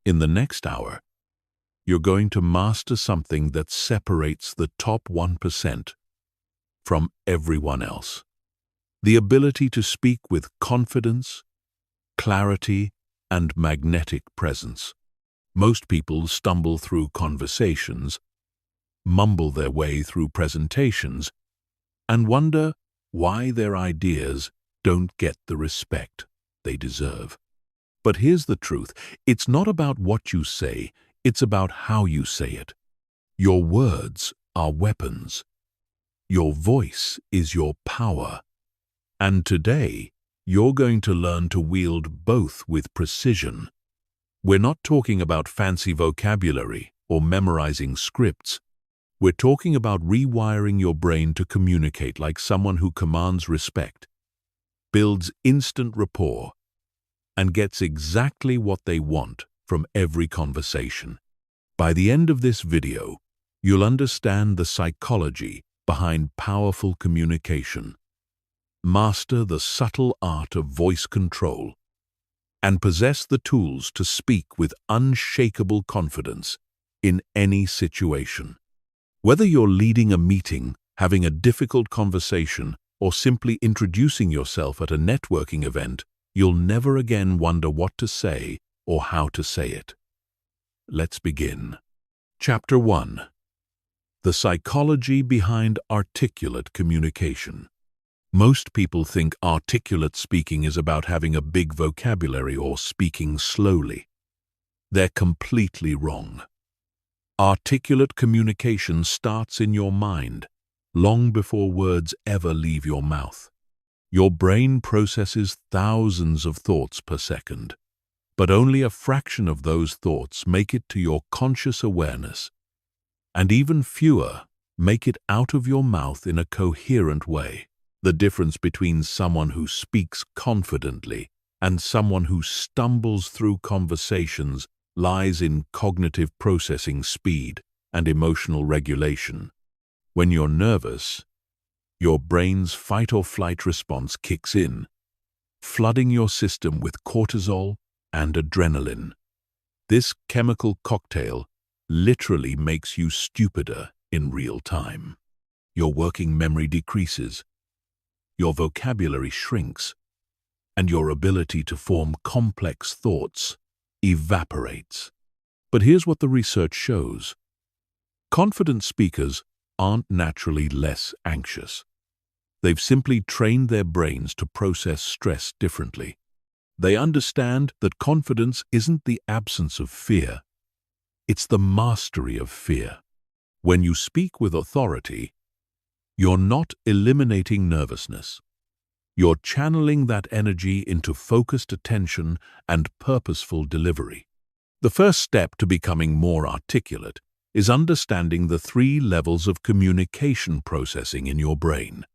In the next hour, you're going to master something that separates the top 1% from everyone else. The ability to speak with confidence, clarity, and magnetic presence. Most people stumble through conversations, mumble their way through presentations, and wonder why their ideas don't get the respect they deserve. But here's the truth. It's not about what you say, it's about how you say it. Your words are weapons. Your voice is your power. And today, you're going to learn to wield both with precision. We're not talking about fancy vocabulary or memorizing scripts. We're talking about rewiring your brain to communicate like someone who commands respect, builds instant rapport, and gets exactly what they want from every conversation. By the end of this video, you'll understand the psychology behind powerful communication, master the subtle art of voice control, and possess the tools to speak with unshakable confidence in any situation. Whether you're leading a meeting, having a difficult conversation, or simply introducing yourself at a networking event, you'll never again wonder what to say or how to say it. Let's begin. Chapter 1. The psychology behind articulate communication. Most people think articulate speaking is about having a big vocabulary or speaking slowly. They're completely wrong. Articulate communication starts in your mind, long before words ever leave your mouth. Your brain processes thousands of thoughts per second, but only a fraction of those thoughts make it to your conscious awareness, and even fewer make it out of your mouth in a coherent way. The difference between someone who speaks confidently and someone who stumbles through conversations lies in cognitive processing speed and emotional regulation. When you're nervous, your brain's fight-or-flight response kicks in, flooding your system with cortisol and adrenaline. This chemical cocktail literally makes you stupider in real time. Your working memory decreases, your vocabulary shrinks, and your ability to form complex thoughts evaporates. But here's what the research shows. Confident speakers aren't naturally less anxious. They've simply trained their brains to process stress differently. They understand that confidence isn't the absence of fear, it's the mastery of fear. When you speak with authority, you're not eliminating nervousness. You're channeling that energy into focused attention and purposeful delivery. The first step to becoming more articulate is understanding the 3 levels of communication processing in your brain.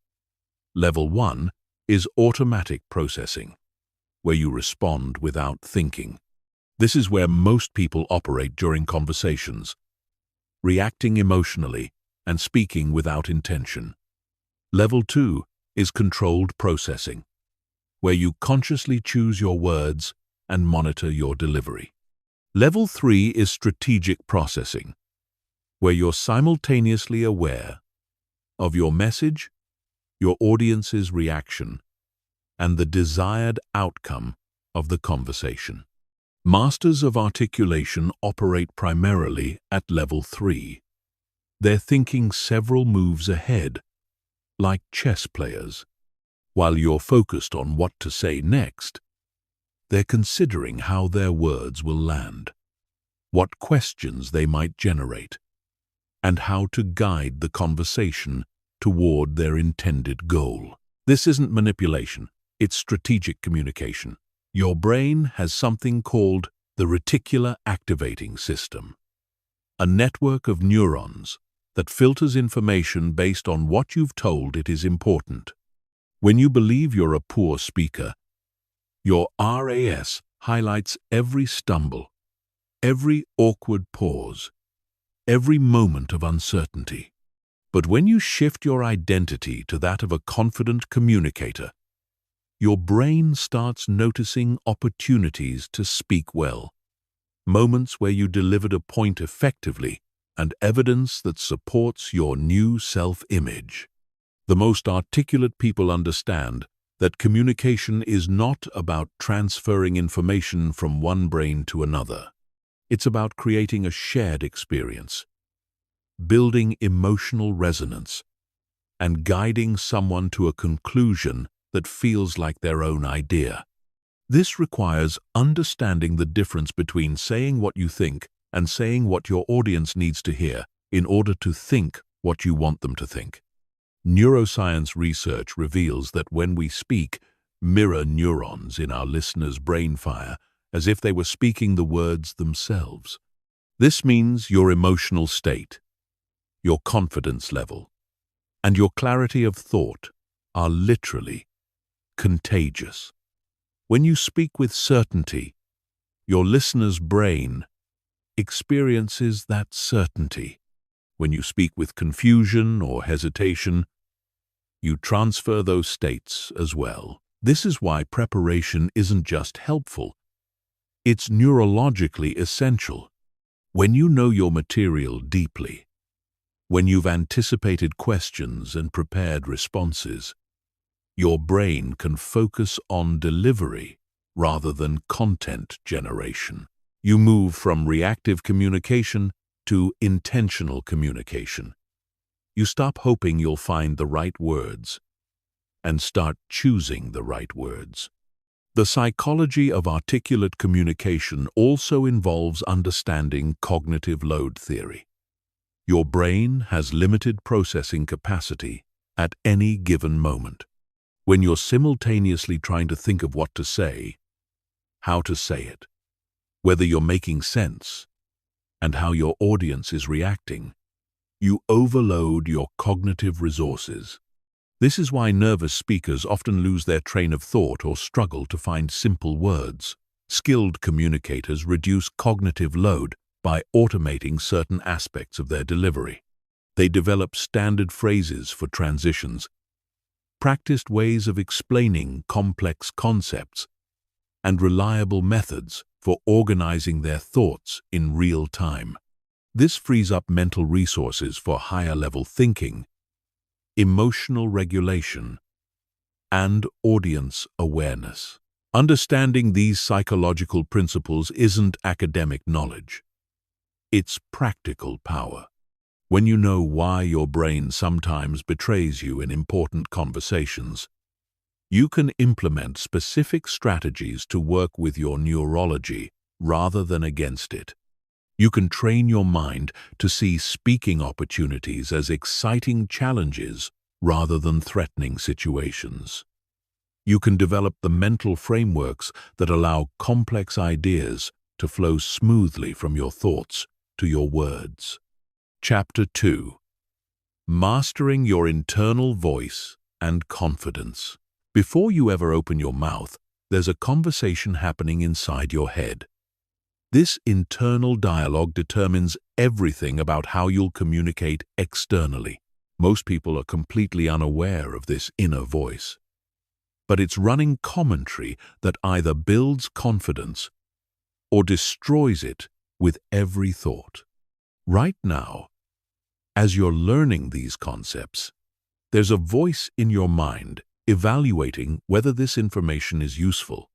Level 1 is automatic processing, where you respond without thinking. This is where most people operate during conversations, reacting emotionally and speaking without intention. Level 2 is controlled processing, where you consciously choose your words and monitor your delivery. Level 3 is strategic processing, where you're simultaneously aware of your message, your audience's reaction, and the desired outcome of the conversation. Masters of articulation operate primarily at level 3. They're thinking several moves ahead, like chess players. While you're focused on what to say next, they're considering how their words will land, what questions they might generate, and how to guide the conversation toward their intended goal. This isn't manipulation, it's strategic communication. Your brain has something called the reticular activating system, a network of neurons that filters information based on what you've told it is important. When you believe you're a poor speaker, your RAS highlights every stumble, every awkward pause, every moment of uncertainty. But when you shift your identity to that of a confident communicator, your brain starts noticing opportunities to speak well. moments where you delivered a point effectively, and evidence that supports your new self-image. The most articulate people understand that communication is not about transferring information from one brain to another. It's about creating a shared experience, building emotional resonance, and guiding someone to a conclusion that feels like their own idea. This requires understanding the difference between saying what you think and saying what your audience needs to hear in order to think what you want them to think. Neuroscience research reveals that when we speak, mirror neurons in our listeners' brain fire as if they were speaking the words themselves. This means your emotional state, your confidence level, and your clarity of thought are literally contagious. When you speak with certainty, your listener's brain experiences that certainty. When you speak with confusion or hesitation, you transfer those states as well. This is why preparation isn't just helpful, it's neurologically essential. When you know your material deeply, when you've anticipated questions and prepared responses, your brain can focus on delivery rather than content generation. You move from reactive communication to intentional communication. You stop hoping you'll find the right words and start choosing the right words. The psychology of articulate communication also involves understanding cognitive load theory. Your brain has limited processing capacity at any given moment. When you're simultaneously trying to think of what to say, how to say it, whether you're making sense, and how your audience is reacting, you overload your cognitive resources. This is why nervous speakers often lose their train of thought or struggle to find simple words. Skilled communicators reduce cognitive load by automating certain aspects of their delivery. They develop standard phrases for transitions, practiced ways of explaining complex concepts, and reliable methods for organizing their thoughts in real time. This frees up mental resources for higher-level thinking, emotional regulation, and audience awareness. Understanding these psychological principles isn't academic knowledge. It's practical power. When you know why your brain sometimes betrays you in important conversations, you can implement specific strategies to work with your neurology rather than against it. You can train your mind to see speaking opportunities as exciting challenges rather than threatening situations. You can develop the mental frameworks that allow complex ideas to flow smoothly from your thoughts to your words. Chapter 2. Mastering your internal voice and confidence. Before you ever open your mouth, there's a conversation happening inside your head. This internal dialogue determines everything about how you'll communicate externally. Most people are completely unaware of this inner voice, but it's running commentary that either builds confidence or destroys it with every thought. Right now, as you're learning these concepts, there's a voice in your mind evaluating whether this information is useful,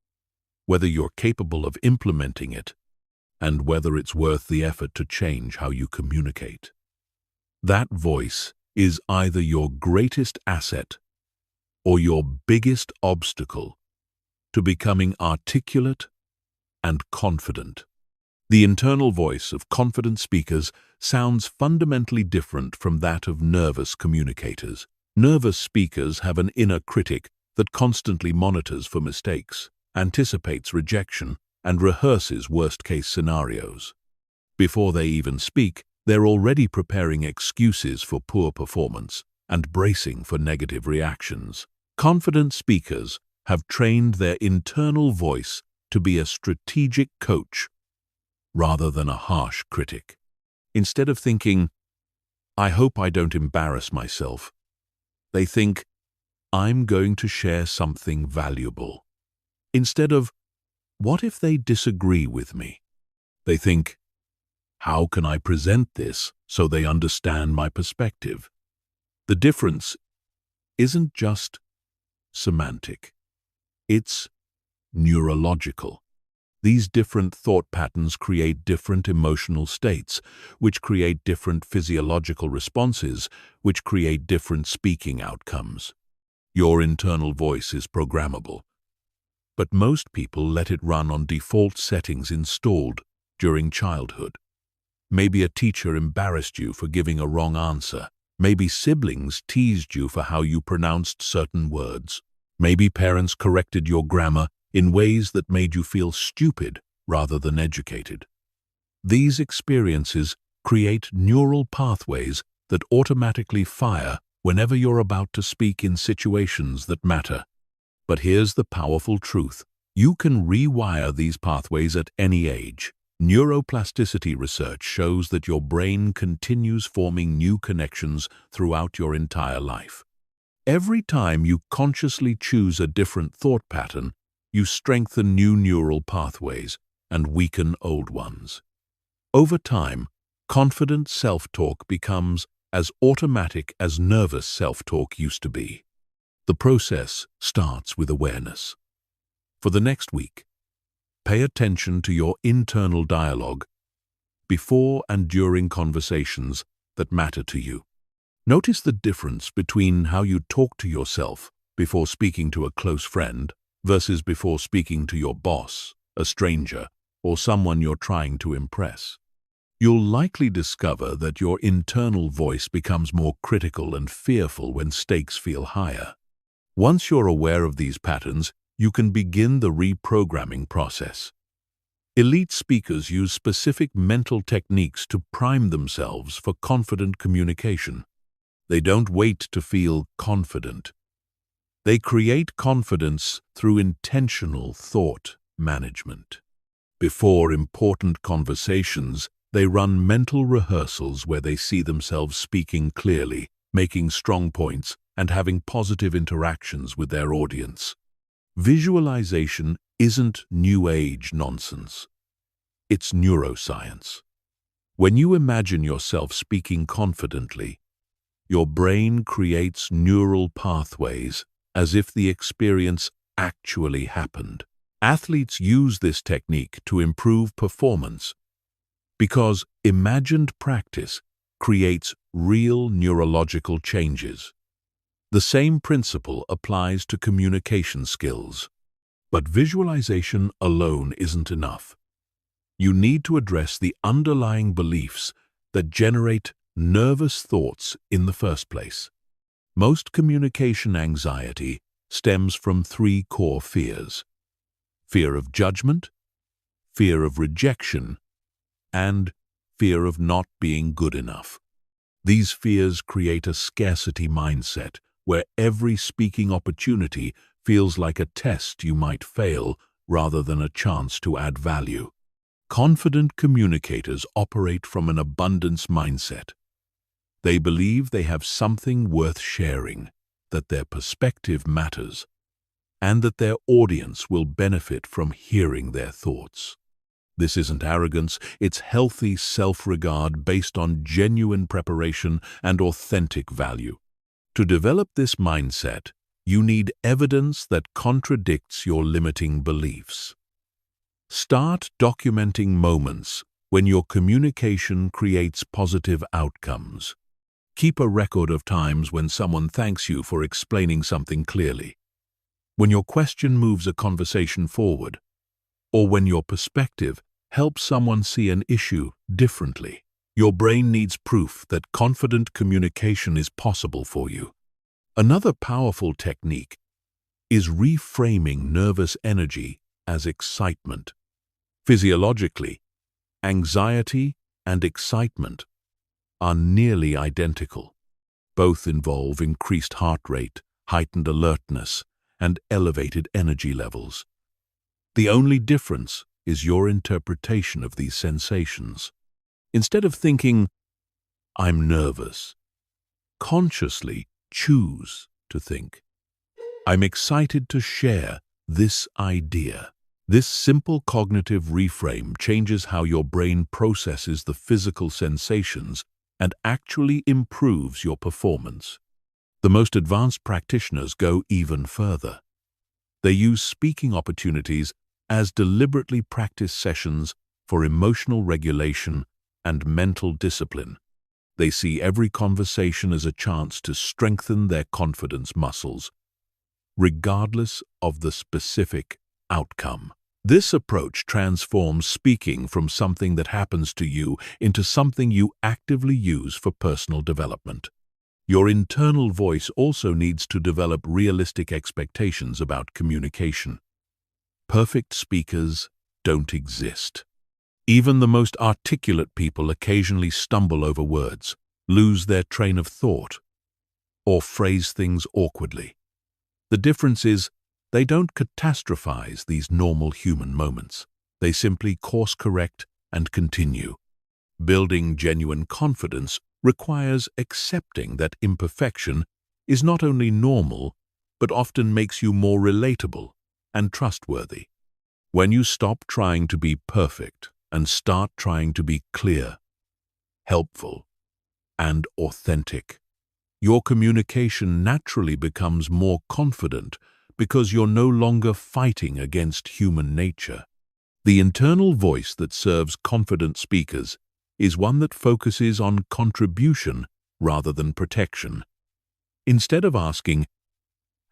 whether you're capable of implementing it, and whether it's worth the effort to change how you communicate. That voice is either your greatest asset or your biggest obstacle to becoming articulate and confident. The internal voice of confident speakers sounds fundamentally different from that of nervous communicators. Nervous speakers have an inner critic that constantly monitors for mistakes, anticipates rejection, and rehearses worst-case scenarios. Before they even speak, they're already preparing excuses for poor performance and bracing for negative reactions. Confident speakers have trained their internal voice to be a strategic coach rather than a harsh critic. Instead of thinking, "I hope I don't embarrass myself," they think, "I'm going to share something valuable." Instead of, "What if they disagree with me?" They think, how can I present this so they understand my perspective? The difference isn't just semantic. It's neurological. These different thought patterns create different emotional states, which create different physiological responses, which create different speaking outcomes. Your internal voice is programmable, but most people let it run on default settings installed during childhood. Maybe a teacher embarrassed you for giving a wrong answer. Maybe siblings teased you for how you pronounced certain words. Maybe parents corrected your grammar in ways that made you feel stupid rather than educated. These experiences create neural pathways that automatically fire whenever you're about to speak in situations that matter. But here's the powerful truth. You can rewire these pathways at any age. Neuroplasticity research shows that your brain continues forming new connections throughout your entire life. Every time you consciously choose a different thought pattern, you strengthen new neural pathways and weaken old ones. Over time, confident self-talk becomes as automatic as nervous self-talk used to be. The process starts with awareness. For the next week, pay attention to your internal dialogue before and during conversations that matter to you. Notice the difference between how you talk to yourself before speaking to a close friend versus before speaking to your boss, a stranger, or someone you're trying to impress. You'll likely discover that your internal voice becomes more critical and fearful when stakes feel higher. Once you're aware of these patterns, you can begin the reprogramming process. Elite speakers use specific mental techniques to prime themselves for confident communication. They don't wait to feel confident. They create confidence through intentional thought management. Before important conversations, they run mental rehearsals where they see themselves speaking clearly, making strong points, and having positive interactions with their audience. Visualization isn't New Age nonsense. It's neuroscience. When you imagine yourself speaking confidently, your brain creates neural pathways as if the experience actually happened. Athletes use this technique to improve performance because imagined practice creates real neurological changes. The same principle applies to communication skills. But visualization alone isn't enough. You need to address the underlying beliefs that generate nervous thoughts in the first place. Most communication anxiety stems from three core fears: fear of judgment, fear of rejection, and fear of not being good enough. These fears create a scarcity mindset where every speaking opportunity feels like a test you might fail rather than a chance to add value. Confident communicators operate from an abundance mindset. They believe they have something worth sharing, that their perspective matters, and that their audience will benefit from hearing their thoughts. This isn't arrogance, it's healthy self-regard based on genuine preparation and authentic value. To develop this mindset, you need evidence that contradicts your limiting beliefs. Start documenting moments when your communication creates positive outcomes. Keep a record of times when someone thanks you for explaining something clearly, when your question moves a conversation forward, or when your perspective helps someone see an issue differently. Your brain needs proof that confident communication is possible for you. Another powerful technique is reframing nervous energy as excitement. Physiologically, anxiety and excitement are nearly identical. Both involve increased heart rate, heightened alertness, and elevated energy levels. The only difference is your interpretation of these sensations. Instead of thinking, "I'm nervous," consciously choose to think, "I'm excited to share this idea." This simple cognitive reframe changes how your brain processes the physical sensations and actually improves your performance. The most advanced practitioners go even further. They use speaking opportunities as deliberately practiced sessions for emotional regulation and mental discipline. They see every conversation as a chance to strengthen their confidence muscles, regardless of the specific outcome. This approach transforms speaking from something that happens to you into something you actively use for personal development. Your internal voice also needs to develop realistic expectations about communication. Perfect speakers don't exist. Even the most articulate people occasionally stumble over words, lose their train of thought, or phrase things awkwardly. The difference is, they don't catastrophize these normal human moments. They simply course-correct and continue. Building genuine confidence requires accepting that imperfection is not only normal, but often makes you more relatable and trustworthy. When you stop trying to be perfect and start trying to be clear, helpful, and authentic, your communication naturally becomes more confident because you're no longer fighting against human nature. The internal voice that serves confident speakers is one that focuses on contribution rather than protection. Instead of asking,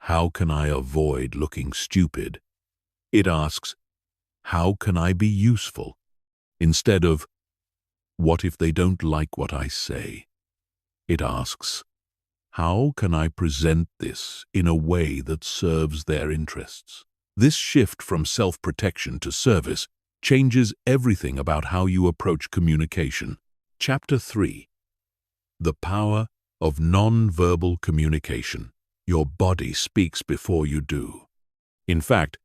"How can I avoid looking stupid?" it asks, "How can I be useful?" Instead of, "What if they don't like what I say?" it asks, "How can I present this in a way that serves their interests?" This shift from self-protection to service changes everything about how you approach communication. Chapter 3. The Power of Non-Verbal Communication. Your body speaks before you do. In fact,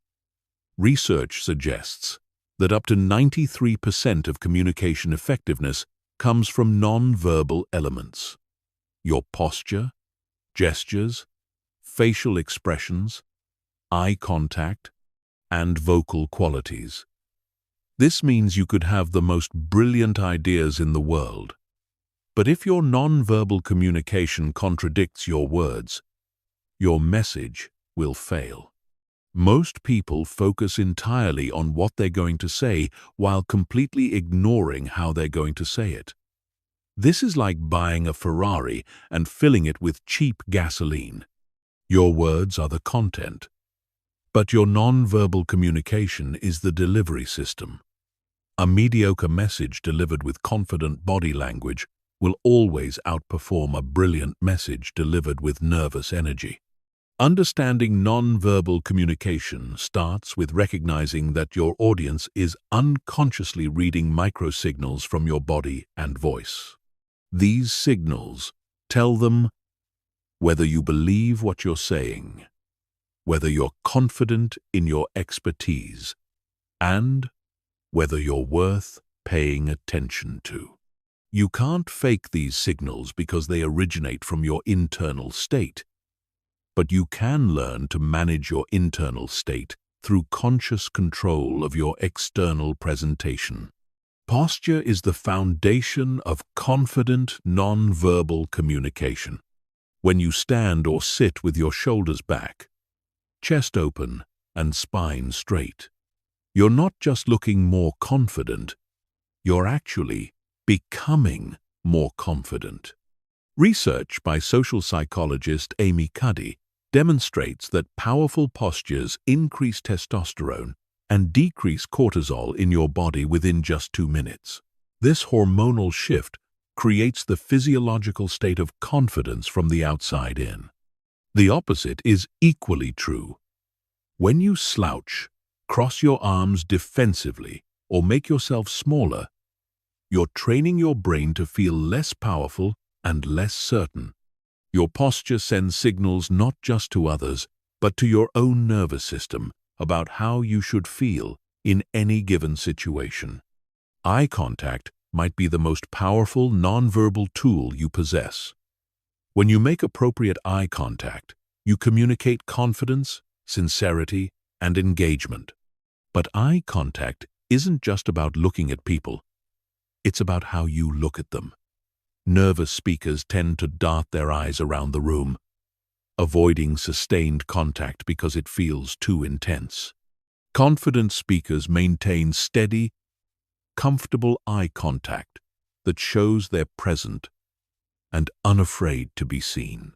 research suggests that up to 93% of communication effectiveness comes from non-verbal elements. Your posture, gestures, facial expressions, eye contact, and vocal qualities. This means you could have the most brilliant ideas in the world, but if your non-verbal communication contradicts your words, your message will fail. Most people focus entirely on what they're going to say while completely ignoring how they're going to say it. This is like buying a Ferrari and filling it with cheap gasoline. Your words are the content, but your non-verbal communication is the delivery system. A mediocre message delivered with confident body language will always outperform a brilliant message delivered with nervous energy. Understanding non-verbal communication starts with recognizing that your audience is unconsciously reading microsignals from your body and voice. These signals tell them whether you believe what you're saying, whether you're confident in your expertise, and whether you're worth paying attention to. You can't fake these signals because they originate from your internal state, but you can learn to manage your internal state through conscious control of your external presentation. Posture is the foundation of confident, non-verbal communication. When you stand or sit with your shoulders back, chest open, and spine straight, you're not just looking more confident, you're actually becoming more confident. Research by social psychologist Amy Cuddy demonstrates that powerful postures increase testosterone and decrease cortisol in your body within just 2 minutes. This hormonal shift creates the physiological state of confidence from the outside in. The opposite is equally true. When you slouch, cross your arms defensively, or make yourself smaller, you're training your brain to feel less powerful and less certain. Your posture sends signals not just to others, but to your own nervous system about how you should feel in any given situation. Eye contact might be the most powerful nonverbal tool you possess. When you make appropriate eye contact, you communicate confidence, sincerity, and engagement. But eye contact isn't just about looking at people. It's about how you look at them. Nervous speakers tend to dart their eyes around the room, avoiding sustained contact because it feels too intense. Confident speakers maintain steady, comfortable eye contact that shows they're present and unafraid to be seen.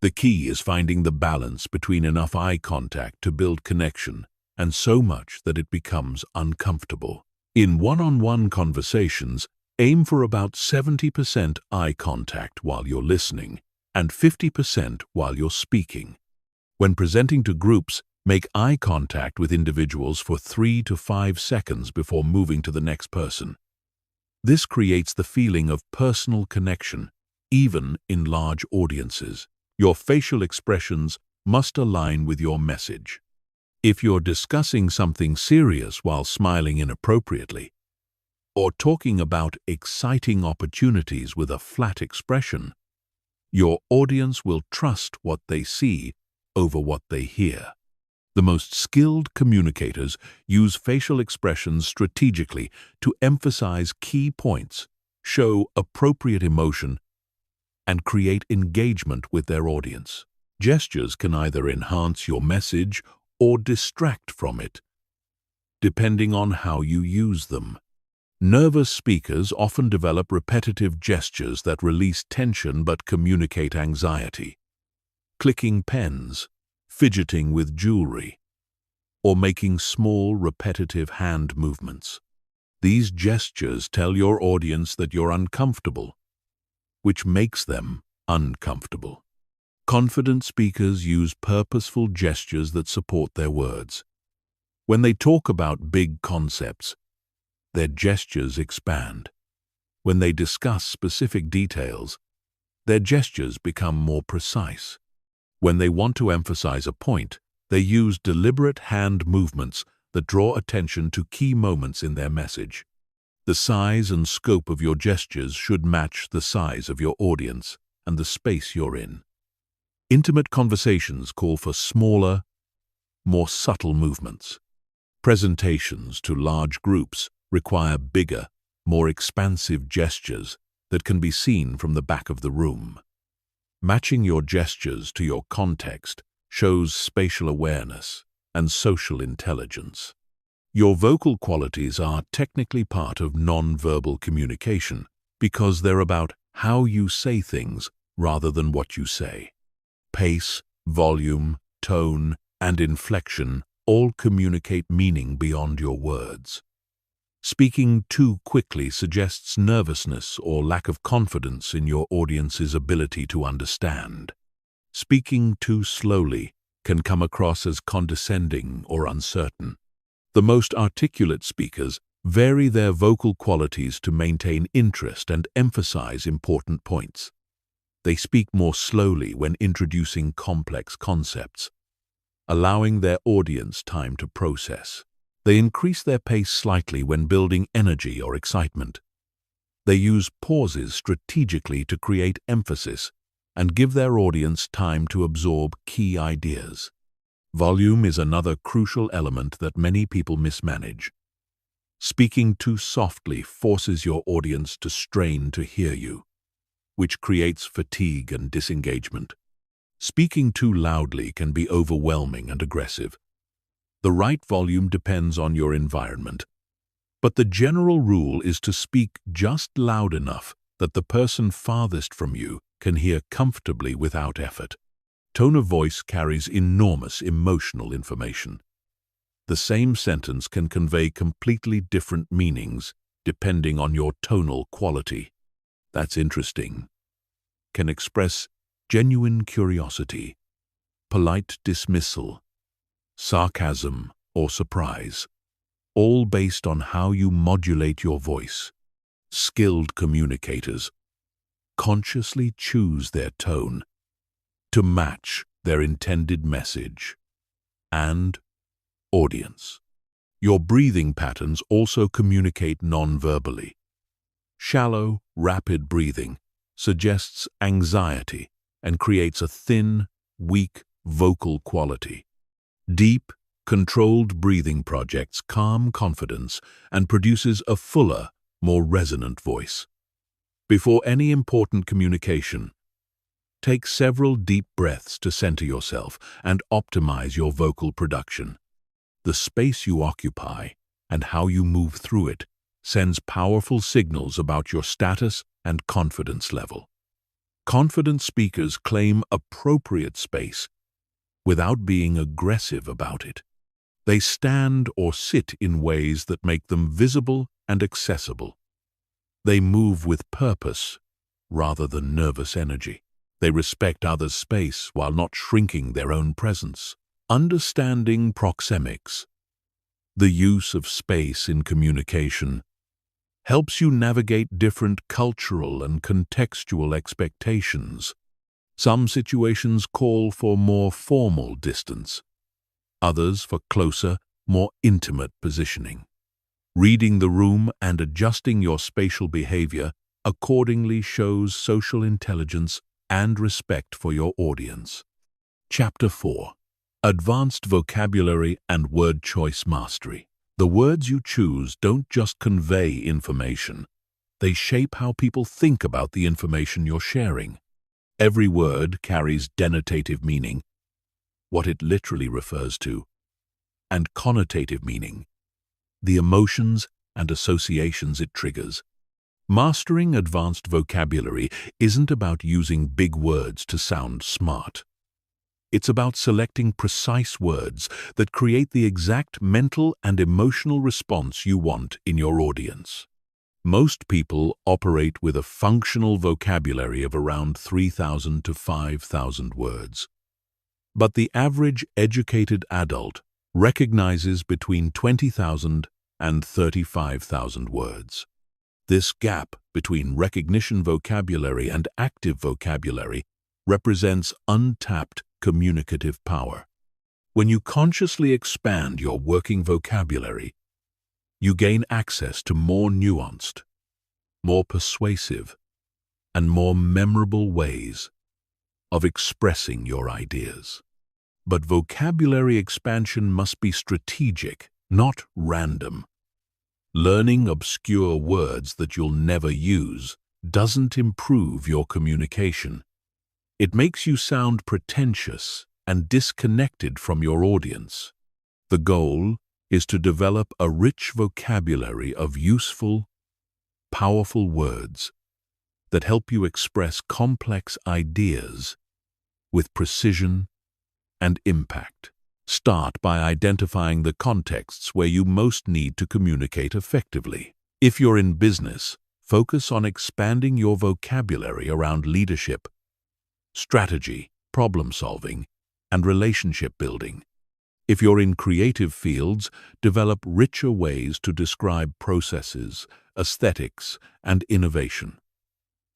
The key is finding the balance between enough eye contact to build connection and so much that it becomes uncomfortable. In one-on-one conversations, aim for about 70% eye contact while you're listening and 50% while you're speaking. When presenting to groups, make eye contact with individuals for 3 to 5 seconds before moving to the next person. This creates the feeling of personal connection, even in large audiences. Your facial expressions must align with your message. If you're discussing something serious while smiling inappropriately, or talking about exciting opportunities with a flat expression, your audience will trust what they see over what they hear. The most skilled communicators use facial expressions strategically to emphasize key points, show appropriate emotion, and create engagement with their audience. Gestures can either enhance your message or distract from it, depending on how you use them. Nervous speakers often develop repetitive gestures that release tension but communicate anxiety. Clicking pens, fidgeting with jewelry, or making small, repetitive hand movements. These gestures tell your audience that you're uncomfortable, which makes them uncomfortable. Confident speakers use purposeful gestures that support their words. When they talk about big concepts, their gestures expand. When they discuss specific details, their gestures become more precise. When they want to emphasize a point, they use deliberate hand movements that draw attention to key moments in their message. The size and scope of your gestures should match the size of your audience and the space you're in. Intimate conversations call for smaller, more subtle movements. Presentations to large groups require bigger, more expansive gestures that can be seen from the back of the room. Matching your gestures to your context shows spatial awareness and social intelligence. Your vocal qualities are technically part of non-verbal communication because they're about how you say things rather than what you say. Pace, volume, tone, and inflection all communicate meaning beyond your words. Speaking too quickly suggests nervousness or lack of confidence in your audience's ability to understand. Speaking too slowly can come across as condescending or uncertain. The most articulate speakers vary their vocal qualities to maintain interest and emphasize important points. They speak more slowly when introducing complex concepts, allowing their audience time to process. They increase their pace slightly when building energy or excitement. They use pauses strategically to create emphasis and give their audience time to absorb key ideas. Volume is another crucial element that many people mismanage. Speaking too softly forces your audience to strain to hear you, which creates fatigue and disengagement. Speaking too loudly can be overwhelming and aggressive. The right volume depends on your environment, but the general rule is to speak just loud enough that the person farthest from you can hear comfortably without effort. Tone of voice carries enormous emotional information. The same sentence can convey completely different meanings depending on your tonal quality. That's interesting. Can express genuine curiosity, polite dismissal, sarcasm, or surprise, all based on how you modulate your voice. Skilled communicators consciously choose their tone to match their intended message and audience. Your breathing patterns also communicate non-verbally. Shallow, rapid breathing suggests anxiety and creates a thin, weak vocal quality. Deep, Controlled breathing projects calm confidence and produces a fuller, more resonant voice. Before any important communication, take several deep breaths to center yourself and optimize your vocal production. The space you occupy and how you move through it sends powerful signals about your status and confidence level. Confident speakers claim appropriate space without being aggressive about it. They stand or sit in ways that make them visible and accessible. They move with purpose rather than nervous energy. They respect others' space while not shrinking their own presence. Understanding proxemics, the use of space in communication, helps you navigate different cultural and contextual expectations. Some situations call for more formal distance, others for closer, more intimate positioning. Reading the room and adjusting your spatial behavior accordingly shows social intelligence and respect for your audience. Chapter 4. Advanced Vocabulary and Word Choice Mastery. The words you choose don't just convey information. They shape how people think about the information you're sharing. Every word carries denotative meaning, what it literally refers to, and connotative meaning, the emotions and associations it triggers. Mastering advanced vocabulary isn't about using big words to sound smart. It's about selecting precise words that create the exact mental and emotional response you want in your audience. Most people operate with a functional vocabulary of around 3,000 to 5,000 words. But the average educated adult recognizes between 20,000 and 35,000 words. This gap between recognition vocabulary and active vocabulary represents untapped communicative power. When you consciously expand your working vocabulary, you gain access to more nuanced, more persuasive, and more memorable ways of expressing your ideas. But vocabulary expansion must be strategic, not random. Learning obscure words that you'll never use doesn't improve your communication. It makes you sound pretentious and disconnected from your audience. The goal is to develop a rich vocabulary of useful, powerful words that help you express complex ideas with precision and impact. Start by identifying the contexts where you most need to communicate effectively. If you're in business, focus on expanding your vocabulary around leadership, strategy, problem-solving, and relationship building. If you're in creative fields, develop richer ways to describe processes, aesthetics, and innovation.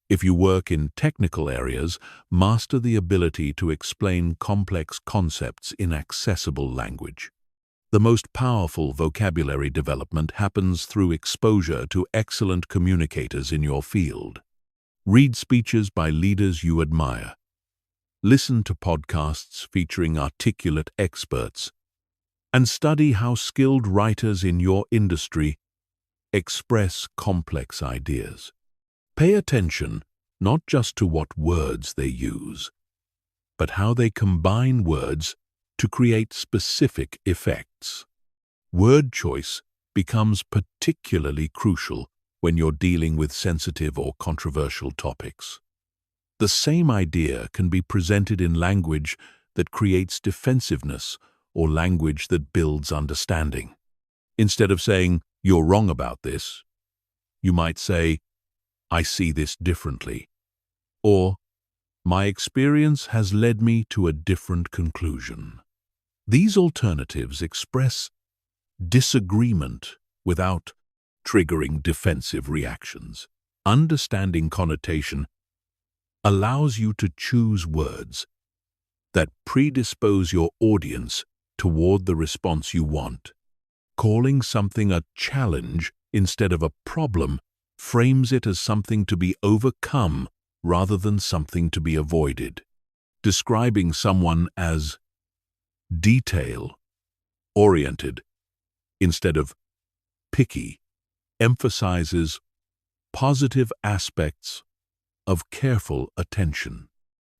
If you work in technical areas, master the ability to explain complex concepts in accessible language. The most powerful vocabulary development happens through exposure to excellent communicators in your field. Read speeches by leaders you admire. Listen to podcasts featuring articulate experts, and study how skilled writers in your industry express complex ideas. Pay attention not just to what words they use, but how they combine words to create specific effects. Word choice becomes particularly crucial when you're dealing with sensitive or controversial topics. The same idea can be presented in language that creates defensiveness or language that builds understanding. Instead of saying, "You're wrong about this," you might say, "I see this differently," or "My experience has led me to a different conclusion." These alternatives express disagreement without triggering defensive reactions. Understanding connotation allows you to choose words that predispose your audience toward the response you want. Calling something a challenge instead of a problem frames it as something to be overcome rather than something to be avoided. Describing someone as detail oriented instead of picky emphasizes positive aspects of careful attention.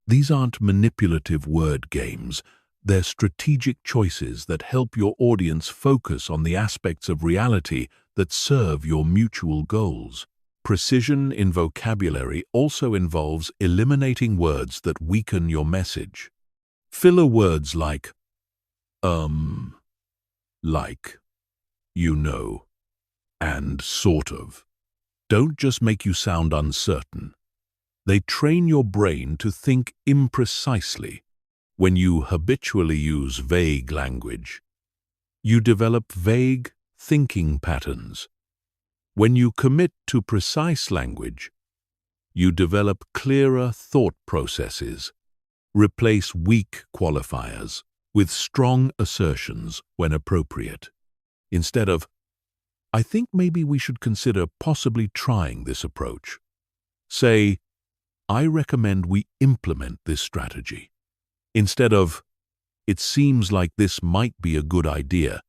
These aren't manipulative word games. They're strategic choices that help your audience focus on the aspects of reality that serve your mutual goals. Precision in vocabulary also involves eliminating words that weaken your message. Filler words like, like, you know, and sort of don't just make you sound uncertain. They train your brain to think imprecisely. When you habitually use vague language, you develop vague thinking patterns. When you commit to precise language, you develop clearer thought processes. Replace weak qualifiers with strong assertions when appropriate. Instead of, I think maybe we should consider possibly trying this approach, say, I recommend we implement this strategy. Instead of, it seems like this might be a good idea,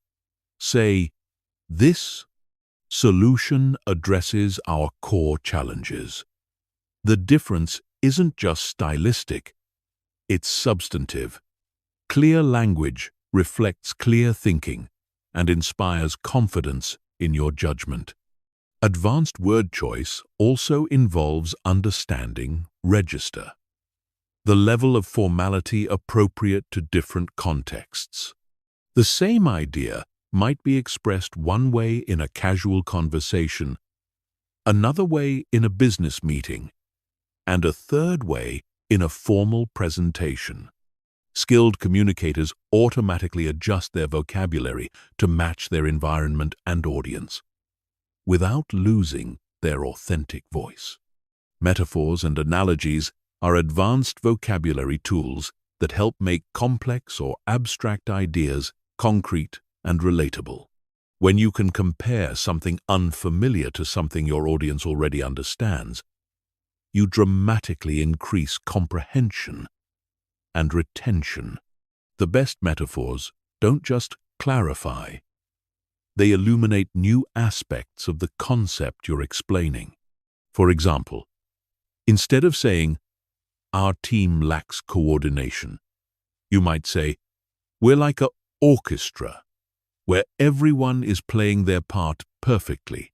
say, this solution addresses our core challenges. The difference isn't just stylistic, it's substantive. Clear language reflects clear thinking and inspires confidence in your judgment. Advanced word choice also involves understanding register, the level of formality appropriate to different contexts. The same idea might be expressed one way in a casual conversation, another way in a business meeting, and a third way in a formal presentation. Skilled communicators automatically adjust their vocabulary to match their environment and audience, without losing their authentic voice. Metaphors and analogies are advanced vocabulary tools that help make complex or abstract ideas concrete and relatable. When you can compare something unfamiliar to something your audience already understands, you dramatically increase comprehension and retention. The best metaphors don't just clarify, they illuminate new aspects of the concept you're explaining. For example, instead of saying, our team lacks coordination, you might say, we're like an orchestra, where everyone is playing their part perfectly,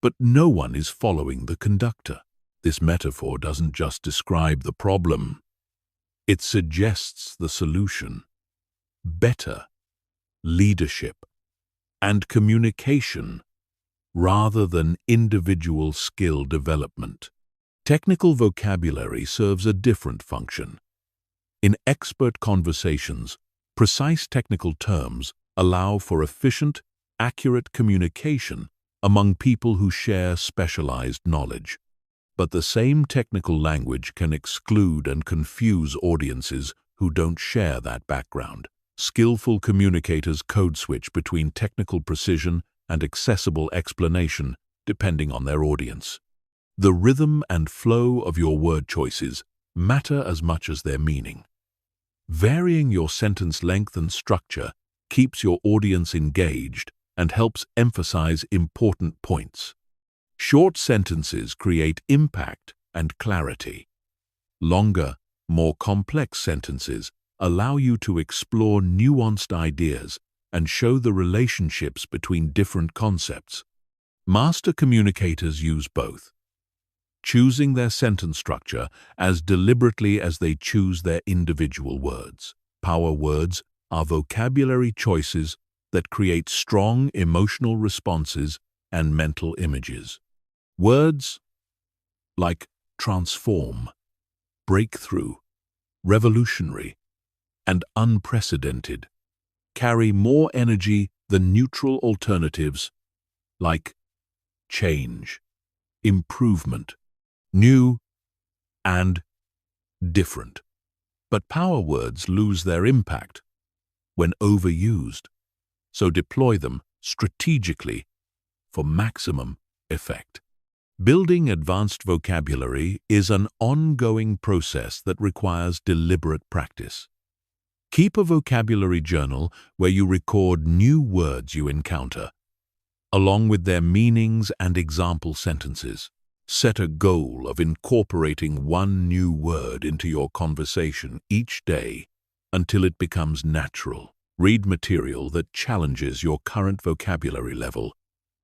but no one is following the conductor. This metaphor doesn't just describe the problem, it suggests the solution. Better leadership and communication rather than individual skill development. Technical vocabulary serves a different function. In expert conversations, precise technical terms allow for efficient, accurate communication among people who share specialized knowledge. But the same technical language can exclude and confuse audiences who don't share that background. Skillful communicators code switch between technical precision and accessible explanation depending on their audience. The rhythm and flow of your word choices matter as much as their meaning. Varying your sentence length and structure keeps your audience engaged and helps emphasize important points. Short sentences create impact and clarity. Longer, more complex sentences allow you to explore nuanced ideas and show the relationships between different concepts. Master communicators use both, choosing their sentence structure as deliberately as they choose their individual words. Power words are vocabulary choices that create strong emotional responses and mental images. Words like transform, breakthrough, revolutionary, and unprecedented carry more energy than neutral alternatives like change, improvement, new, and different. But power words lose their impact when overused, so deploy them strategically for maximum effect. Building advanced vocabulary is an ongoing process that requires deliberate practice. Keep a vocabulary journal where you record new words you encounter, along with their meanings and example sentences. Set a goal of incorporating one new word into your conversation each day until it becomes natural. Read material that challenges your current vocabulary level,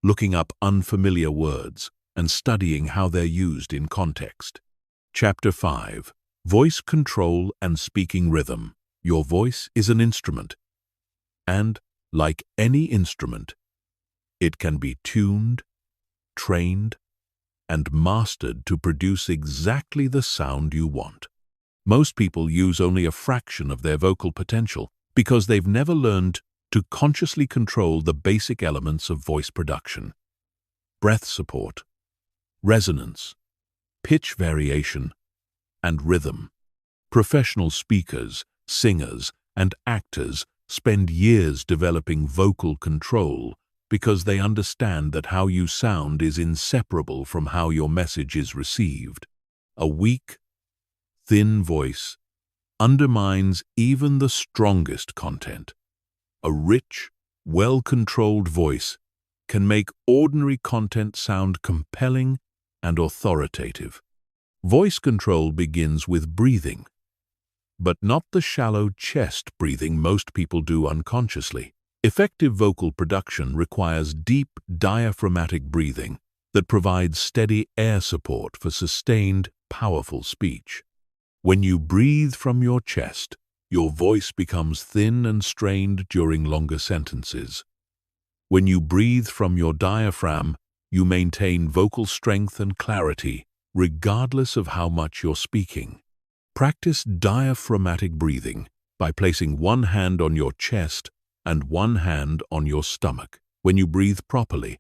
looking up unfamiliar words and studying how they're used in context. Chapter 5. Voice Control and Speaking Rhythm. Your voice is an instrument, and, like any instrument, it can be tuned, trained, and mastered to produce exactly the sound you want. Most people use only a fraction of their vocal potential because they've never learned to consciously control the basic elements of voice production: breath support, resonance, pitch variation, and rhythm. Professional speakers, singers, and actors spend years developing vocal control because they understand that how you sound is inseparable from how your message is received. A weak, thin voice undermines even the strongest content. A rich, well-controlled voice can make ordinary content sound compelling and authoritative. Voice control begins with breathing, but not the shallow chest breathing most people do unconsciously. Effective vocal production requires deep diaphragmatic breathing that provides steady air support for sustained, powerful speech. When you breathe from your chest, your voice becomes thin and strained during longer sentences. When you breathe from your diaphragm, you maintain vocal strength and clarity, regardless of how much you're speaking. Practice diaphragmatic breathing by placing one hand on your chest and one hand on your stomach. When you breathe properly,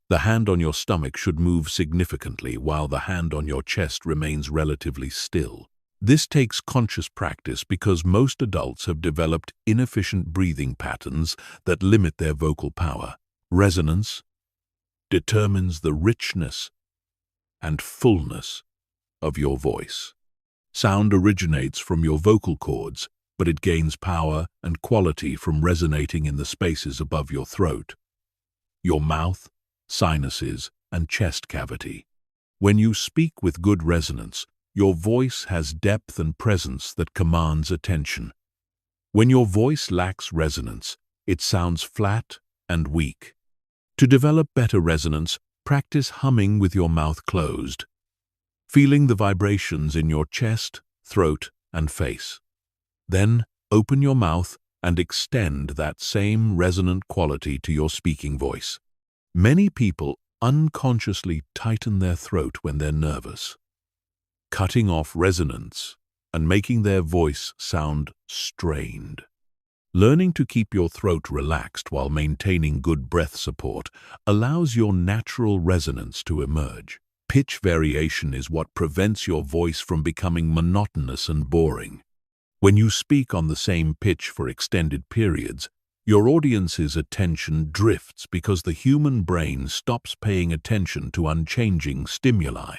the hand on your stomach should move significantly while the hand on your chest remains relatively still. This takes conscious practice because most adults have developed inefficient breathing patterns that limit their vocal power. Resonance determines the richness and fullness of your voice. Sound originates from your vocal cords, but it gains power and quality from resonating in the spaces above your throat, your mouth, sinuses, and chest cavity. When you speak with good resonance, your voice has depth and presence that commands attention. When your voice lacks resonance, it sounds flat and weak. To develop better resonance, practice humming with your mouth closed, feeling the vibrations in your chest, throat, and face. Then open your mouth and extend that same resonant quality to your speaking voice. Many people unconsciously tighten their throat when they're nervous, cutting off resonance and making their voice sound strained. Learning to keep your throat relaxed while maintaining good breath support allows your natural resonance to emerge. Pitch variation is what prevents your voice from becoming monotonous and boring. When you speak on the same pitch for extended periods, your audience's attention drifts because the human brain stops paying attention to unchanging stimuli.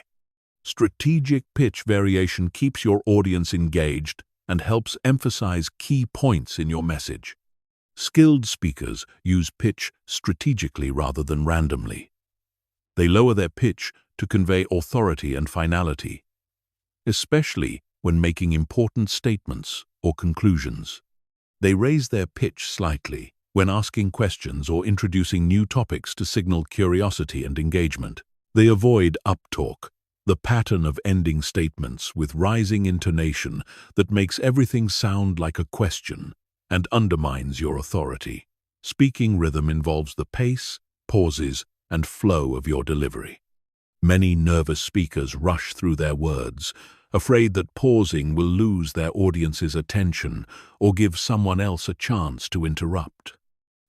Strategic pitch variation keeps your audience engaged and helps emphasize key points in your message. Skilled speakers use pitch strategically rather than randomly. They lower their pitch to convey authority and finality, especially when making important statements or conclusions. They raise their pitch slightly when asking questions or introducing new topics to signal curiosity and engagement. They avoid uptalk, the pattern of ending statements with rising intonation that makes everything sound like a question and undermines your authority. Speaking rhythm involves the pace, pauses, and flow of your delivery. Many nervous speakers rush through their words, afraid that pausing will lose their audience's attention or give someone else a chance to interrupt.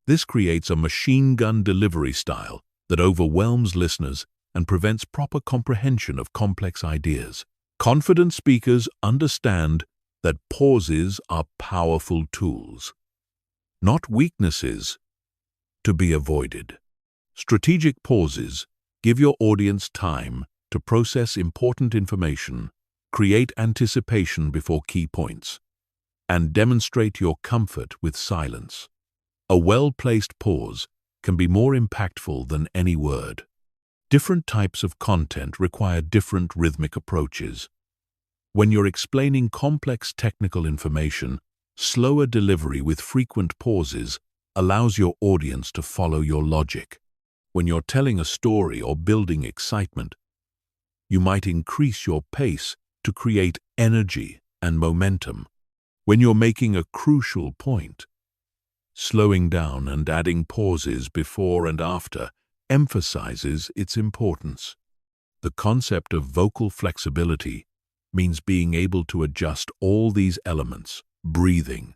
This creates a machine gun delivery style that overwhelms listeners and prevents proper comprehension of complex ideas. Confident speakers understand that pauses are powerful tools, not weaknesses to be avoided. Strategic pauses give your audience time to process important information, create anticipation before key points, and demonstrate your comfort with silence. A well-placed pause can be more impactful than any word. Different types of content require different rhythmic approaches. When you're explaining complex technical information, slower delivery with frequent pauses allows your audience to follow your logic. When you're telling a story or building excitement, you might increase your pace to create energy and momentum. When you're making a crucial point, slowing down and adding pauses before and after emphasizes its importance. The concept of vocal flexibility means being able to adjust all these elements, breathing,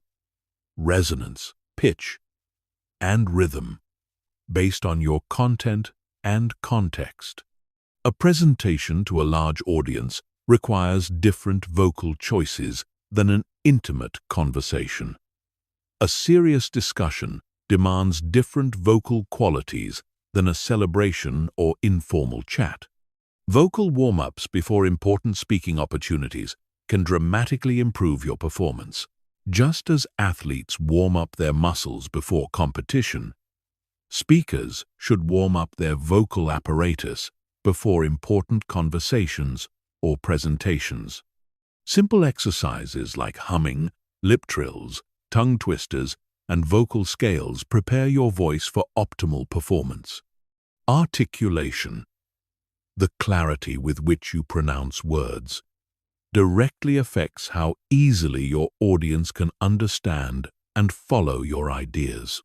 resonance, pitch, and rhythm, based on your content and context. A presentation to a large audience requires different vocal choices than an intimate conversation. A serious discussion demands different vocal qualities than a celebration or informal chat. Vocal warm-ups before important speaking opportunities can dramatically improve your performance. Just as athletes warm up their muscles before competition, speakers should warm up their vocal apparatus before important conversations or presentations. Simple exercises like humming, lip trills, tongue twisters, and vocal scales prepare your voice for optimal performance. Articulation, the clarity with which you pronounce words, directly affects how easily your audience can understand and follow your ideas.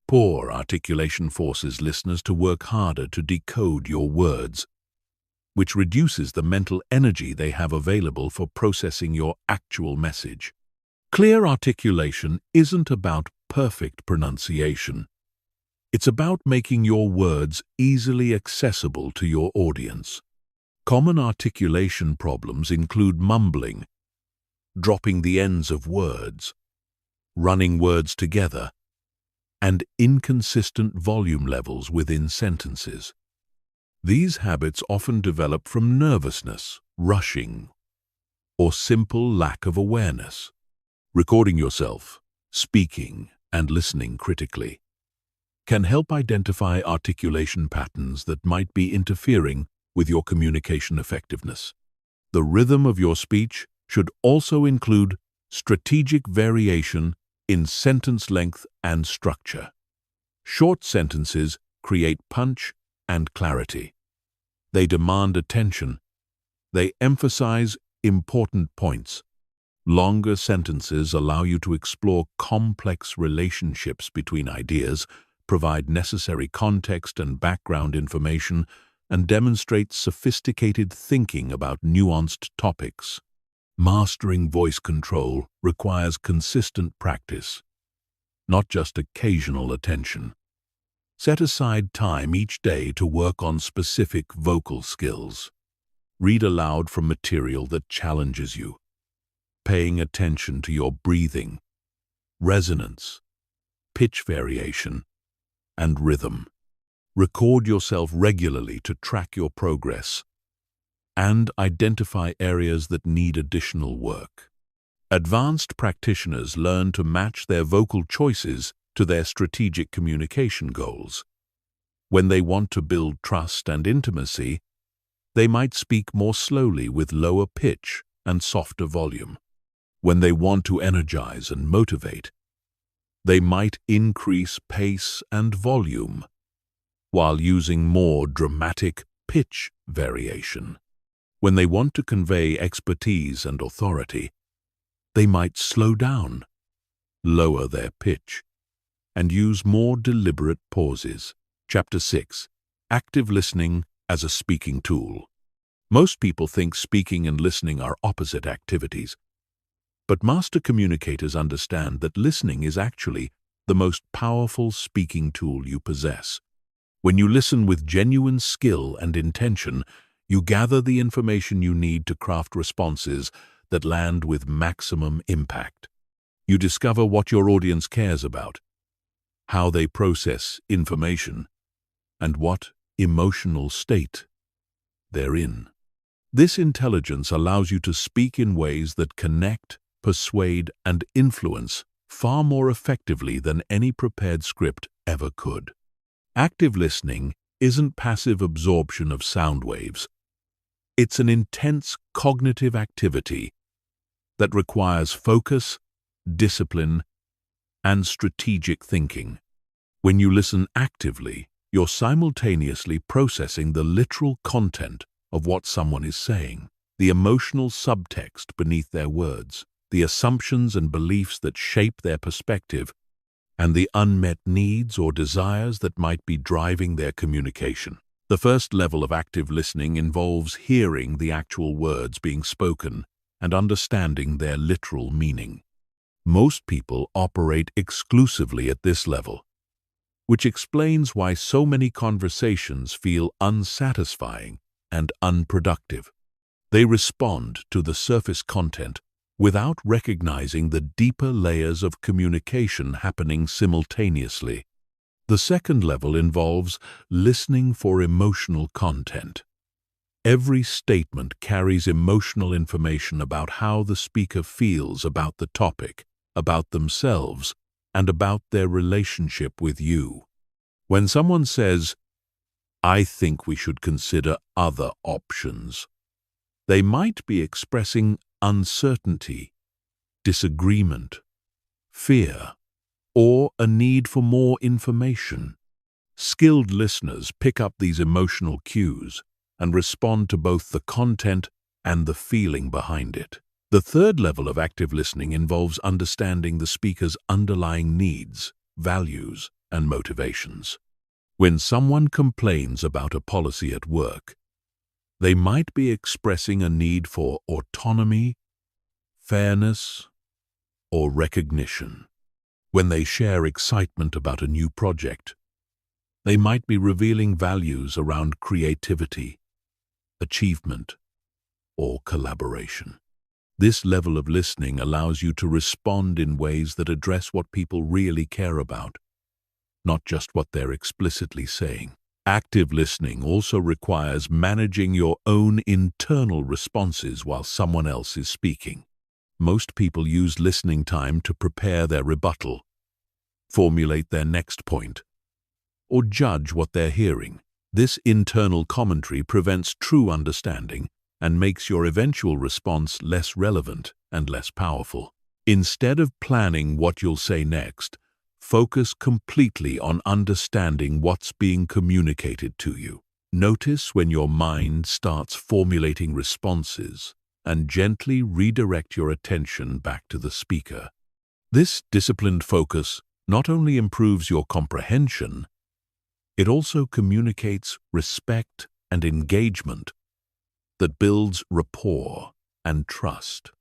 Poor articulation forces listeners to work harder to decode your words, which reduces the mental energy they have available for processing your actual message. Clear articulation isn't about perfect pronunciation. It's about making your words easily accessible to your audience. Common articulation problems include mumbling, dropping the ends of words, running words together, and inconsistent volume levels within sentences. These habits often develop from nervousness, rushing, or simple lack of awareness. Recording yourself, speaking, and listening critically can help identify articulation patterns that might be interfering with your communication effectiveness. The rhythm of your speech should also include strategic variation in sentence length and structure. Short sentences create punch and clarity. They demand attention. They emphasize important points. Longer sentences allow you to explore complex relationships between ideas, provide necessary context and background information, and demonstrate sophisticated thinking about nuanced topics. Mastering voice control requires consistent practice, not just occasional attention. Set aside time each day to work on specific vocal skills. Read aloud from material that challenges you, paying attention to your breathing, resonance, pitch variation, and rhythm. Record yourself regularly to track your progress and identify areas that need additional work. Advanced practitioners learn to match their vocal choices to their strategic communication goals. When they want to build trust and intimacy, they might speak more slowly with lower pitch and softer volume. When they want to energize and motivate, they might increase pace and volume while using more dramatic pitch variation. When they want to convey expertise and authority, they might slow down, lower their pitch, and use more deliberate pauses. Chapter 6. Active listening as a speaking tool. Most people think speaking and listening are opposite activities, but master communicators understand that listening is actually the most powerful speaking tool you possess. When you listen with genuine skill and intention, you gather the information you need to craft responses that land with maximum impact. You discover what your audience cares about, how they process information, and what emotional state they're in. This intelligence allows you to speak in ways that connect, persuade, and influence far more effectively than any prepared script ever could. Active listening isn't passive absorption of sound waves. It's an intense cognitive activity that requires focus, discipline, and strategic thinking. When you listen actively, you're simultaneously processing the literal content of what someone is saying, the emotional subtext beneath their words, the assumptions and beliefs that shape their perspective, and the unmet needs or desires that might be driving their communication. The first level of active listening involves hearing the actual words being spoken and understanding their literal meaning. Most people operate exclusively at this level, which explains why so many conversations feel unsatisfying and unproductive. They respond to the surface content without recognizing the deeper layers of communication happening simultaneously. The second level involves listening for emotional content. Every statement carries emotional information about how the speaker feels about the topic, about themselves, and about their relationship with you. When someone says, "I think we should consider other options," they might be expressing uncertainty, disagreement, fear, or a need for more information. Skilled listeners pick up these emotional cues and respond to both the content and the feeling behind it. The third level of active listening involves understanding the speaker's underlying needs, values, and motivations. When someone complains about a policy at work, they might be expressing a need for autonomy, fairness, or recognition. When they share excitement about a new project, they might be revealing values around creativity, achievement, or collaboration. This level of listening allows you to respond in ways that address what people really care about, not just what they're explicitly saying. Active listening also requires managing your own internal responses while someone else is speaking. Most people use listening time to prepare their rebuttal, formulate their next point, or judge what they're hearing. This internal commentary prevents true understanding and makes your eventual response less relevant and less powerful. Instead of planning what you'll say next, focus completely on understanding what's being communicated to you. Notice when your mind starts formulating responses and gently redirect your attention back to the speaker. This disciplined focus not only improves your comprehension, it also communicates respect and engagement that builds rapport and trust.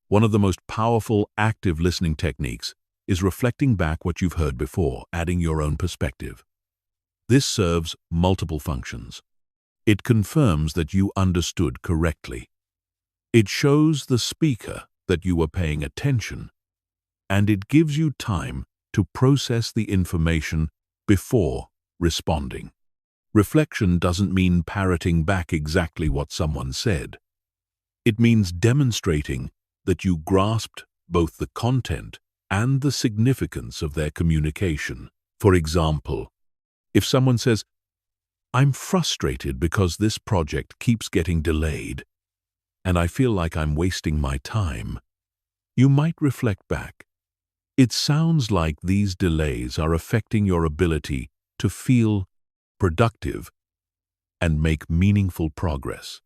One of the most powerful active listening techniques is reflecting back what you've heard before, adding your own perspective. This serves multiple functions. It confirms that you understood correctly. It shows the speaker that you were paying attention, and it gives you time to process the information before responding. Reflection doesn't mean parroting back exactly what someone said. It means demonstrating that you grasped both the content and the significance of their communication. For example, if someone says, "I'm frustrated because this project keeps getting delayed, and I feel like I'm wasting my time," you might reflect back. It sounds like these delays are affecting your ability to feel productive and make meaningful progress.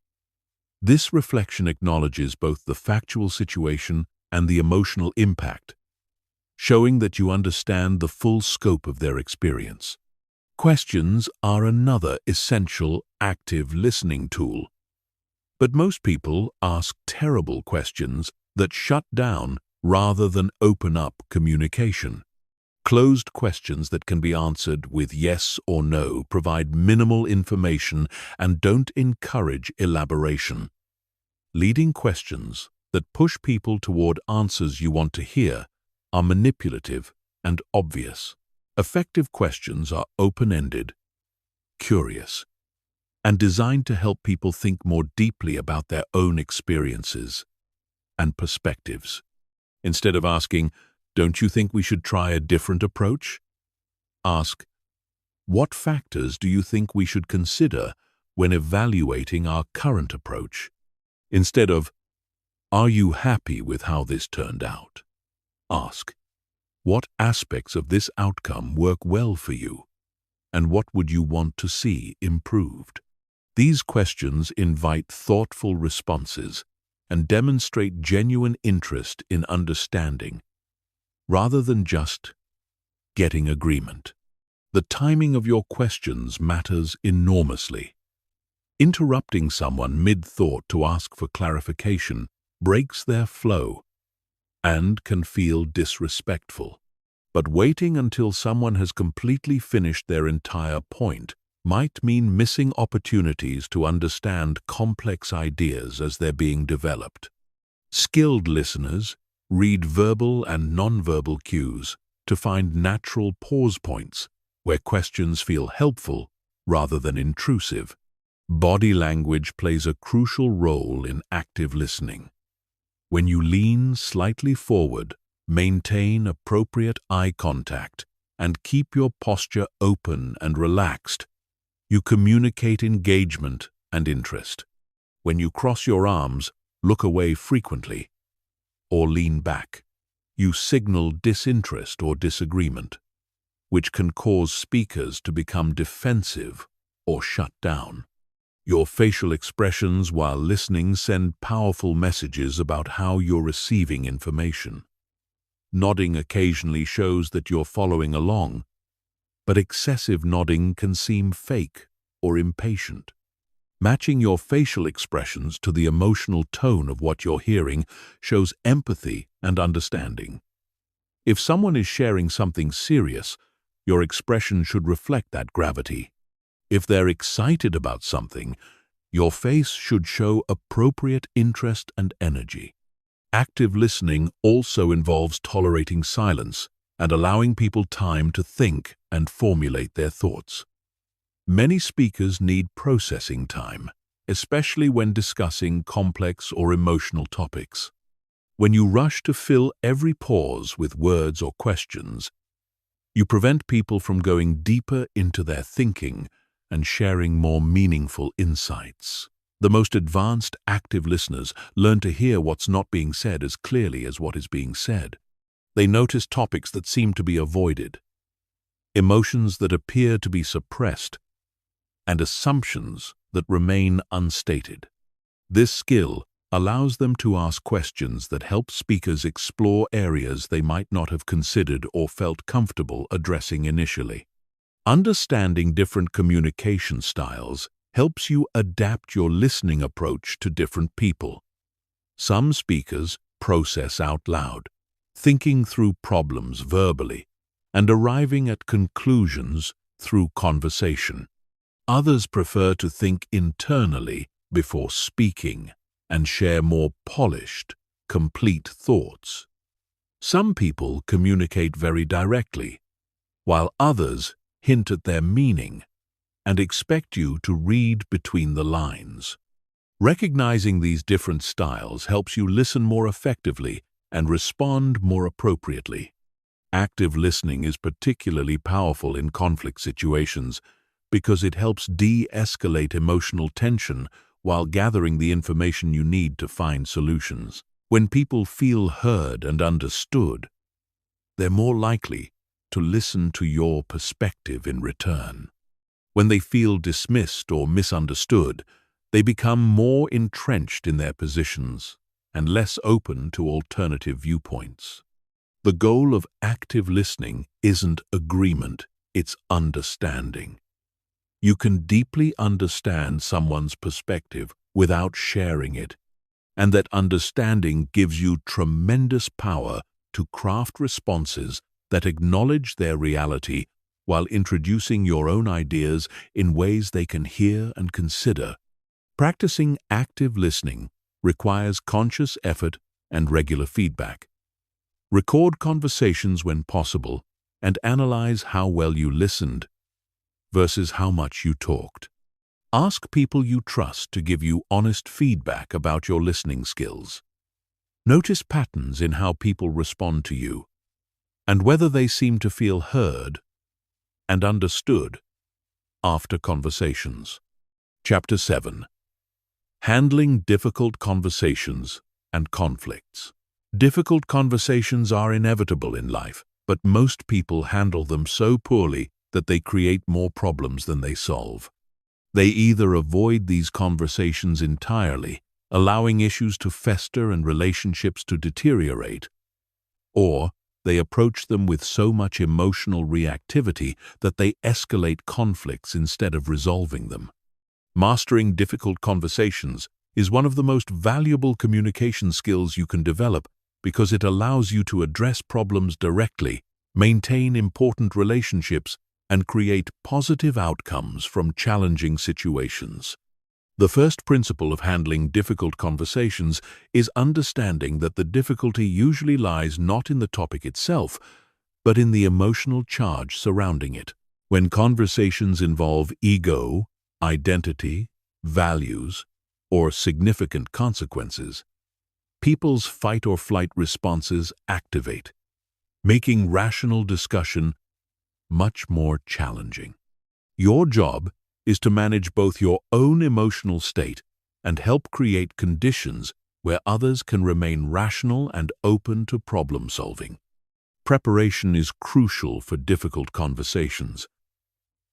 This reflection acknowledges both the factual situation and the emotional impact, showing that you understand the full scope of their experience. Questions are another essential active listening tool. But most people ask terrible questions that shut down rather than open up communication. Closed questions that can be answered with yes or no provide minimal information and don't encourage elaboration. Leading questions that push people toward answers you want to hear are manipulative and obvious. Effective questions are open-ended, curious, and designed to help people think more deeply about their own experiences and perspectives. Instead of asking, "Don't you think we should try a different approach?" Ask, "What factors do you think we should consider when evaluating our current approach?" Instead of, "Are you happy with how this turned out?" Ask, "What aspects of this outcome work well for you, and what would you want to see improved?" These questions invite thoughtful responses and demonstrate genuine interest in understanding, rather than just getting agreement. The timing of your questions matters enormously. Interrupting someone mid-thought to ask for clarification breaks their flow and can feel disrespectful. But waiting until someone has completely finished their entire point might mean missing opportunities to understand complex ideas as they're being developed. Skilled listeners read verbal and nonverbal cues to find natural pause points where questions feel helpful rather than intrusive. Body language plays a crucial role in active listening. When you lean slightly forward, maintain appropriate eye contact, and keep your posture open and relaxed, you communicate engagement and interest. When you cross your arms, look away frequently, or lean back, you signal disinterest or disagreement, which can cause speakers to become defensive or shut down. Your facial expressions while listening send powerful messages about how you're receiving information. Nodding occasionally shows that you're following along, but excessive nodding can seem fake or impatient. Matching your facial expressions to the emotional tone of what you're hearing shows empathy and understanding. If someone is sharing something serious, your expression should reflect that gravity. If they're excited about something, your face should show appropriate interest and energy. Active listening also involves tolerating silence and allowing people time to think and formulate their thoughts. Many speakers need processing time, especially when discussing complex or emotional topics. When you rush to fill every pause with words or questions, you prevent people from going deeper into their thinking and sharing more meaningful insights. The most advanced active listeners learn to hear what's not being said as clearly as what is being said. They notice topics that seem to be avoided, emotions that appear to be suppressed, and assumptions that remain unstated. This skill allows them to ask questions that help speakers explore areas they might not have considered or felt comfortable addressing initially. Understanding different communication styles helps you adapt your listening approach to different people. Some speakers process out loud, thinking through problems verbally and arriving at conclusions through conversation. Others prefer to think internally before speaking and share more polished, complete thoughts. Some people communicate very directly, while others hint at their meaning and expect you to read between the lines. Recognizing these different styles helps you listen more effectively and respond more appropriately. Active listening is particularly powerful in conflict situations because it helps de-escalate emotional tension while gathering the information you need to find solutions. When people feel heard and understood, they're more likely to listen to your perspective in return. When they feel dismissed or misunderstood, they become more entrenched in their positions and less open to alternative viewpoints. The goal of active listening isn't agreement, it's understanding. You can deeply understand someone's perspective without sharing it, and that understanding gives you tremendous power to craft responses that acknowledge their reality while introducing your own ideas in ways they can hear and consider. Practicing active listening requires conscious effort and regular feedback. Record conversations when possible and analyze how well you listened versus how much you talked. Ask people you trust to give you honest feedback about your listening skills. Notice patterns in how people respond to you and whether they seem to feel heard and understood after conversations. Chapter 7. Handling difficult conversations and conflicts. Difficult conversations are inevitable in life, but most people handle them so poorly that they create more problems than they solve. They either avoid these conversations entirely, allowing issues to fester and relationships to deteriorate, or they approach them with so much emotional reactivity that they escalate conflicts instead of resolving them. Mastering difficult conversations is one of the most valuable communication skills you can develop because it allows you to address problems directly, maintain important relationships, and create positive outcomes from challenging situations. The first principle of handling difficult conversations is understanding that the difficulty usually lies not in the topic itself, but in the emotional charge surrounding it. When conversations involve ego, identity, values, or significant consequences, people's fight or flight responses activate, making rational discussion much more challenging. Your job is to manage both your own emotional state and help create conditions where others can remain rational and open to problem solving. Preparation is crucial for difficult conversations,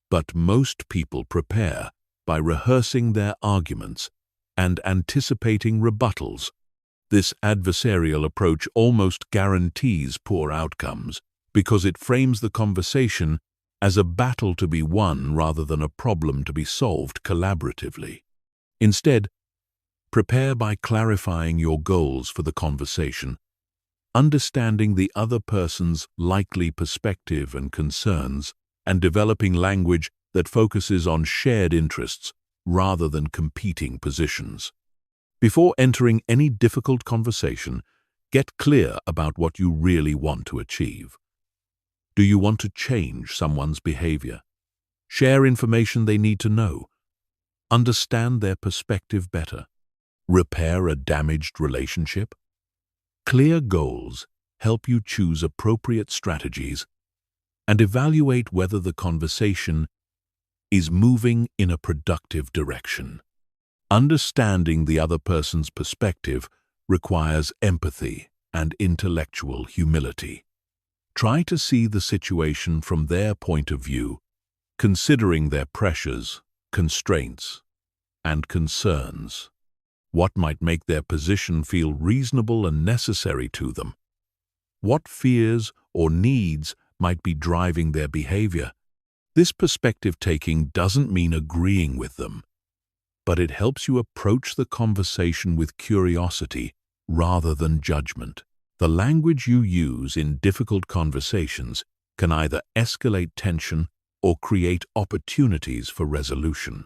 but most people prepare by rehearsing their arguments and anticipating rebuttals. This adversarial approach almost guarantees poor outcomes because it frames the conversation as a battle to be won rather than a problem to be solved collaboratively. Instead, prepare by clarifying your goals for the conversation, understanding the other person's likely perspective and concerns, and developing language that focuses on shared interests rather than competing positions. Before entering any difficult conversation, get clear about what you really want to achieve. Do you want to change someone's behavior? Share information they need to know? Understand their perspective better? Repair a damaged relationship? Clear goals help you choose appropriate strategies and evaluate whether the conversation is moving in a productive direction. Understanding the other person's perspective requires empathy and intellectual humility. Try to see the situation from their point of view, considering their pressures, constraints, and concerns. What might make their position feel reasonable and necessary to them? What fears or needs might be driving their behavior? This perspective-taking doesn't mean agreeing with them, but it helps you approach the conversation with curiosity rather than judgment. The language you use in difficult conversations can either escalate tension or create opportunities for resolution.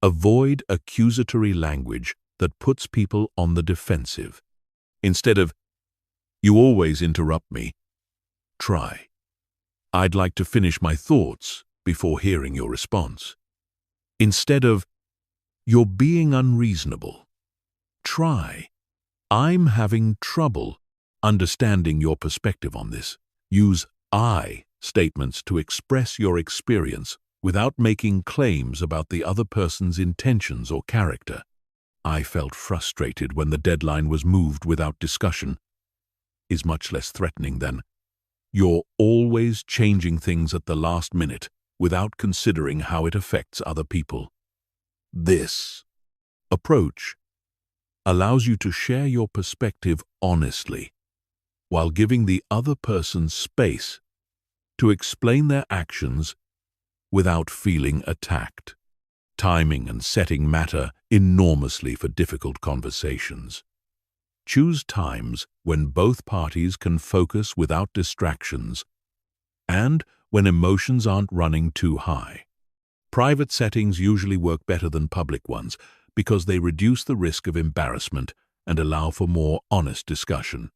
Avoid accusatory language that puts people on the defensive. Instead of, "You always interrupt me," try, "I'd like to finish my thoughts before hearing your response." Instead of, "You're being unreasonable," try, "I'm having trouble understanding your perspective on this." Use I statements to express your experience without making claims about the other person's intentions or character. "I felt frustrated when the deadline was moved without discussion," is much less threatening than, "You're always changing things at the last minute without considering how it affects other people." This approach allows you to share your perspective honestly, while giving the other person space to explain their actions without feeling attacked. Timing and setting matter enormously for difficult conversations. Choose times when both parties can focus without distractions and when emotions aren't running too high. Private settings usually work better than public ones because they reduce the risk of embarrassment and allow for more honest discussion.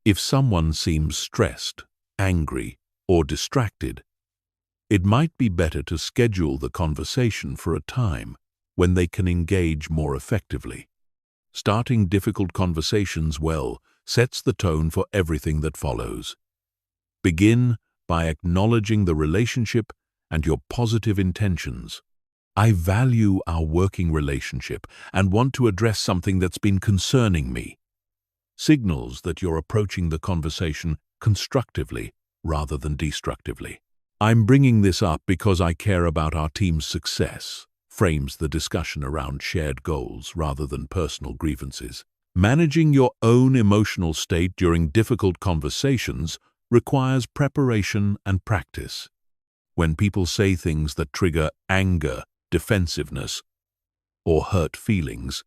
If someone seems stressed, angry, or distracted, it might be better to schedule the conversation for a time when they can engage more effectively. Starting difficult conversations well sets the tone for everything that follows. Begin by acknowledging the relationship and your positive intentions. I value our working relationship and want to address something that's been concerning me. Signals that you're approaching the conversation constructively rather than destructively. I'm bringing this up because I care about our team's success. Frames the discussion around shared goals rather than personal grievances. Managing your own emotional state during difficult conversations requires preparation and practice. When people say things that trigger anger, defensiveness, or hurt feelings,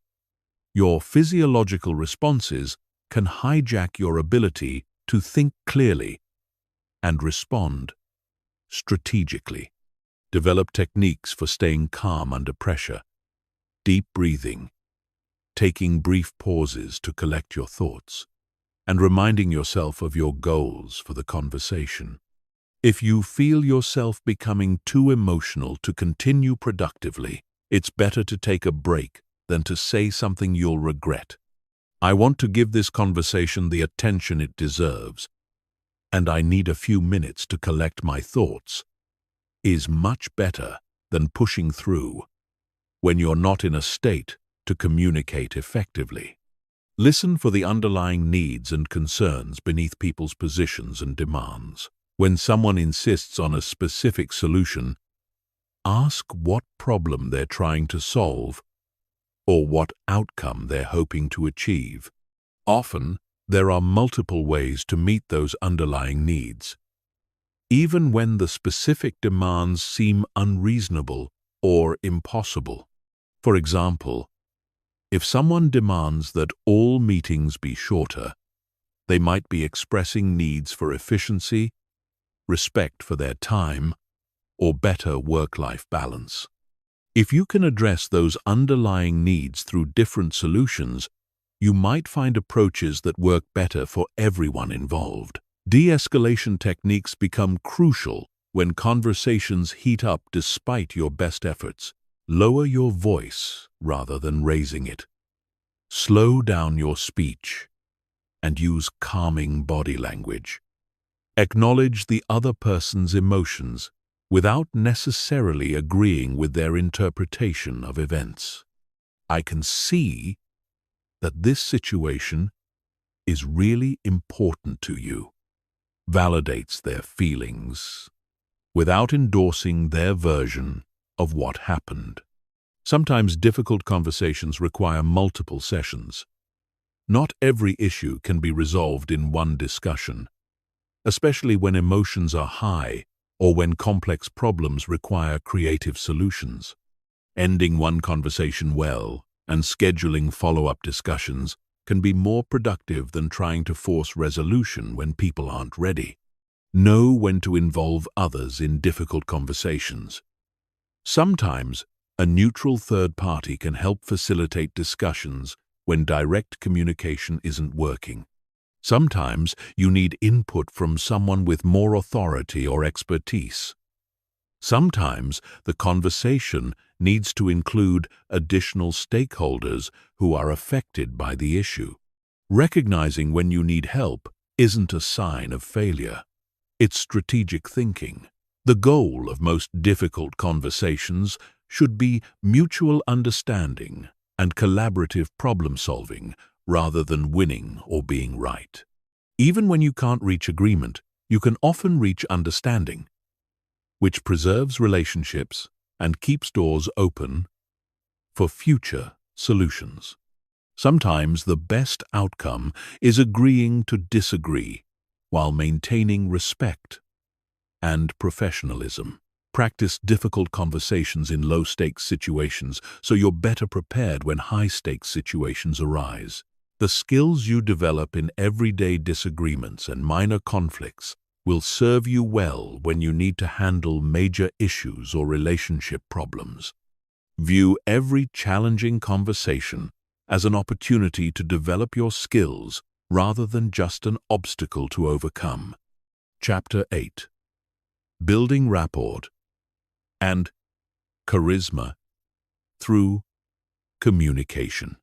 your physiological responses can hijack your ability to think clearly and respond strategically. Develop techniques for staying calm under pressure. Deep breathing, taking brief pauses to collect your thoughts, and reminding yourself of your goals for the conversation. If you feel yourself becoming too emotional to continue productively, it's better to take a break than to say something you'll regret. I want to give this conversation the attention it deserves, and I need a few minutes to collect my thoughts, is much better than pushing through when you're not in a state to communicate effectively. Listen for the underlying needs and concerns beneath people's positions and demands. When someone insists on a specific solution, ask what problem they're trying to solve or what outcome they're hoping to achieve. Often, there are multiple ways to meet those underlying needs, even when the specific demands seem unreasonable or impossible. For example, if someone demands that all meetings be shorter, they might be expressing needs for efficiency, respect for their time, or better work-life balance. If you can address those underlying needs through different solutions, you might find approaches that work better for everyone involved. De-escalation techniques become crucial when conversations heat up despite your best efforts. Lower your voice rather than raising it. Slow down your speech and use calming body language. Acknowledge the other person's emotions without necessarily agreeing with their interpretation of events. I can see that this situation is really important to you. Validates their feelings without endorsing their version of what happened. Sometimes difficult conversations require multiple sessions. Not every issue can be resolved in one discussion, especially when emotions are high or when complex problems require creative solutions. Ending one conversation well and scheduling follow-up discussions can be more productive than trying to force resolution when people aren't ready. Know when to involve others in difficult conversations. Sometimes, a neutral third party can help facilitate discussions when direct communication isn't working. Sometimes you need input from someone with more authority or expertise. Sometimes the conversation needs to include additional stakeholders who are affected by the issue. Recognizing when you need help isn't a sign of failure. It's strategic thinking. The goal of most difficult conversations should be mutual understanding and collaborative problem-solving rather than winning or being right. Even when you can't reach agreement, you can often reach understanding, which preserves relationships and keeps doors open for future solutions. Sometimes the best outcome is agreeing to disagree while maintaining respect and professionalism. Practice difficult conversations in low-stakes situations so you're better prepared when high-stakes situations arise. The skills you develop in everyday disagreements and minor conflicts will serve you well when you need to handle major issues or relationship problems. View every challenging conversation as an opportunity to develop your skills rather than just an obstacle to overcome. Chapter 8. Building rapport and charisma through communication.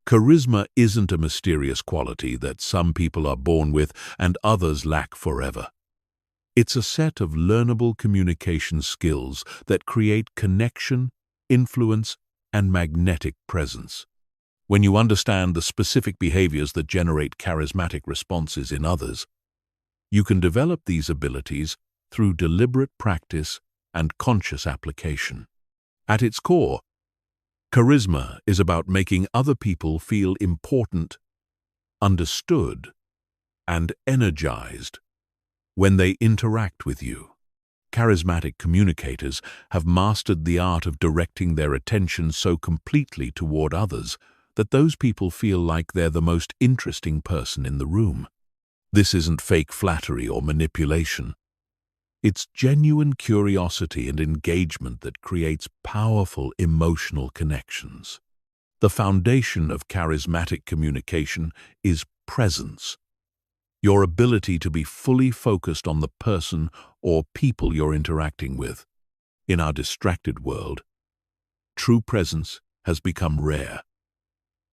Charisma isn't a mysterious quality that some people are born with and others lack forever. It's a set of learnable communication skills that create connection, influence, and magnetic presence. When you understand the specific behaviors that generate charismatic responses in others, you can develop these abilities through deliberate practice and conscious application. At its core, charisma is about making other people feel important, understood, and energized when they interact with you. Charismatic communicators have mastered the art of directing their attention so completely toward others that those people feel like they're the most interesting person in the room. This isn't fake flattery or manipulation. It's genuine curiosity and engagement that creates powerful emotional connections. The foundation of charismatic communication is presence. Your ability to be fully focused on the person or people you're interacting with. In our distracted world, true presence has become rare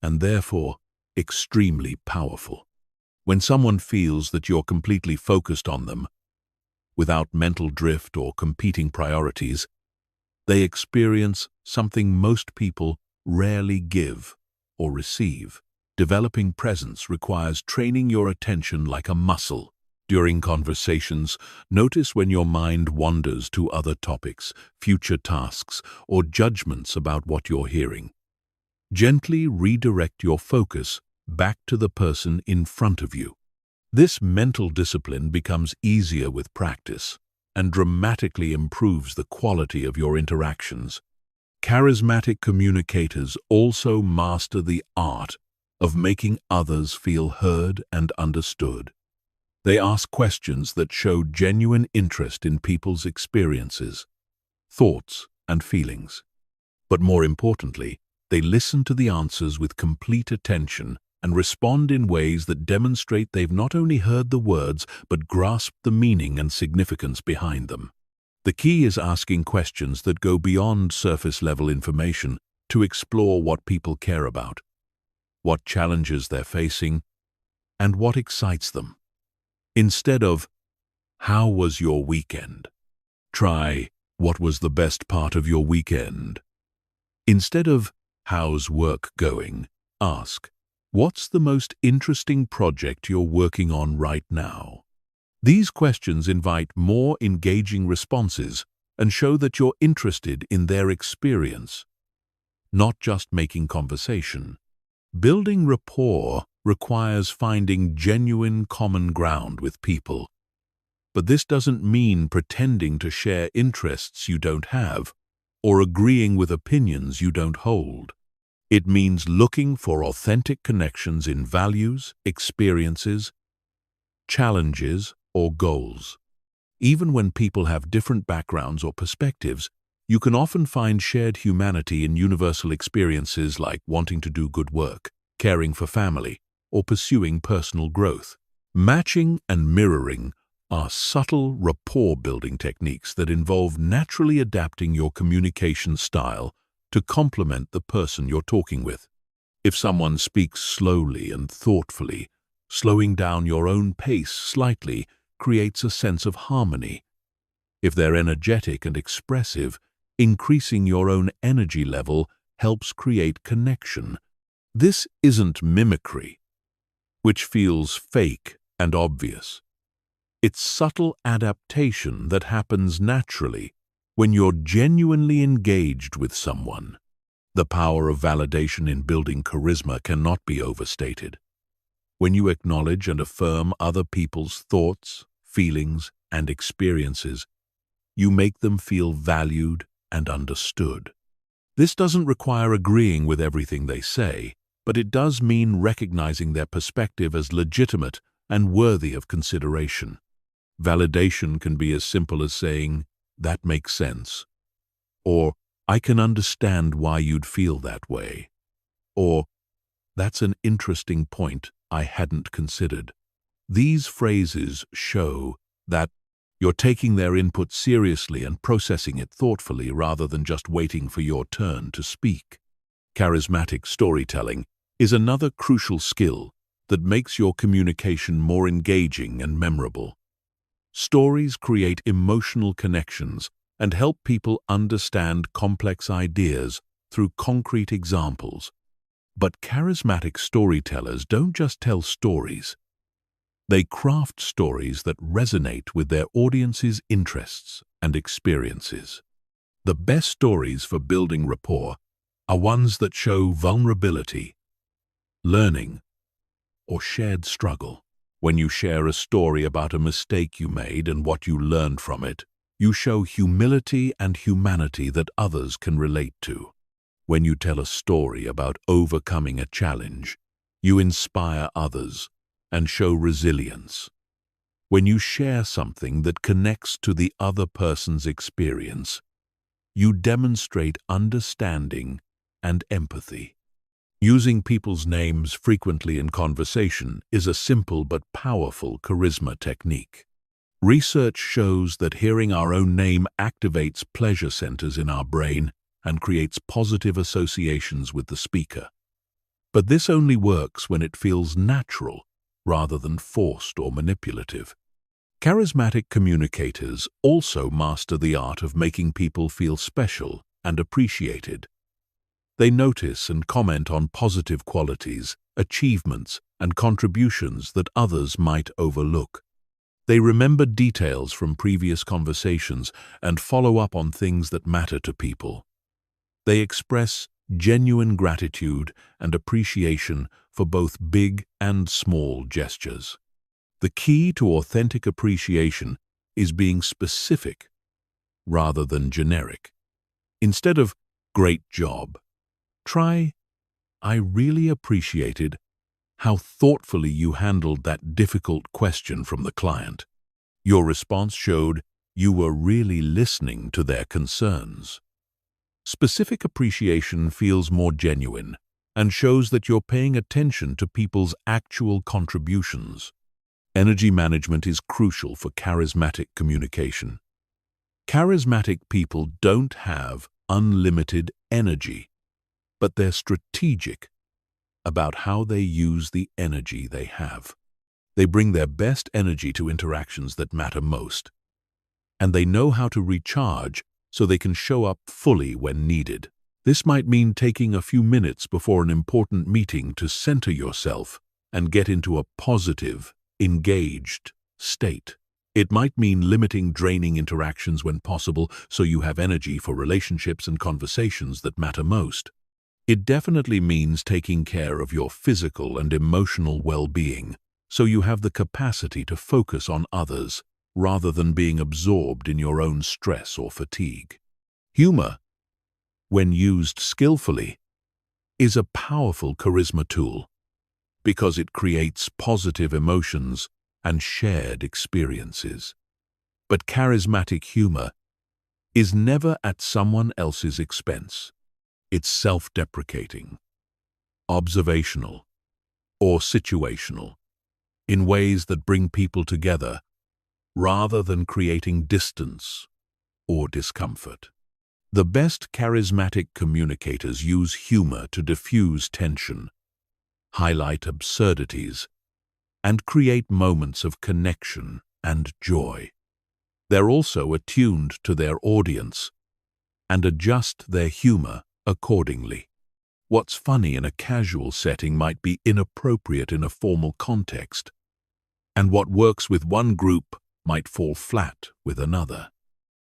and therefore extremely powerful. When someone feels that you're completely focused on them, without mental drift or competing priorities, they experience something most people rarely give or receive. Developing presence requires training your attention like a muscle. During conversations, notice when your mind wanders to other topics, future tasks, or judgments about what you're hearing. Gently redirect your focus back to the person in front of you. This mental discipline becomes easier with practice and dramatically improves the quality of your interactions. Charismatic communicators also master the art of making others feel heard and understood. They ask questions that show genuine interest in people's experiences, thoughts, and feelings. But more importantly, they listen to the answers with complete attention and respond in ways that demonstrate they've not only heard the words but grasped the meaning and significance behind them. The key is asking questions that go beyond surface-level information to explore what people care about, what challenges they're facing, and what excites them. Instead of, "How was your weekend?" try, "What was the best part of your weekend?" Instead of, "How's work going?" ask, "What's the most interesting project you're working on right now?" These questions invite more engaging responses and show that you're interested in their experience, not just making conversation. Building rapport requires finding genuine common ground with people. But this doesn't mean pretending to share interests you don't have or agreeing with opinions you don't hold. It means looking for authentic connections in values, experiences, challenges, or goals. Even when people have different backgrounds or perspectives, you can often find shared humanity in universal experiences like wanting to do good work, caring for family, or pursuing personal growth. Matching and mirroring are subtle rapport-building techniques that involve naturally adapting your communication style to complement the person you're talking with. If someone speaks slowly and thoughtfully, slowing down your own pace slightly creates a sense of harmony. If they're energetic and expressive, increasing your own energy level helps create connection. This isn't mimicry, which feels fake and obvious. It's subtle adaptation that happens naturally when you're genuinely engaged with someone. The power of validation in building charisma cannot be overstated. When you acknowledge and affirm other people's thoughts, feelings, and experiences, you make them feel valued and understood. This doesn't require agreeing with everything they say, but it does mean recognizing their perspective as legitimate and worthy of consideration. Validation can be as simple as saying, "That makes sense," or "I can understand why you'd feel that way," or "That's an interesting point I hadn't considered." These phrases show that you're taking their input seriously and processing it thoughtfully rather than just waiting for your turn to speak. Charismatic storytelling is another crucial skill that makes your communication more engaging and memorable. Stories create emotional connections and help people understand complex ideas through concrete examples. But charismatic storytellers don't just tell stories. They craft stories that resonate with their audience's interests and experiences. The best stories for building rapport are ones that show vulnerability, learning, or shared struggle. When you share a story about a mistake you made and what you learned from it, you show humility and humanity that others can relate to. When you tell a story about overcoming a challenge, you inspire others and show resilience. When you share something that connects to the other person's experience, you demonstrate understanding and empathy. Using people's names frequently in conversation is a simple but powerful charisma technique. Research shows that hearing our own name activates pleasure centers in our brain and creates positive associations with the speaker. But this only works when it feels natural rather than forced or manipulative. Charismatic communicators also master the art of making people feel special and appreciated. They notice and comment on positive qualities, achievements, and contributions that others might overlook. They remember details from previous conversations and follow up on things that matter to people. They express genuine gratitude and appreciation for both big and small gestures. The key to authentic appreciation is being specific rather than generic. Instead of "great job," try "I really appreciated how thoughtfully you handled that difficult question from the client. Your response showed you were really listening to their concerns." Specific appreciation feels more genuine and shows that you're paying attention to people's actual contributions. Energy management is crucial for charismatic communication. Charismatic people don't have unlimited energy, but they're strategic about how they use the energy they have. They bring their best energy to interactions that matter most, and they know how to recharge so they can show up fully when needed. This might mean taking a few minutes before an important meeting to center yourself and get into a positive, engaged state. It might mean limiting draining interactions when possible so you have energy for relationships and conversations that matter most. It definitely means taking care of your physical and emotional well-being so you have the capacity to focus on others rather than being absorbed in your own stress or fatigue. Humor, when used skillfully, is a powerful charisma tool because it creates positive emotions and shared experiences. But charismatic humor is never at someone else's expense. It's self-deprecating, observational, or situational, in ways that bring people together rather than creating distance or discomfort. The best charismatic communicators use humor to diffuse tension, highlight absurdities, and create moments of connection and joy. They're also attuned to their audience and adjust their humor accordingly. What's funny in a casual setting might be inappropriate in a formal context, and what works with one group might fall flat with another.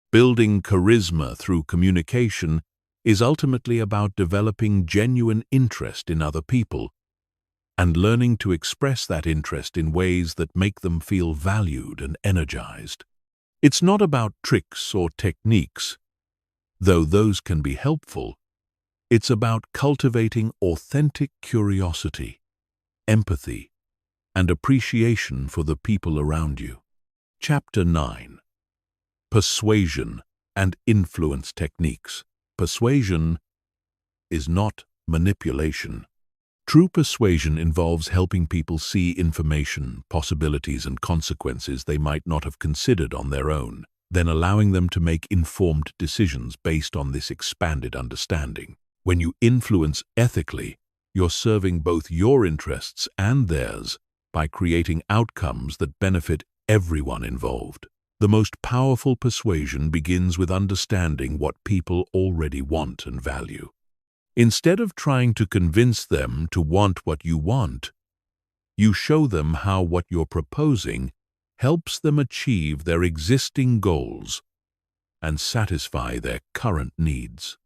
Building charisma through communication is ultimately about developing genuine interest in other people and learning to express that interest in ways that make them feel valued and energized. It's not about tricks or techniques, though those can be helpful. It's about cultivating authentic curiosity, empathy, and appreciation for the people around you. Chapter 9. Persuasion and Influence Techniques. Persuasion is not manipulation. True persuasion involves helping people see information, possibilities, and consequences they might not have considered on their own, then allowing them to make informed decisions based on this expanded understanding. When you influence ethically, you're serving both your interests and theirs by creating outcomes that benefit everyone involved. The most powerful persuasion begins with understanding what people already want and value. Instead of trying to convince them to want what you want, you show them how what you're proposing helps them achieve their existing goals and satisfy their current needs.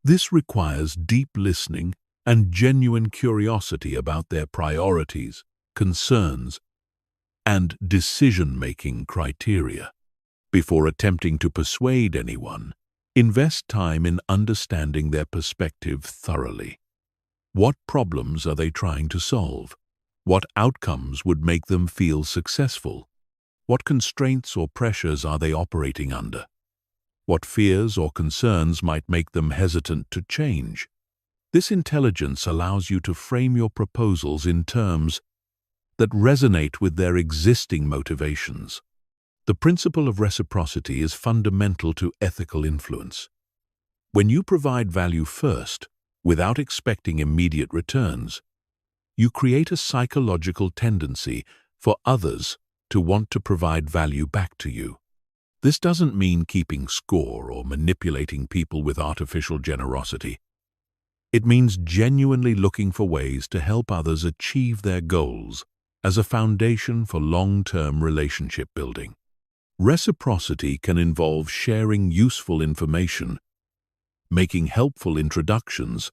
This requires deep listening and genuine curiosity about their priorities, concerns, and decision-making criteria. Before attempting to persuade anyone, invest time in understanding their perspective thoroughly. What problems are they trying to solve? What outcomes would make them feel successful? What constraints or pressures are they operating under? What fears or concerns might make them hesitant to change? This intelligence allows you to frame your proposals in terms that resonate with their existing motivations. The principle of reciprocity is fundamental to ethical influence. When you provide value first, without expecting immediate returns, you create a psychological tendency for others to want to provide value back to you. This doesn't mean keeping score or manipulating people with artificial generosity. It means genuinely looking for ways to help others achieve their goals as a foundation for long-term relationship building. Reciprocity can involve sharing useful information, making helpful introductions,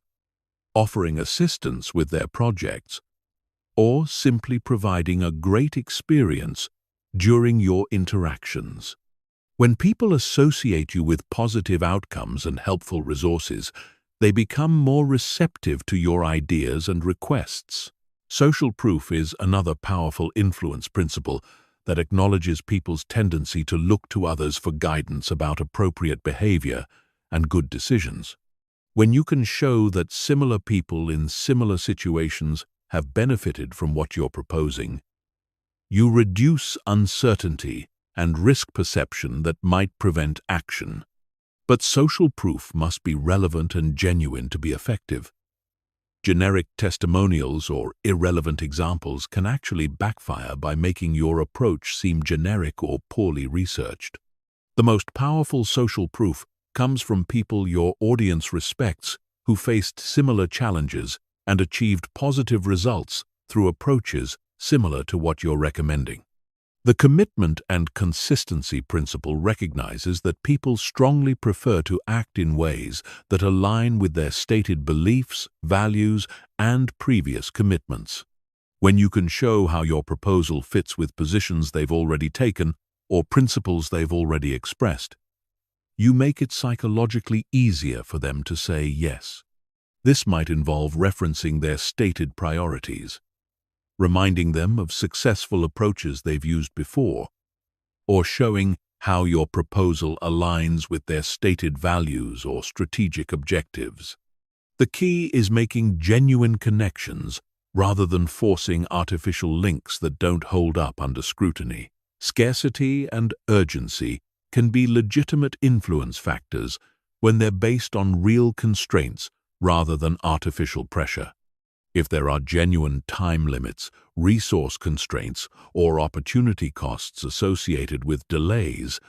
offering assistance with their projects, or simply providing a great experience during your interactions. When people associate you with positive outcomes and helpful resources, they become more receptive to your ideas and requests. Social proof is another powerful influence principle that acknowledges people's tendency to look to others for guidance about appropriate behavior and good decisions. When you can show that similar people in similar situations have benefited from what you're proposing, you reduce uncertainty and risk perception that might prevent action. But social proof must be relevant and genuine to be effective. Generic testimonials or irrelevant examples can actually backfire by making your approach seem generic or poorly researched. The most powerful social proof comes from people your audience respects who faced similar challenges and achieved positive results through approaches similar to what you're recommending. The commitment and consistency principle recognizes that people strongly prefer to act in ways that align with their stated beliefs, values, and previous commitments. When you can show how your proposal fits with positions they've already taken or principles they've already expressed, you make it psychologically easier for them to say yes. This might involve referencing their stated priorities, reminding them of successful approaches they've used before, or showing how your proposal aligns with their stated values or strategic objectives. The key is making genuine connections rather than forcing artificial links that don't hold up under scrutiny. Scarcity and urgency can be legitimate influence factors when they're based on real constraints rather than artificial pressure. If there are genuine time limits, resource constraints, or opportunity costs associated with delays,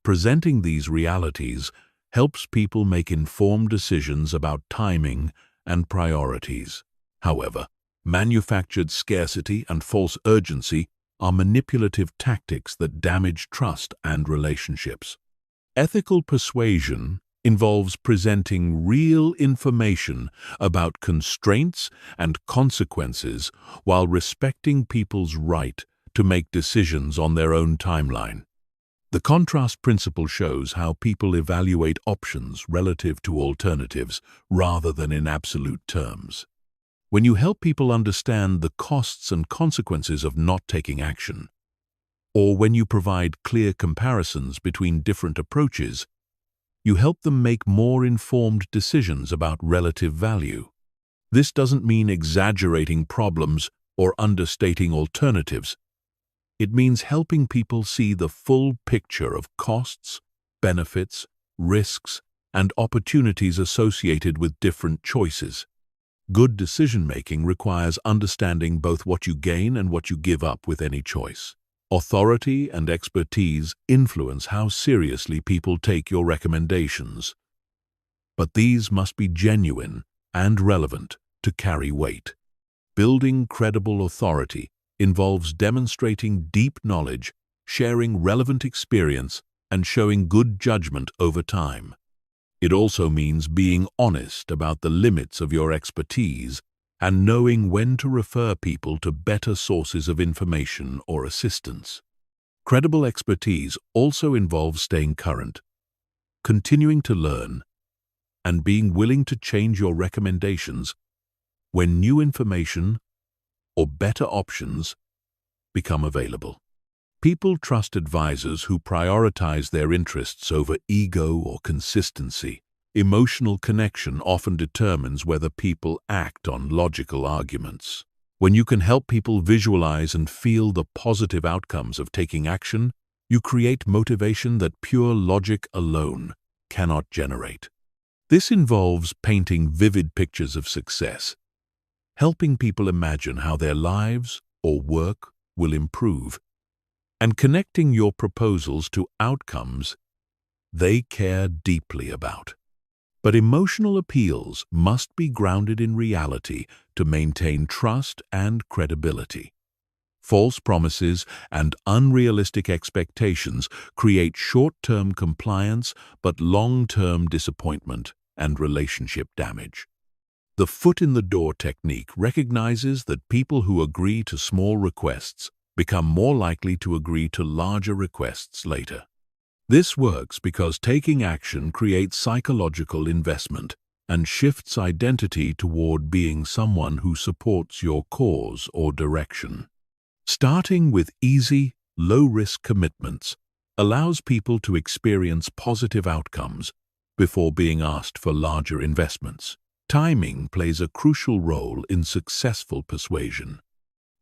presenting these realities helps people make informed decisions about timing and priorities. However, manufactured scarcity and false urgency are manipulative tactics that damage trust and relationships. Ethical persuasion involves presenting real information about constraints and consequences while respecting people's right to make decisions on their own timeline. The contrast principle shows how people evaluate options relative to alternatives rather than in absolute terms. When you help people understand the costs and consequences of not taking action, or when you provide clear comparisons between different approaches, you help them make more informed decisions about relative value. This doesn't mean exaggerating problems or understating alternatives. It means helping people see the full picture of costs, benefits, risks, and opportunities associated with different choices. Good decision-making requires understanding both what you gain and what you give up with any choice. Authority and expertise influence how seriously people take your recommendations. But these must be genuine and relevant to carry weight. Building credible authority involves demonstrating deep knowledge, sharing relevant experience, and showing good judgment over time. It also means being honest about the limits of your expertise and knowing when to refer people to better sources of information or assistance. Credible expertise also involves staying current, continuing to learn, and being willing to change your recommendations when new information or better options become available. People trust advisors who prioritize their interests over ego or consistency. Emotional connection often determines whether people act on logical arguments. When you can help people visualize and feel the positive outcomes of taking action, you create motivation that pure logic alone cannot generate. This involves painting vivid pictures of success, helping people imagine how their lives or work will improve, and connecting your proposals to outcomes they care deeply about. But emotional appeals must be grounded in reality to maintain trust and credibility. False promises and unrealistic expectations create short-term compliance but long-term disappointment and relationship damage. The foot-in-the-door technique recognizes that people who agree to small requests become more likely to agree to larger requests later. This works because taking action creates psychological investment and shifts identity toward being someone who supports your cause or direction. Starting with easy, low-risk commitments allows people to experience positive outcomes before being asked for larger investments. Timing plays a crucial role in successful persuasion.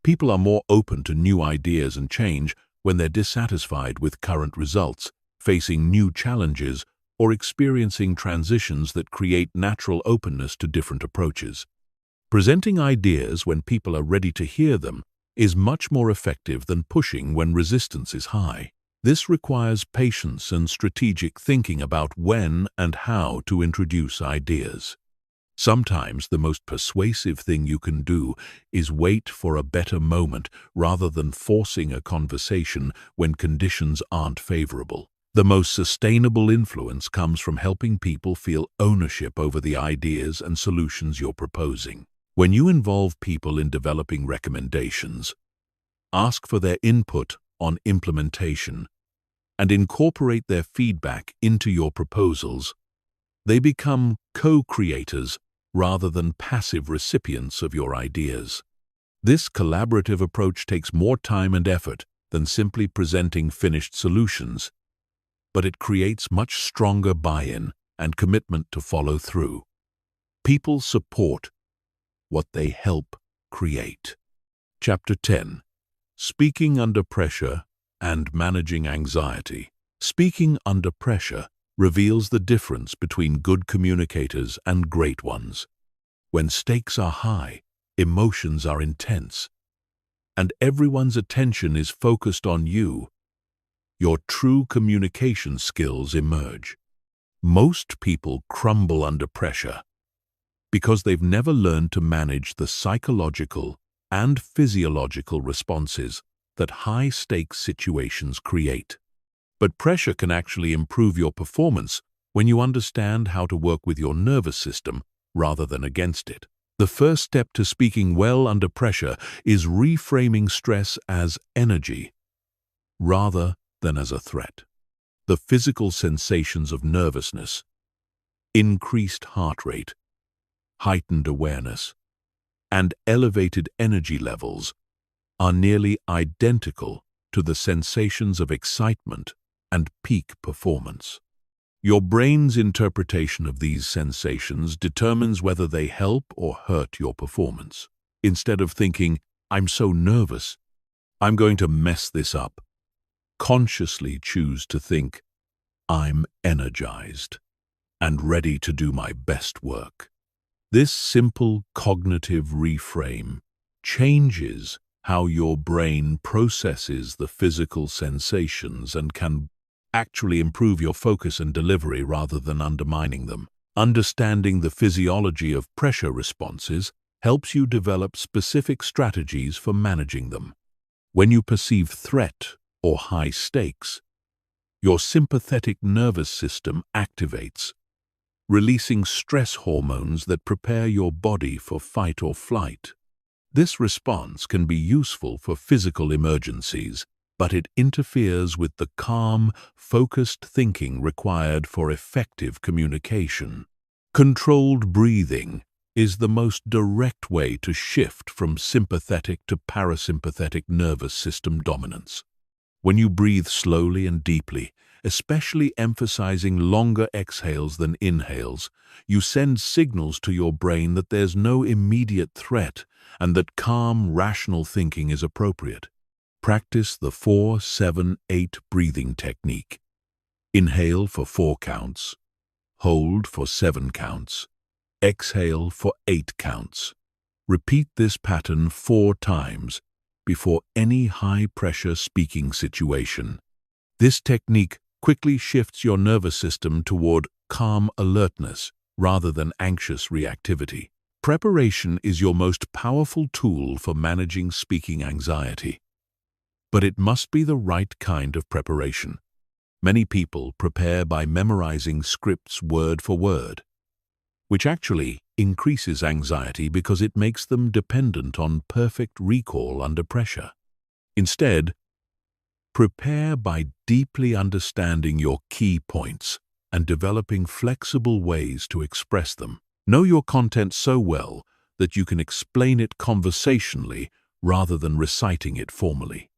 People are more open to new ideas and change when they're dissatisfied with current results, facing new challenges, or experiencing transitions that create natural openness to different approaches. Presenting ideas when people are ready to hear them is much more effective than pushing when resistance is high. This requires patience and strategic thinking about when and how to introduce ideas. Sometimes the most persuasive thing you can do is wait for a better moment rather than forcing a conversation when conditions aren't favorable. The most sustainable influence comes from helping people feel ownership over the ideas and solutions you're proposing. When you involve people in developing recommendations, ask for their input on implementation, and incorporate their feedback into your proposals, they become co-creators rather than passive recipients of your ideas. This collaborative approach takes more time and effort than simply presenting finished solutions, but it creates much stronger buy-in and commitment to follow through. People support what they help create. Chapter 10. Speaking under pressure and managing anxiety. Speaking under pressure reveals the difference between good communicators and great ones. When stakes are high, emotions are intense, and everyone's attention is focused on you, your true communication skills emerge. Most people crumble under pressure because they've never learned to manage the psychological and physiological responses that high-stakes situations create. But pressure can actually improve your performance when you understand how to work with your nervous system rather than against it. The first step to speaking well under pressure is reframing stress as energy rather than as a threat. The physical sensations of nervousness, increased heart rate, heightened awareness, and elevated energy levels are nearly identical to the sensations of excitement and peak performance. Your brain's interpretation of these sensations determines whether they help or hurt your performance. Instead of thinking, "I'm so nervous, I'm going to mess this up," consciously choose to think, "I'm energized and ready to do my best work." This simple cognitive reframe changes how your brain processes the physical sensations and can actually improve your focus and delivery rather than undermining them. Understanding the physiology of pressure responses helps you develop specific strategies for managing them. When you perceive threat or high stakes, your sympathetic nervous system activates, releasing stress hormones that prepare your body for fight or flight. This response can be useful for physical emergencies, but it interferes with the calm, focused thinking required for effective communication. Controlled breathing is the most direct way to shift from sympathetic to parasympathetic nervous system dominance. When you breathe slowly and deeply, especially emphasizing longer exhales than inhales, you send signals to your brain that there's no immediate threat and that calm, rational thinking is appropriate. Practice the 4-7-8 breathing technique. Inhale for 4 counts, hold for 7 counts, exhale for 8 counts. Repeat this pattern 4 times before any high-pressure speaking situation. This technique quickly shifts your nervous system toward calm alertness rather than anxious reactivity. Preparation is your most powerful tool for managing speaking anxiety. But it must be the right kind of preparation. Many people prepare by memorizing scripts word for word, which actually increases anxiety because it makes them dependent on perfect recall under pressure. Instead, prepare by deeply understanding your key points and developing flexible ways to express them. Know your content so well that you can explain it conversationally rather than reciting it formally.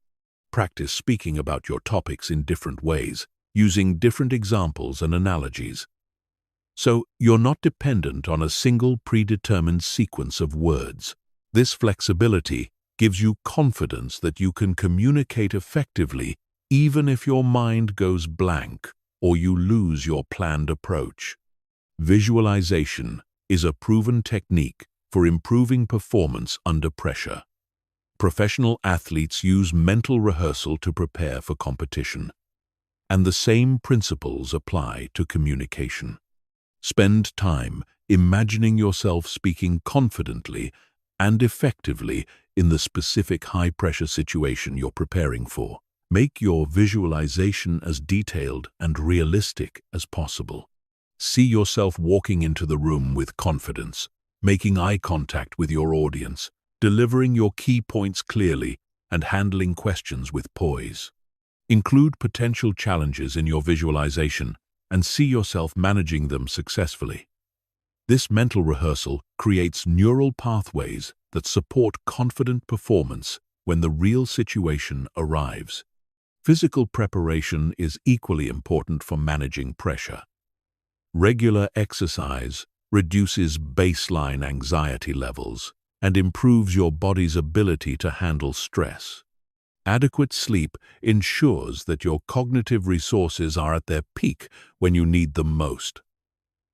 Practice speaking about your topics in different ways, using different examples and analogies. So you're not dependent on a single predetermined sequence of words. This flexibility gives you confidence that you can communicate effectively even if your mind goes blank or you lose your planned approach. Visualization is a proven technique for improving performance under pressure. Professional athletes use mental rehearsal to prepare for competition, and the same principles apply to communication. Spend time imagining yourself speaking confidently and effectively in the specific high-pressure situation you're preparing for. Make your visualization as detailed and realistic as possible. See yourself walking into the room with confidence, making eye contact with your audience, delivering your key points clearly, and handling questions with poise. Include potential challenges in your visualization and see yourself managing them successfully. This mental rehearsal creates neural pathways that support confident performance when the real situation arrives. Physical preparation is equally important for managing pressure. Regular exercise reduces baseline anxiety levels and improves your body's ability to handle stress. Adequate sleep ensures that your cognitive resources are at their peak when you need them most.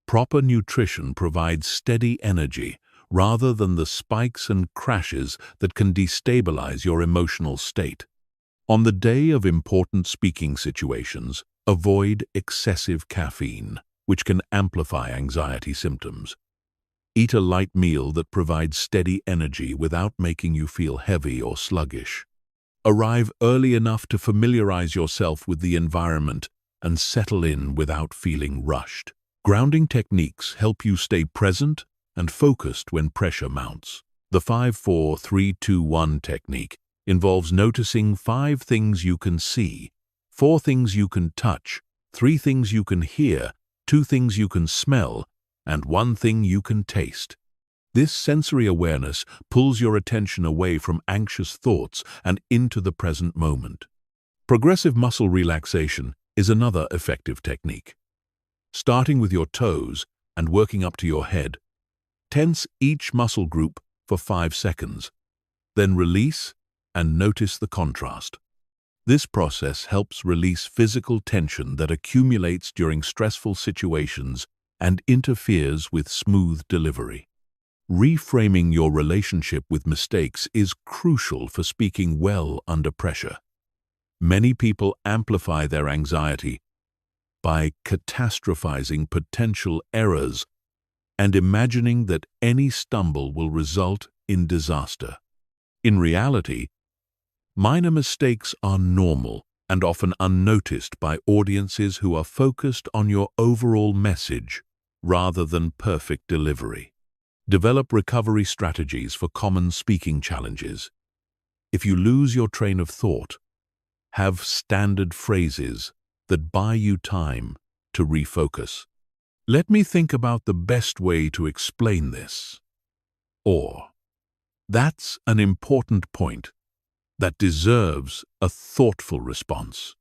Proper nutrition provides steady energy rather than the spikes and crashes that can destabilize your emotional state. On the day of important speaking situations, avoid excessive caffeine, which can amplify anxiety symptoms. Eat a light meal that provides steady energy without making you feel heavy or sluggish. Arrive early enough to familiarize yourself with the environment and settle in without feeling rushed. Grounding techniques help you stay present and focused when pressure mounts. The 5-4-3-2-1 technique involves noticing 5 things you can see, 4 things you can touch, 3 things you can hear, 2 things you can smell, and 1 thing you can taste. This sensory awareness pulls your attention away from anxious thoughts and into the present moment. Progressive muscle relaxation is another effective technique. Starting with your toes and working up to your head, tense each muscle group for 5 seconds, then release and notice the contrast. This process helps release physical tension that accumulates during stressful situations and interferes with smooth delivery. Reframing your relationship with mistakes is crucial for speaking well under pressure. Many people amplify their anxiety by catastrophizing potential errors and imagining that any stumble will result in disaster. In reality, minor mistakes are normal and often unnoticed by audiences who are focused on your overall message rather than perfect delivery. Develop recovery strategies for common speaking challenges. If you lose your train of thought, have standard phrases that buy you time to refocus. Let me think about the best way to explain this. Or, that's an important point that deserves a thoughtful response.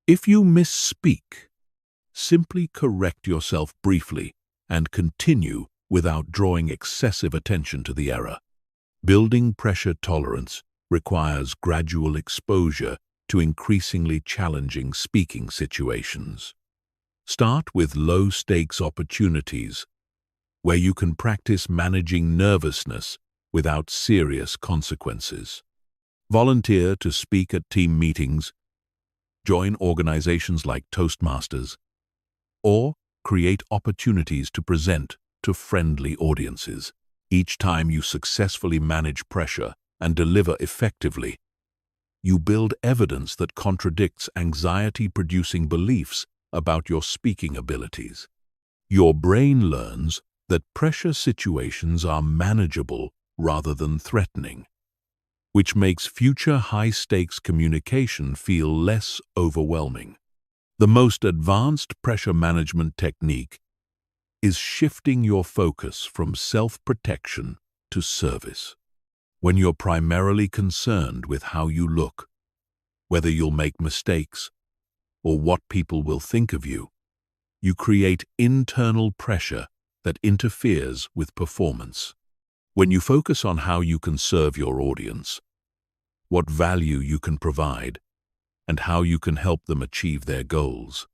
If you misspeak, simply correct yourself briefly and continue without drawing excessive attention to the error. Building pressure tolerance requires gradual exposure to increasingly challenging speaking situations. Start with low-stakes opportunities where you can practice managing nervousness without serious consequences. Volunteer to speak at team meetings, join organizations like Toastmasters, or create opportunities to present to friendly audiences. Each time you successfully manage pressure and deliver effectively, you build evidence that contradicts anxiety-producing beliefs about your speaking abilities. Your brain learns that pressure situations are manageable rather than threatening, which makes future high-stakes communication feel less overwhelming. The most advanced pressure management technique is shifting your focus from self-protection to service. When you're primarily concerned with how you look, whether you'll make mistakes, or what people will think of you, you create internal pressure that interferes with performance. When you focus on how you can serve your audience, what value you can provide, and how you can help them achieve their goals,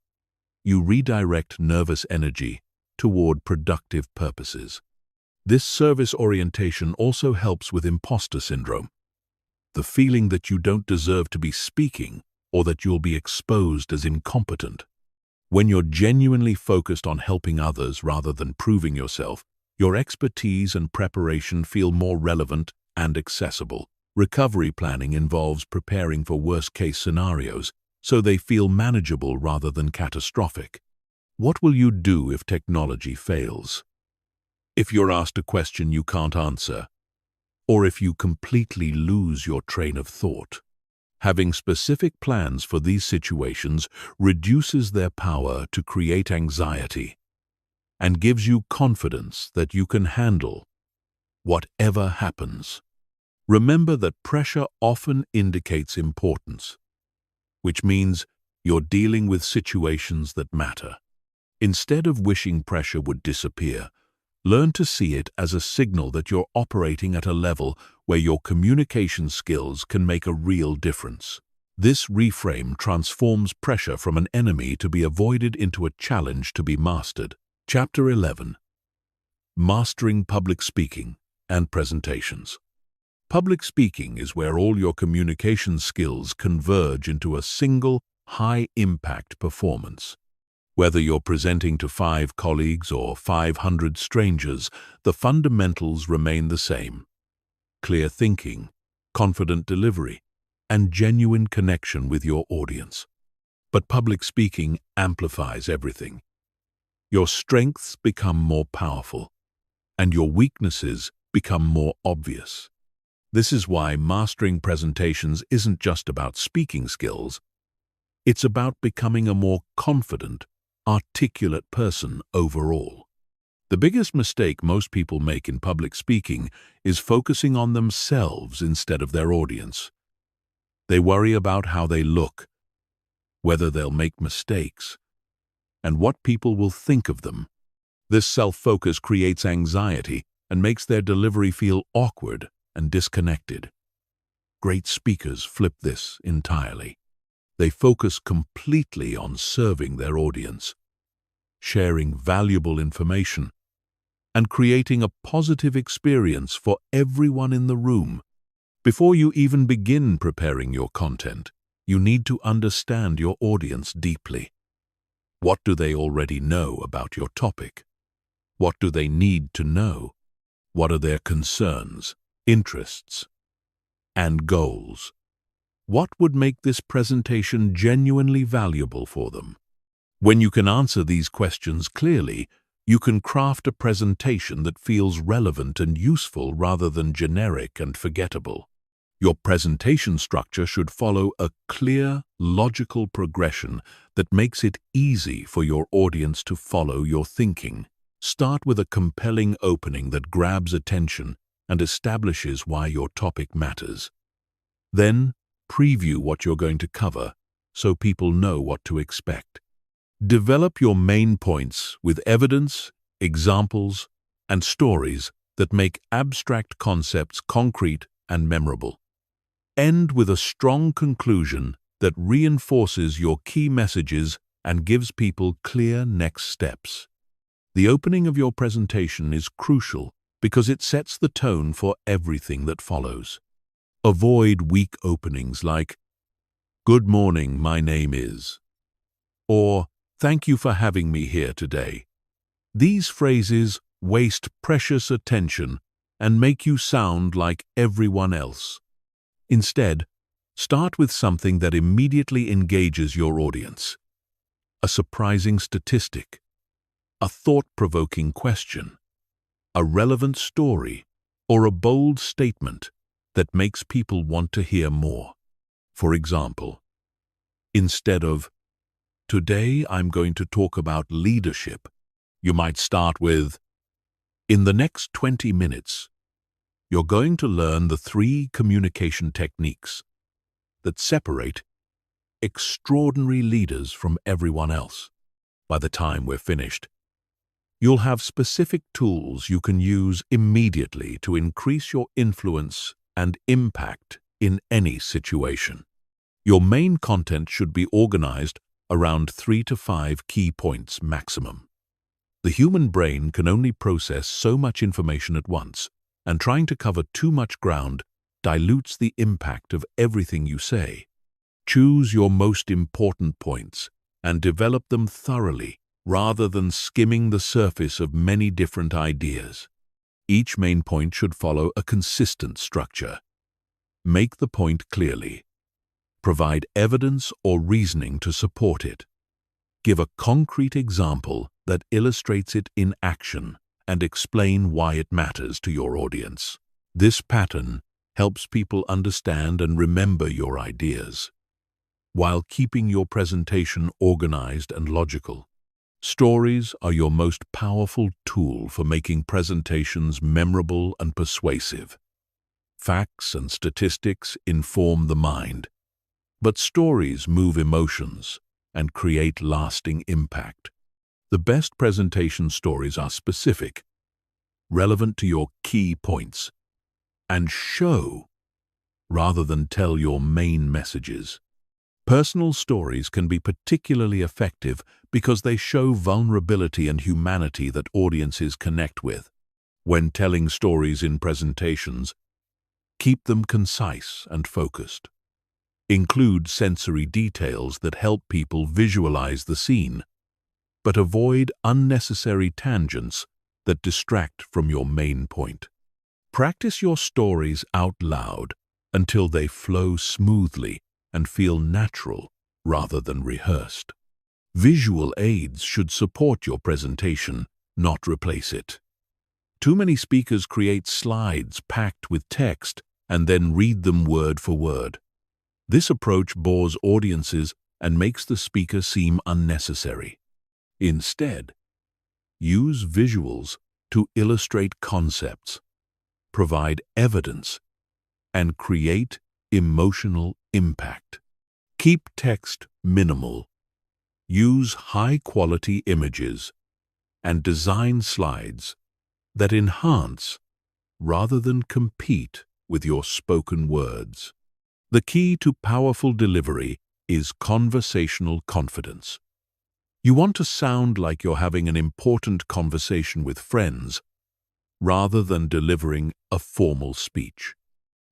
you redirect nervous energy toward productive purposes. This service orientation also helps with imposter syndrome, the feeling that you don't deserve to be speaking or that you'll be exposed as incompetent. When you're genuinely focused on helping others rather than proving yourself, your expertise and preparation feel more relevant and accessible. Recovery planning involves preparing for worst-case scenarios, so they feel manageable rather than catastrophic. What will you do if technology fails? If you're asked a question you can't answer, or if you completely lose your train of thought? Having specific plans for these situations reduces their power to create anxiety and gives you confidence that you can handle whatever happens. Remember that pressure often indicates importance, which means you're dealing with situations that matter. Instead of wishing pressure would disappear, learn to see it as a signal that you're operating at a level where your communication skills can make a real difference. This reframe transforms pressure from an enemy to be avoided into a challenge to be mastered. Chapter 11. Mastering Public Speaking and Presentations. Public speaking is where all your communication skills converge into a single, high-impact performance. Whether you're presenting to 5 colleagues or 500 strangers, the fundamentals remain the same: clear thinking, confident delivery, and genuine connection with your audience. But public speaking amplifies everything. Your strengths become more powerful, and your weaknesses become more obvious. This is why mastering presentations isn't just about speaking skills. It's about becoming a more confident, articulate person overall. The biggest mistake most people make in public speaking is focusing on themselves instead of their audience. They worry about how they look, whether they'll make mistakes, and what people will think of them. This self-focus creates anxiety and makes their delivery feel awkward and disconnected. Great speakers flip this entirely. They focus completely on serving their audience, sharing valuable information, and creating a positive experience for everyone in the room. Before you even begin preparing your content, you need to understand your audience deeply. What do they already know about your topic? What do they need to know? What are their concerns, interests, and goals? What would make this presentation genuinely valuable for them? When you can answer these questions clearly, you can craft a presentation that feels relevant and useful rather than generic and forgettable. Your presentation structure should follow a clear, logical progression that makes it easy for your audience to follow your thinking. Start with a compelling opening that grabs attention and establishes why your topic matters. Then, preview what you're going to cover so people know what to expect. Develop your main points with evidence, examples, and stories that make abstract concepts concrete and memorable. End with a strong conclusion that reinforces your key messages and gives people clear next steps. The opening of your presentation is crucial because it sets the tone for everything that follows. Avoid weak openings like, "Good morning, my name is," or "Thank you for having me here today." These phrases waste precious attention and make you sound like everyone else. Instead, start with something that immediately engages your audience. A surprising statistic, a thought-provoking question, a relevant story, or a bold statement that makes people want to hear more. For example, instead of, "Today I'm going to talk about leadership," you might start with, "In the next 20 minutes, you're going to learn the 3 communication techniques that separate extraordinary leaders from everyone else." By the time we're finished, you'll have specific tools you can use immediately to increase your influence and impact in any situation. Your main content should be organized around 3 to 5 key points maximum. The human brain can only process so much information at once, and trying to cover too much ground dilutes the impact of everything you say. Choose your most important points and develop them thoroughly rather than skimming the surface of many different ideas. Each main point should follow a consistent structure. Make the point clearly. Provide evidence or reasoning to support it. Give a concrete example that illustrates it in action and explain why it matters to your audience. This pattern helps people understand and remember your ideas, while keeping your presentation organized and logical. Stories are your most powerful tool for making presentations memorable and persuasive. Facts and statistics inform the mind, but stories move emotions and create lasting impact. The best presentation stories are specific, relevant to your key points, and show rather than tell your main messages. Personal stories can be particularly effective because they show vulnerability and humanity that audiences connect with. When telling stories in presentations, keep them concise and focused. Include sensory details that help people visualize the scene, but avoid unnecessary tangents that distract from your main point. Practice your stories out loud until they flow smoothly and feel natural rather than rehearsed. Visual aids should support your presentation, not replace it. Too many speakers create slides packed with text and then read them word for word. This approach bores audiences and makes the speaker seem unnecessary. Instead, use visuals to illustrate concepts, provide evidence, and create emotional impact. Keep text minimal. Use high-quality images and design slides that enhance rather than compete with your spoken words. The key to powerful delivery is conversational confidence. You want to sound like you're having an important conversation with friends rather than delivering a formal speech.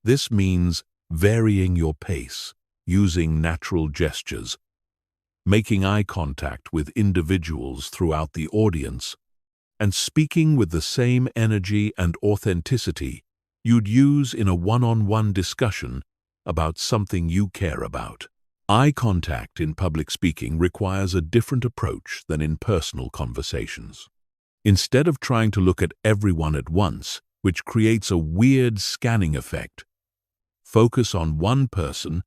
This means varying your pace, using natural gestures, making eye contact with individuals throughout the audience, and speaking with the same energy and authenticity you'd use in a one-on-one discussion about something you care about. Eye contact in public speaking requires a different approach than in personal conversations. Instead of trying to look at everyone at once, which creates a weird scanning effect, focus on one person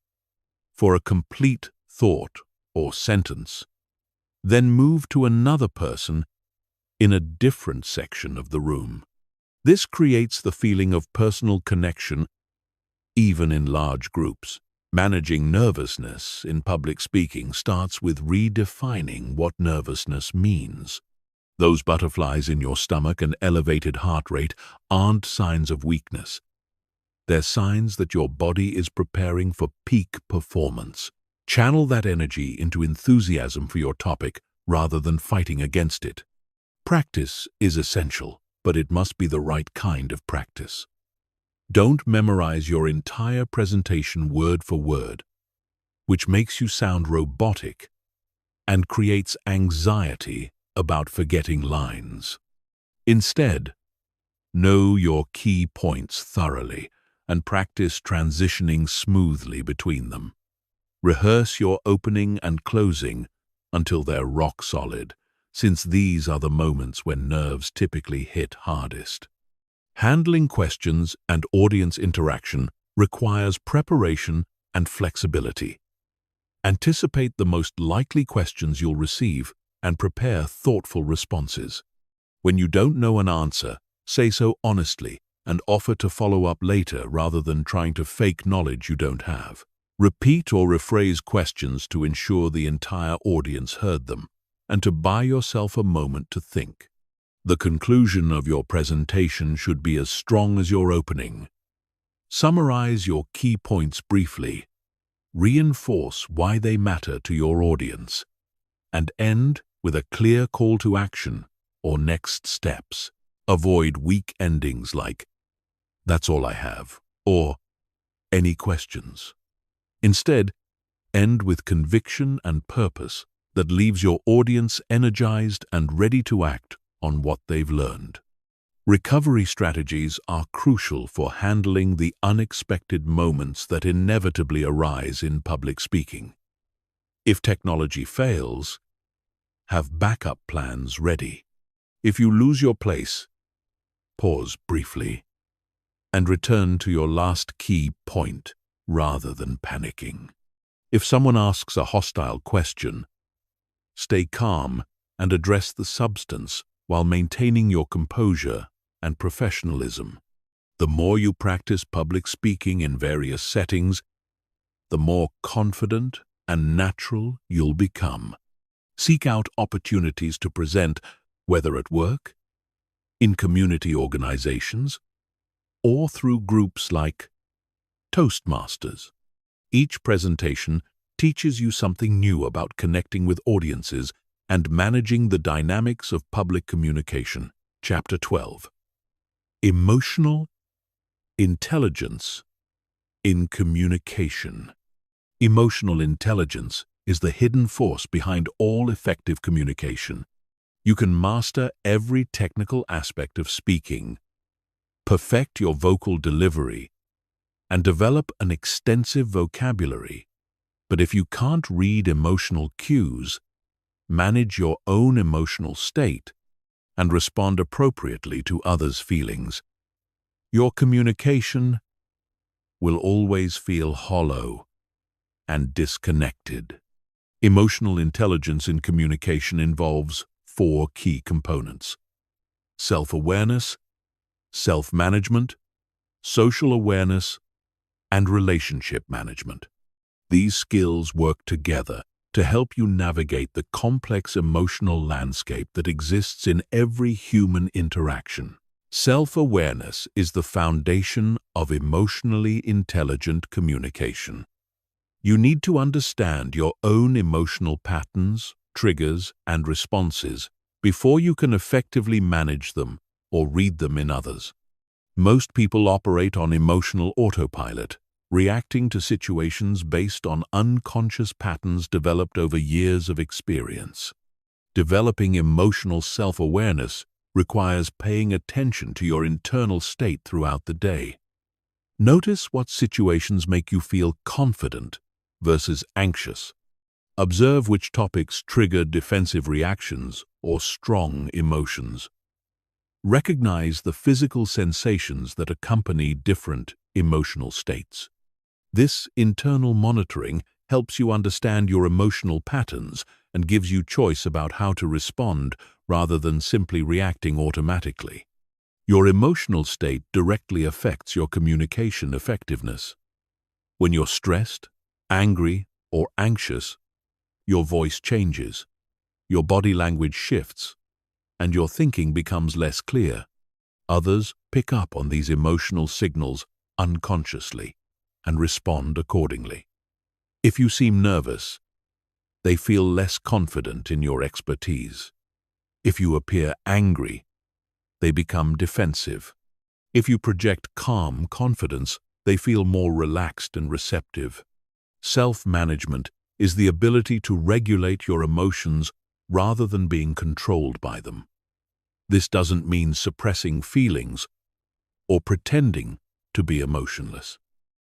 for a complete thought or sentence, then move to another person in a different section of the room. This creates the feeling of personal connection even in large groups. Managing nervousness in public speaking starts with redefining what nervousness means. Those butterflies in your stomach and elevated heart rate aren't signs of weakness. They're signs that your body is preparing for peak performance. Channel that energy into enthusiasm for your topic rather than fighting against it. Practice is essential, but it must be the right kind of practice. Don't memorize your entire presentation word for word, which makes you sound robotic and creates anxiety about forgetting lines. Instead, know your key points thoroughly and practice transitioning smoothly between them. Rehearse your opening and closing until they're rock solid, since these are the moments when nerves typically hit hardest. Handling questions and audience interaction requires preparation and flexibility. Anticipate the most likely questions you'll receive and prepare thoughtful responses. When you don't know an answer, say so honestly and offer to follow up later rather than trying to fake knowledge you don't have. Repeat or rephrase questions to ensure the entire audience heard them and to buy yourself a moment to think. The conclusion of your presentation should be as strong as your opening. Summarize your key points briefly, reinforce why they matter to your audience, and end with a clear call to action or next steps. Avoid weak endings like, "That's all I have," or "Any questions?" Instead, end with conviction and purpose that leaves your audience energized and ready to act on what they've learned. Recovery strategies are crucial for handling the unexpected moments that inevitably arise in public speaking. If technology fails, have backup plans ready. If you lose your place, pause briefly and return to your last key point rather than panicking. If someone asks a hostile question, stay calm and address the substance while maintaining your composure and professionalism. The more you practice public speaking in various settings, the more confident and natural you'll become. Seek out opportunities to present, whether at work, in community organizations, or through groups like Toastmasters. Each presentation teaches you something new about connecting with audiences and managing the dynamics of public communication. Chapter 12. Emotional intelligence in communication. Emotional intelligence is the hidden force behind all effective communication. You can master every technical aspect of speaking, perfect your vocal delivery, and develop an extensive vocabulary. But if you can't read emotional cues, manage your own emotional state, and respond appropriately to others' feelings, your communication will always feel hollow and disconnected. Emotional intelligence in communication involves 4 key components: self-awareness, self-management, social awareness, and relationship management. These skills work together to help you navigate the complex emotional landscape that exists in every human interaction. Self-awareness is the foundation of emotionally intelligent communication. You need to understand your own emotional patterns, triggers, and responses before you can effectively manage them or read them in others. Most people operate on emotional autopilot, reacting to situations based on unconscious patterns developed over years of experience. Developing emotional self-awareness requires paying attention to your internal state throughout the day. Notice what situations make you feel confident versus anxious. Observe which topics trigger defensive reactions or strong emotions. Recognize the physical sensations that accompany different emotional states. This internal monitoring helps you understand your emotional patterns and gives you choice about how to respond rather than simply reacting automatically. Your emotional state directly affects your communication effectiveness. When you're stressed, angry, or anxious, your voice changes, your body language shifts, and your thinking becomes less clear. Others pick up on these emotional signals unconsciously and respond accordingly. If you seem nervous, they feel less confident in your expertise. If you appear angry, they become defensive. If you project calm confidence, they feel more relaxed and receptive. Self-management is the ability to regulate your emotions rather than being controlled by them. This doesn't mean suppressing feelings or pretending to be emotionless.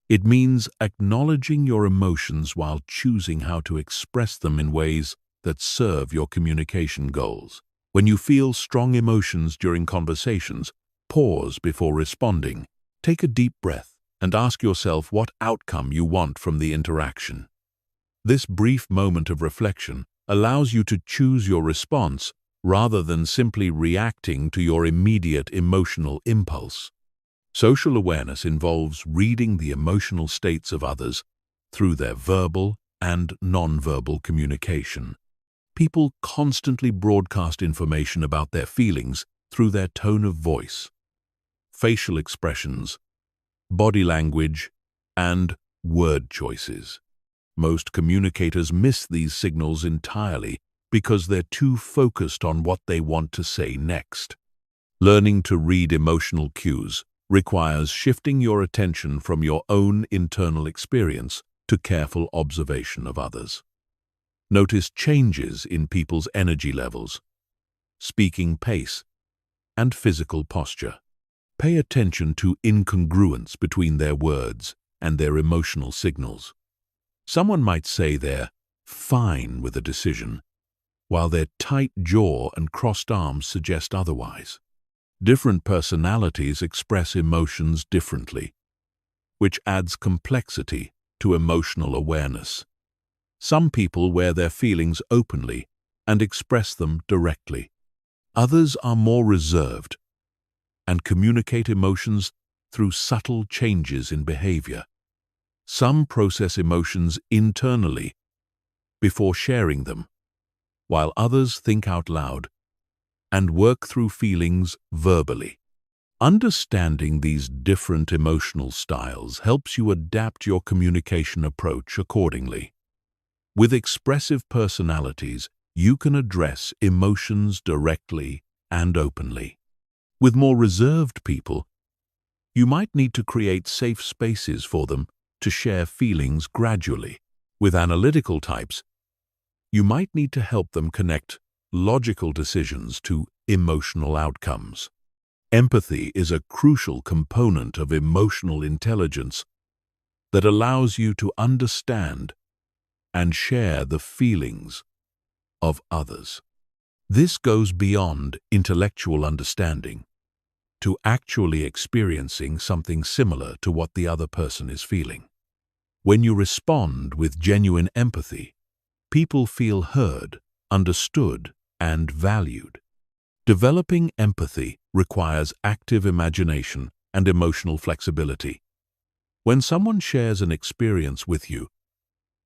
It means acknowledging your emotions while choosing how to express them in ways that serve your communication goals. When you feel strong emotions during conversations, pause before responding. Take a deep breath and ask yourself what outcome you want from the interaction. This brief moment of reflection allows you to choose your response rather than simply reacting to your immediate emotional impulse. Social awareness involves reading the emotional states of others through their verbal and nonverbal communication. People constantly broadcast information about their feelings through their tone of voice, facial expressions, body language, and word choices. Most communicators miss these signals entirely because they're too focused on what they want to say next. Learning to read emotional cues requires shifting your attention from your own internal experience to careful observation of others. Notice changes in people's energy levels, speaking pace, and physical posture. Pay attention to incongruence between their words and their emotional signals. Someone might say they're fine with a decision, while their tight jaw and crossed arms suggest otherwise. Different personalities express emotions differently, which adds complexity to emotional awareness. Some people wear their feelings openly and express them directly. Others are more reserved and communicate emotions through subtle changes in behavior. Some process emotions internally before sharing them, while others think out loud and work through feelings verbally. Understanding these different emotional styles helps you adapt your communication approach accordingly. With expressive personalities, you can address emotions directly and openly. With more reserved people, you might need to create safe spaces for them to share feelings gradually. With analytical types, you might need to help them connect logical decisions to emotional outcomes. Empathy is a crucial component of emotional intelligence that allows you to understand and share the feelings of others. This goes beyond intellectual understanding to actually experiencing something similar to what the other person is feeling. When you respond with genuine empathy, people feel heard, understood, and valued. Developing empathy requires active imagination and emotional flexibility. When someone shares an experience with you,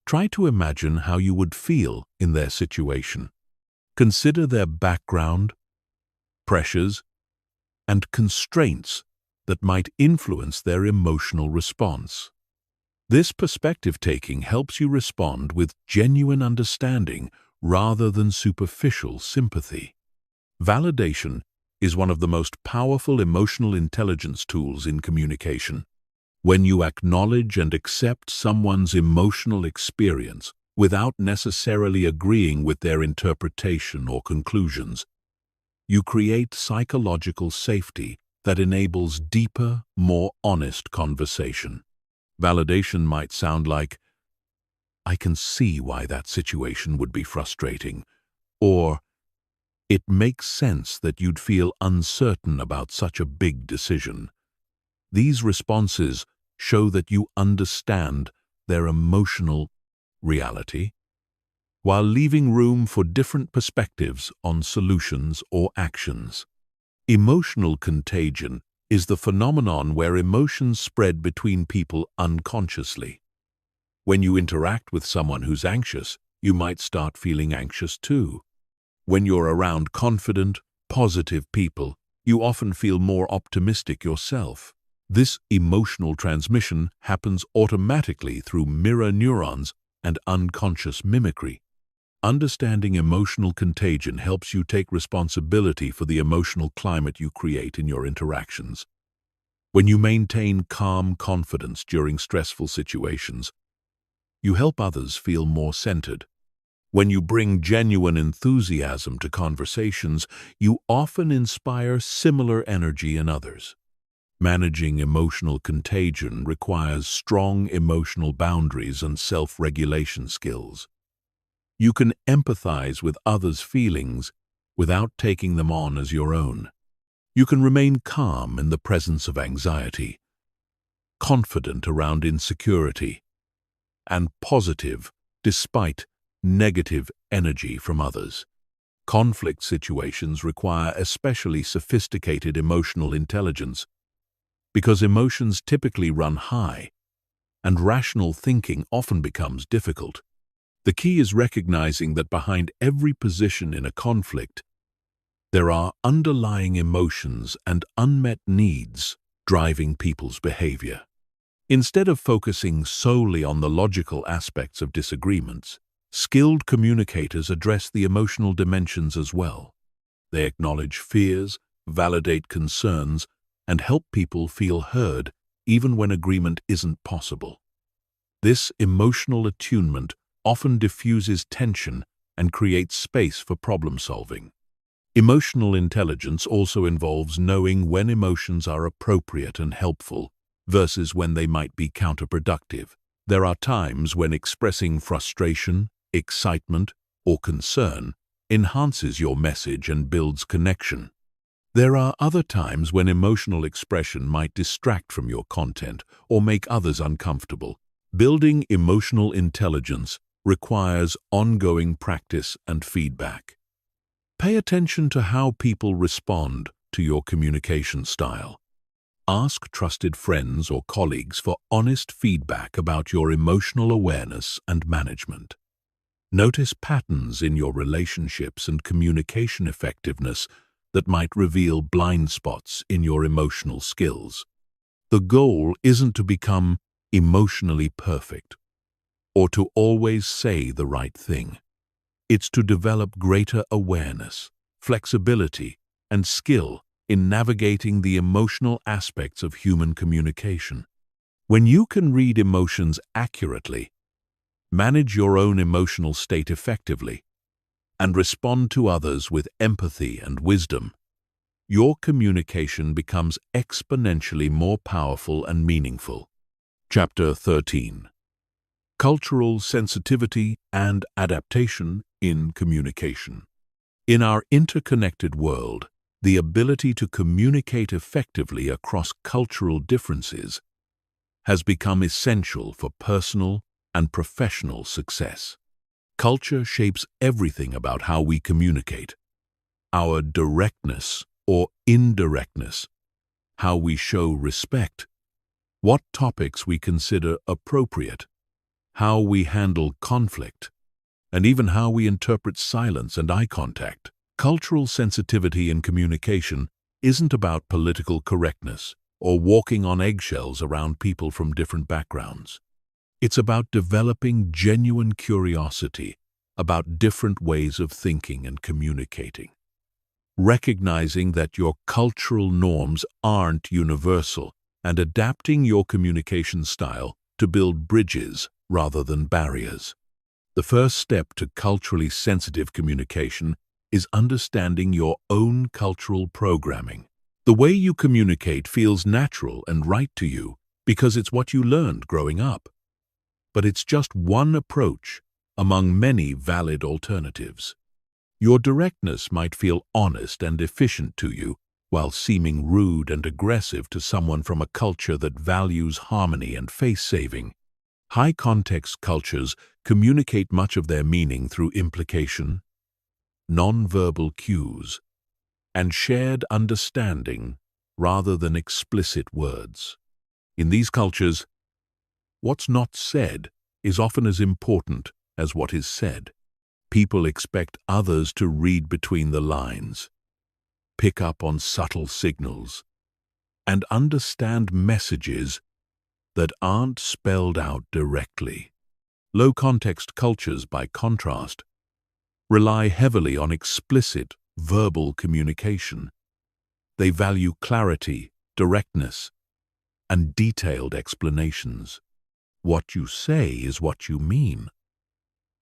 try to imagine how you would feel in their situation. Consider their background, pressures, and constraints that might influence their emotional response. This perspective-taking helps you respond with genuine understanding rather than superficial sympathy. Validation is one of the most powerful emotional intelligence tools in communication. When you acknowledge and accept someone's emotional experience without necessarily agreeing with their interpretation or conclusions, you create psychological safety that enables deeper, more honest conversation. Validation might sound like, "I can see why that situation would be frustrating," or "It makes sense that you'd feel uncertain about such a big decision." These responses show that you understand their emotional reality, while leaving room for different perspectives on solutions or actions. Emotional contagion is the phenomenon where emotions spread between people unconsciously. When you interact with someone who's anxious, you might start feeling anxious too. When you're around confident, positive people, you often feel more optimistic yourself. This emotional transmission happens automatically through mirror neurons and unconscious mimicry. Understanding emotional contagion helps you take responsibility for the emotional climate you create in your interactions. When you maintain calm confidence during stressful situations, you help others feel more centered. When you bring genuine enthusiasm to conversations, you often inspire similar energy in others. Managing emotional contagion requires strong emotional boundaries and self-regulation skills. You can empathize with others' feelings without taking them on as your own. You can remain calm in the presence of anxiety, confident around insecurity, and positive despite negative energy from others. Conflict situations require especially sophisticated emotional intelligence because emotions typically run high and rational thinking often becomes difficult. The key is recognizing that behind every position in a conflict, there are underlying emotions and unmet needs driving people's behavior. Instead of focusing solely on the logical aspects of disagreements, skilled communicators address the emotional dimensions as well. They acknowledge fears, validate concerns, and help people feel heard even when agreement isn't possible. This emotional attunement often diffuses tension and creates space for problem-solving. Emotional intelligence also involves knowing when emotions are appropriate and helpful versus when they might be counterproductive. There are times when expressing frustration, excitement, or concern enhances your message and builds connection. There are other times when emotional expression might distract from your content or make others uncomfortable. Building emotional intelligence requires ongoing practice and feedback. Pay attention to how people respond to your communication style. Ask trusted friends or colleagues for honest feedback about your emotional awareness and management. Notice patterns in your relationships and communication effectiveness that might reveal blind spots in your emotional skills. The goal isn't to become emotionally perfect or to always say the right thing. It's to develop greater awareness, flexibility, and skill in navigating the emotional aspects of human communication. When you can read emotions accurately, manage your own emotional state effectively, and respond to others with empathy and wisdom, your communication becomes exponentially more powerful and meaningful. Chapter 13. Cultural sensitivity and adaptation in communication. In our interconnected world, the ability to communicate effectively across cultural differences has become essential for personal and professional success. Culture shapes everything about how we communicate. Our directness or indirectness, how we show respect, what topics we consider appropriate, how we handle conflict, and even how we interpret silence and eye contact. Cultural sensitivity in communication isn't about political correctness or walking on eggshells around people from different backgrounds. It's about developing genuine curiosity about different ways of thinking and communicating. recognizing that your cultural norms aren't universal and adapting your communication style to build bridges rather than barriers. The first step to culturally sensitive communication is understanding your own cultural programming. The way you communicate feels natural and right to you because it's what you learned growing up. But it's just one approach among many valid alternatives. Your directness might feel honest and efficient to you, while seeming rude and aggressive to someone from a culture that values harmony and face-saving. High-context cultures communicate much of their meaning through implication, non-verbal cues, and shared understanding rather than explicit words. In these cultures, what's not said is often as important as what is said. People expect others to read between the lines, pick up on subtle signals, and understand messages that aren't spelled out directly. Low-context cultures, by contrast, rely heavily on explicit verbal communication. They value clarity, directness, and detailed explanations. What you say is what you mean,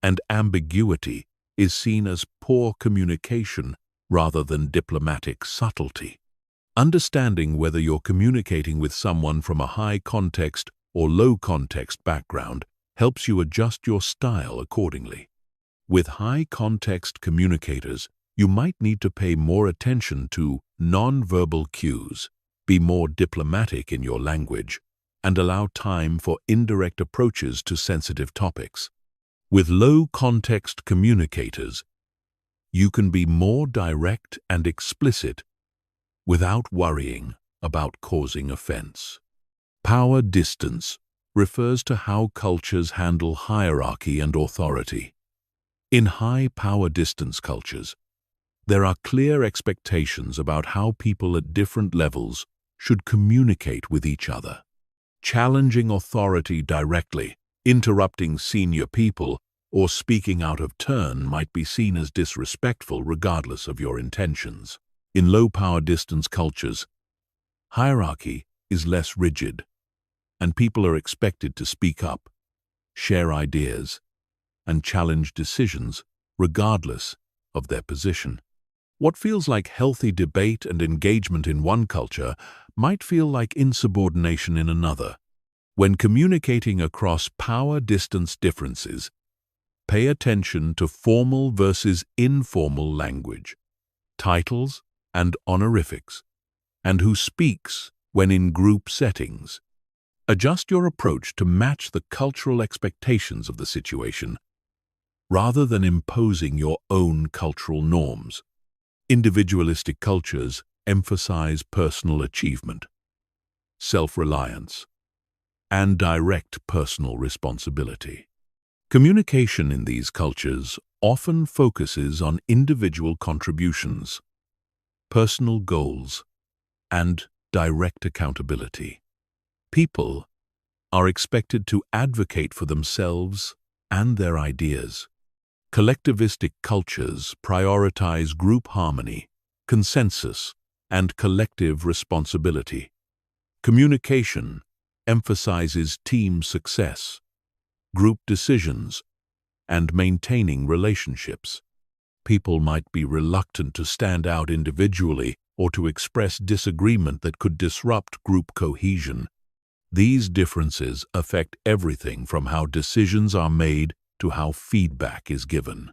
and ambiguity is seen as poor communication rather than diplomatic subtlety. Understanding whether you're communicating with someone from a high-context or low-context background helps you adjust your style accordingly. With high-context communicators, you might need to pay more attention to non-verbal cues, be more diplomatic in your language, and allow time for indirect approaches to sensitive topics. With low-context communicators, you can be more direct and explicit without worrying about causing offense. Power distance refers to how cultures handle hierarchy and authority. In high-power distance cultures, there are clear expectations about how people at different levels should communicate with each other. Challenging authority directly, interrupting senior people, or speaking out of turn might be seen as disrespectful regardless of your intentions. In low-power distance cultures, hierarchy is less rigid, and people are expected to speak up, share ideas, and challenge decisions regardless of their position. What feels like healthy debate and engagement in one culture might feel like insubordination in another. When communicating across power distance differences, pay attention to formal versus informal language, titles and honorifics, and who speaks when in group settings. Adjust your approach to match the cultural expectations of the situation, rather than imposing your own cultural norms. Individualistic cultures emphasize personal achievement, self-reliance, and direct personal responsibility. Communication in these cultures often focuses on individual contributions, personal goals, and direct accountability. People are expected to advocate for themselves and their ideas. Collectivistic cultures prioritize group harmony, consensus, and collective responsibility. Communication emphasizes team success, group decisions, and maintaining relationships. People might be reluctant to stand out individually or to express disagreement that could disrupt group cohesion. These differences affect everything from how decisions are made to how feedback is given.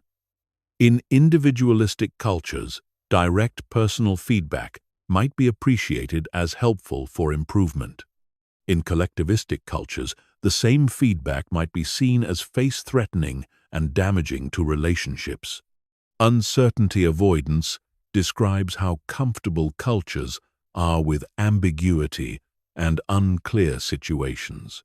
In individualistic cultures, direct personal feedback might be appreciated as helpful for improvement. In collectivistic cultures, the same feedback might be seen as face-threatening and damaging to relationships. Uncertainty avoidance describes how comfortable cultures are with ambiguity and unclear situations.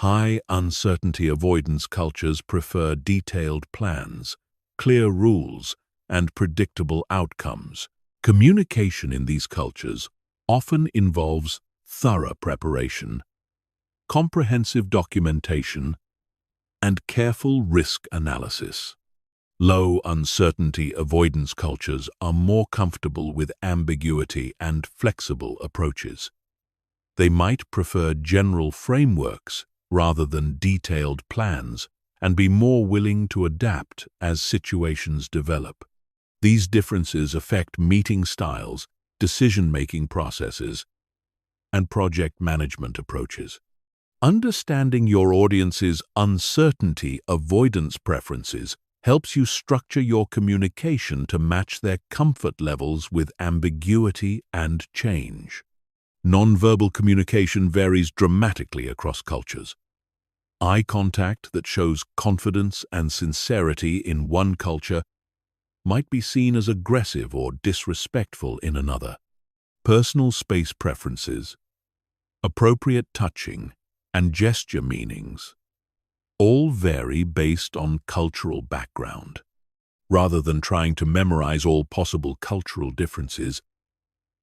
High uncertainty avoidance cultures prefer detailed plans, clear rules, and predictable outcomes. Communication in these cultures often involves thorough preparation, comprehensive documentation, and careful risk analysis. Low uncertainty avoidance cultures are more comfortable with ambiguity and flexible approaches. They might prefer general frameworks rather than detailed plans and be more willing to adapt as situations develop. These differences affect meeting styles, decision-making processes, and project management approaches. Understanding your audience's uncertainty avoidance preferences helps you structure your communication to match their comfort levels with ambiguity and change. Nonverbal communication varies dramatically across cultures. Eye contact that shows confidence and sincerity in one culture might be seen as aggressive or disrespectful in another. Personal space preferences, appropriate touching, and gesture meanings all vary based on cultural background. Rather than trying to memorize all possible cultural differences,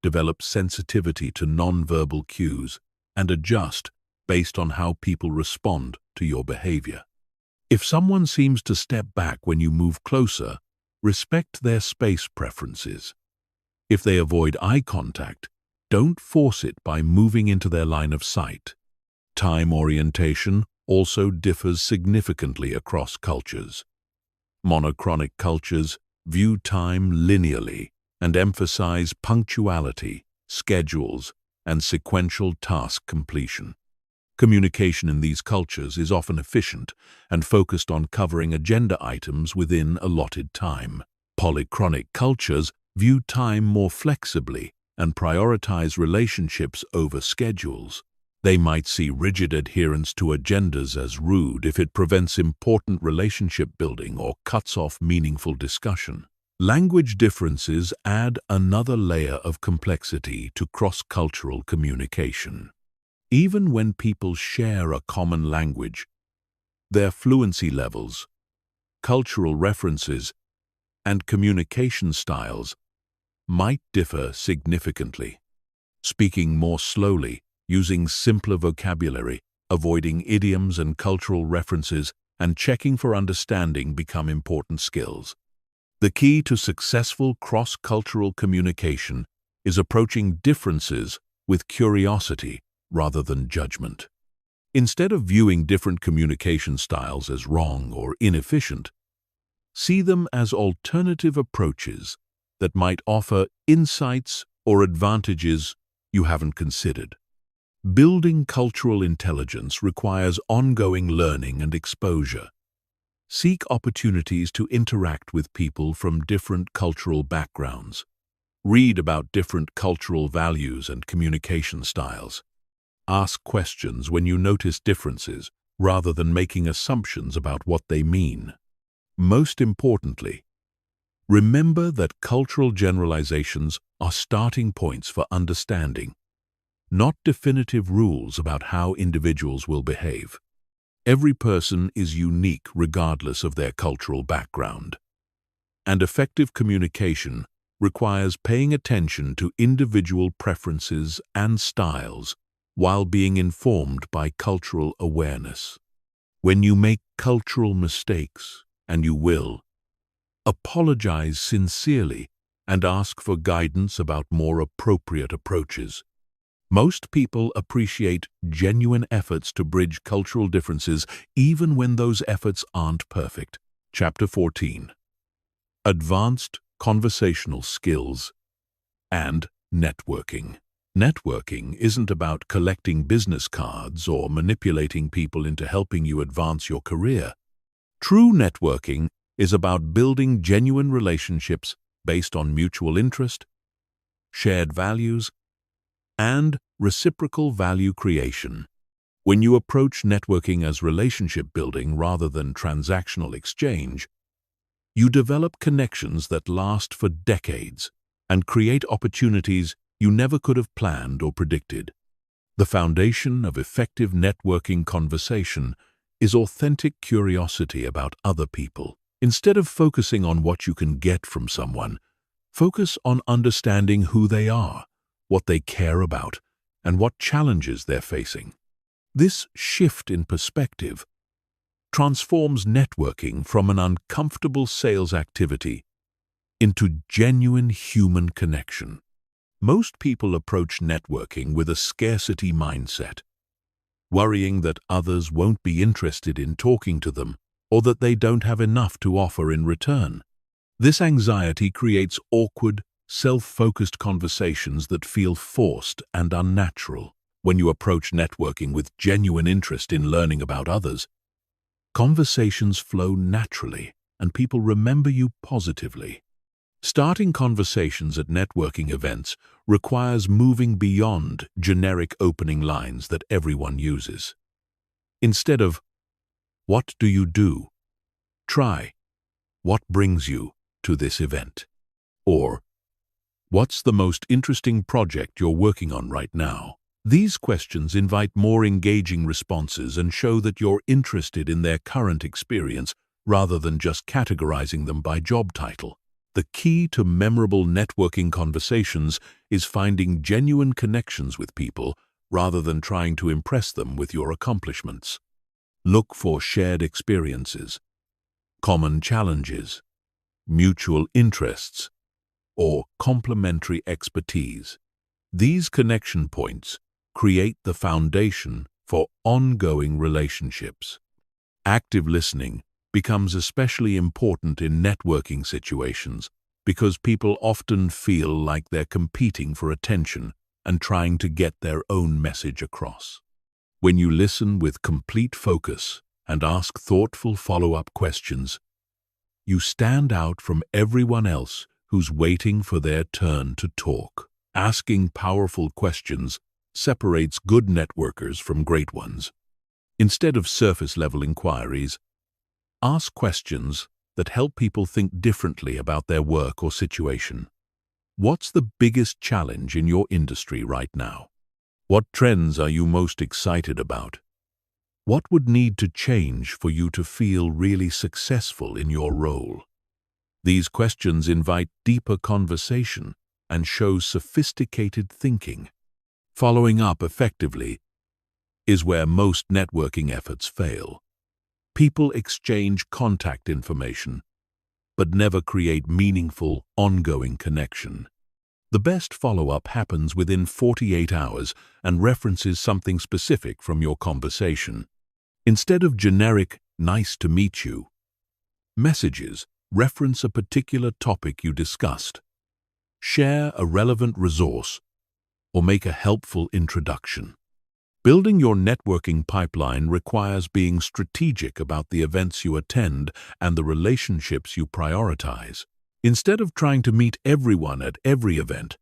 develop sensitivity to nonverbal cues and adjust based on how people respond to your behavior. If someone seems to step back when you move closer, respect their space preferences. If they avoid eye contact, don't force it by moving into their line of sight. Time orientation also differs significantly across cultures. Monochronic cultures view time linearly and emphasize punctuality, schedules, and sequential task completion. Communication in these cultures is often efficient and focused on covering agenda items within allotted time. Polychronic cultures view time more flexibly and prioritize relationships over schedules. They might see rigid adherence to agendas as rude if it prevents important relationship building or cuts off meaningful discussion. Language differences add another layer of complexity to cross-cultural communication. Even when people share a common language, their fluency levels, cultural references, and communication styles might differ significantly. Speaking more slowly, using simpler vocabulary, avoiding idioms and cultural references, and checking for understanding become important skills. The key to successful cross-cultural communication is approaching differences with curiosity rather than judgment. Instead of viewing different communication styles as wrong or inefficient, see them as alternative approaches that might offer insights or advantages you haven't considered. Building cultural intelligence requires ongoing learning and exposure. Seek opportunities to interact with people from different cultural backgrounds. Read about different cultural values and communication styles. Ask questions when you notice differences, rather than making assumptions about what they mean. Most importantly, remember that cultural generalizations are starting points for understanding, not definitive rules about how individuals will behave. Every person is unique regardless of their cultural background, and effective communication requires paying attention to individual preferences and styles while being informed by cultural awareness. When you make cultural mistakes, and you will, apologize sincerely and ask for guidance about more appropriate approaches. Most people appreciate genuine efforts to bridge cultural differences even when those efforts aren't perfect. Chapter 14. Advanced Conversational Skills and Networking. Networking isn't about collecting business cards or manipulating people into helping you advance your career. True networking is about building genuine relationships based on mutual interest, shared values, and reciprocal value creation. When you approach networking as relationship building rather than transactional exchange, you develop connections that last for decades and create opportunities you never could have planned or predicted. The foundation of effective networking conversation is authentic curiosity about other people. Instead of focusing on what you can get from someone, focus on understanding who they are, what they care about, and what challenges they're facing. This shift in perspective transforms networking from an uncomfortable sales activity into genuine human connection. Most people approach networking with a scarcity mindset, worrying that others won't be interested in talking to them or that they don't have enough to offer in return. This anxiety creates awkward, self-focused conversations that feel forced and unnatural. When you approach networking with genuine interest in learning about others, conversations flow naturally and people remember you positively. Starting conversations at networking events requires moving beyond generic opening lines that everyone uses. Instead of, "What do you do?" try, "What brings you to this event?" Or, "What's the most interesting project you're working on right now?" These questions invite more engaging responses and show that you're interested in their current experience rather than just categorizing them by job title. The key to memorable networking conversations is finding genuine connections with people rather than trying to impress them with your accomplishments. Look for shared experiences, common challenges, mutual interests, or complementary expertise. These connection points create the foundation for ongoing relationships. Active listening becomes especially important in networking situations because people often feel like they're competing for attention and trying to get their own message across. When you listen with complete focus and ask thoughtful follow-up questions, you stand out from everyone else who's waiting for their turn to talk. Asking powerful questions separates good networkers from great ones. Instead of surface-level inquiries, ask questions that help people think differently about their work or situation. What's the biggest challenge in your industry right now? What trends are you most excited about? What would need to change for you to feel really successful in your role? These questions invite deeper conversation and show sophisticated thinking. Following up effectively is where most networking efforts fail. People exchange contact information, but never create meaningful, ongoing connection. The best follow-up happens within 48 hours and references something specific from your conversation. Instead of generic, "Nice to meet you," messages reference a particular topic you discussed. Share a relevant resource or make a helpful introduction. Building your networking pipeline requires being strategic about the events you attend and the relationships you prioritize. Instead of trying to meet everyone at every event,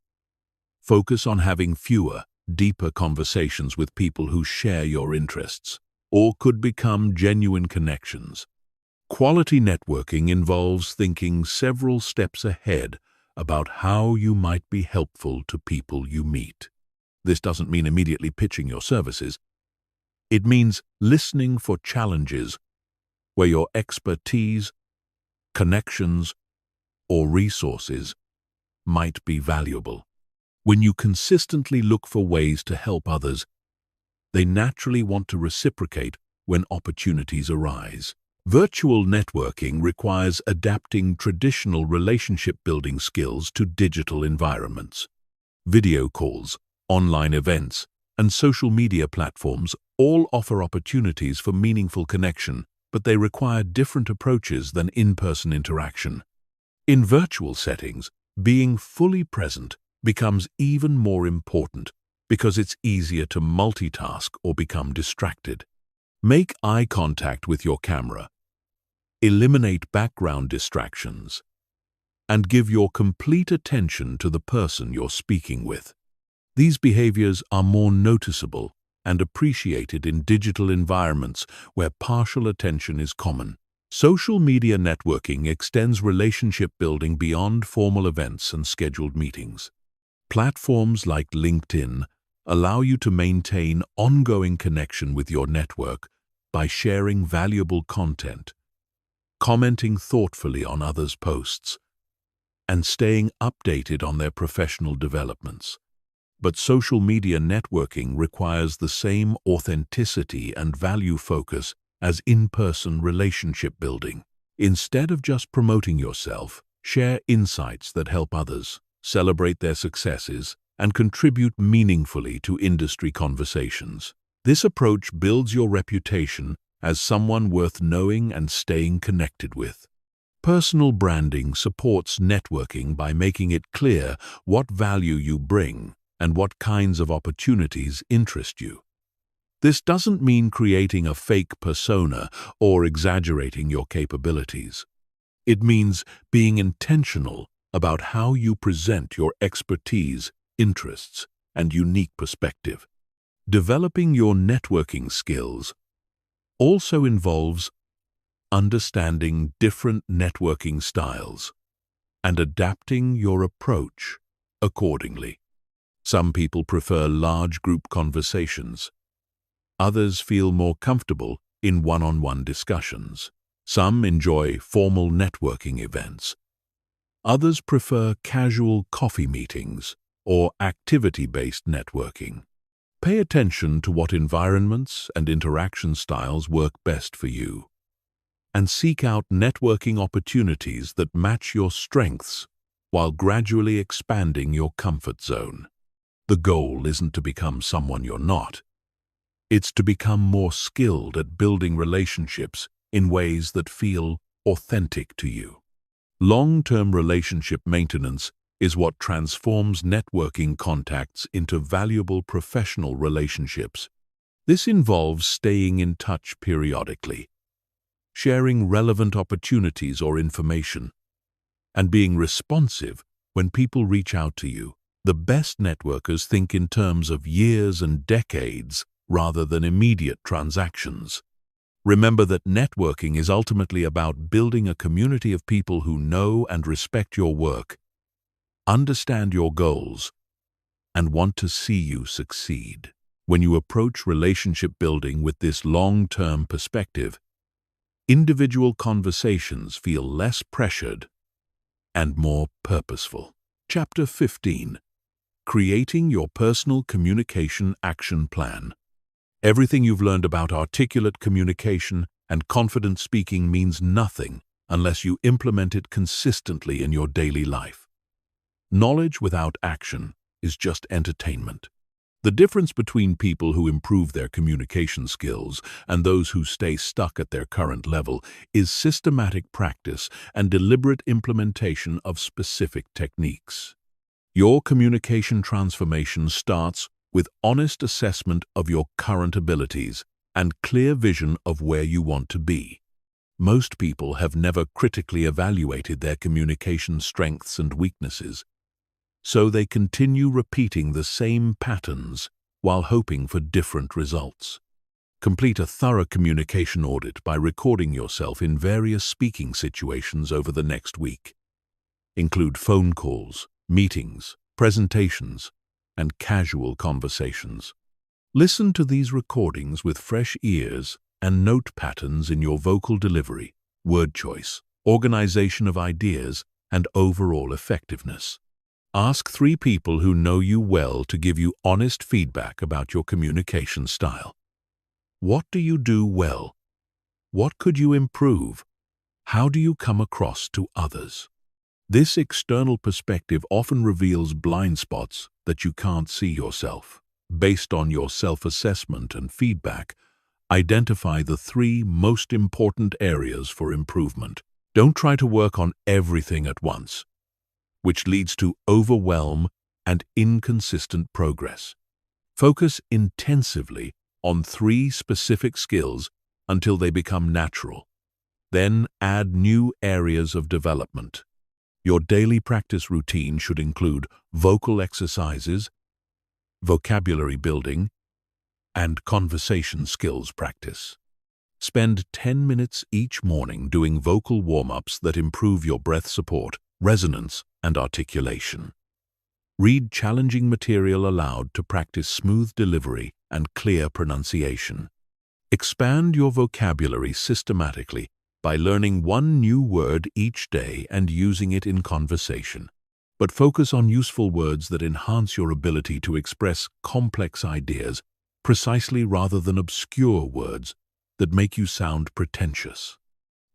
focus on having fewer, deeper conversations with people who share your interests or could become genuine connections. Quality networking involves thinking several steps ahead about how you might be helpful to people you meet. This doesn't mean immediately pitching your services. It means listening for challenges where your expertise, connections, or resources might be valuable. When you consistently look for ways to help others, they naturally want to reciprocate when opportunities arise. Virtual networking requires adapting traditional relationship-building skills to digital environments. Video calls, online events, and social media platforms all offer opportunities for meaningful connection, but they require different approaches than in-person interaction. In virtual settings, being fully present becomes even more important because it's easier to multitask or become distracted. Make eye contact with your camera, eliminate background distractions, and give your complete attention to the person you're speaking with. These behaviors are more noticeable and appreciated in digital environments where partial attention is common. Social media networking extends relationship building beyond formal events and scheduled meetings. Platforms like LinkedIn allow you to maintain ongoing connection with your network by sharing valuable content, commenting thoughtfully on others' posts, and staying updated on their professional developments. But social media networking requires the same authenticity and value focus as in-person relationship building. Instead of just promoting yourself, share insights that help others, celebrate their successes, and contribute meaningfully to industry conversations. This approach builds your reputation as someone worth knowing and staying connected with. Personal branding supports networking by making it clear what value you bring and what kinds of opportunities interest you. This doesn't mean creating a fake persona or exaggerating your capabilities. It means being intentional about how you present your expertise, interests, and unique perspective. Developing your networking skills also involves understanding different networking styles and adapting your approach accordingly. Some people prefer large group conversations. Others feel more comfortable in one-on-one discussions. Some enjoy formal networking events. Others prefer casual coffee meetings or activity-based networking. Pay attention to what environments and interaction styles work best for you, and seek out networking opportunities that match your strengths while gradually expanding your comfort zone. The goal isn't to become someone you're not. It's to become more skilled at building relationships in ways that feel authentic to you. Long-term relationship maintenance is what transforms networking contacts into valuable professional relationships. This involves staying in touch periodically, sharing relevant opportunities or information, and being responsive when people reach out to you. The best networkers think in terms of years and decades rather than immediate transactions. Remember that networking is ultimately about building a community of people who know and respect your work, understand your goals, and want to see you succeed. When you approach relationship building with this long-term perspective, individual conversations feel less pressured and more purposeful. Chapter 15. Creating your personal communication action plan. Everything you've learned about articulate communication and confident speaking means nothing unless you implement it consistently in your daily life. Knowledge without action is just entertainment. The difference between people who improve their communication skills and those who stay stuck at their current level is systematic practice and deliberate implementation of specific techniques. Your communication transformation starts with honest assessment of your current abilities and clear vision of where you want to be. Most people have never critically evaluated their communication strengths and weaknesses, so they continue repeating the same patterns while hoping for different results. Complete a thorough communication audit by recording yourself in various speaking situations over the next week. Include phone calls, meetings, presentations, and casual conversations. Listen to these recordings with fresh ears and note patterns in your vocal delivery, word choice, organization of ideas, and overall effectiveness. Ask 3 people who know you well to give you honest feedback about your communication style. What do you do well? What could you improve? How do you come across to others? This external perspective often reveals blind spots that you can't see yourself. Based on your self-assessment and feedback, identify the 3 most important areas for improvement. Don't try to work on everything at once, which leads to overwhelm and inconsistent progress. Focus intensively on 3 specific skills until they become natural. Then add new areas of development. Your daily practice routine should include vocal exercises, vocabulary building, and conversation skills practice. Spend 10 minutes each morning doing vocal warm-ups that improve your breath support, resonance, and articulation. Read challenging material aloud to practice smooth delivery and clear pronunciation. Expand your vocabulary systematically by learning 1 new word each day and using it in conversation. But focus on useful words that enhance your ability to express complex ideas precisely rather than obscure words that make you sound pretentious.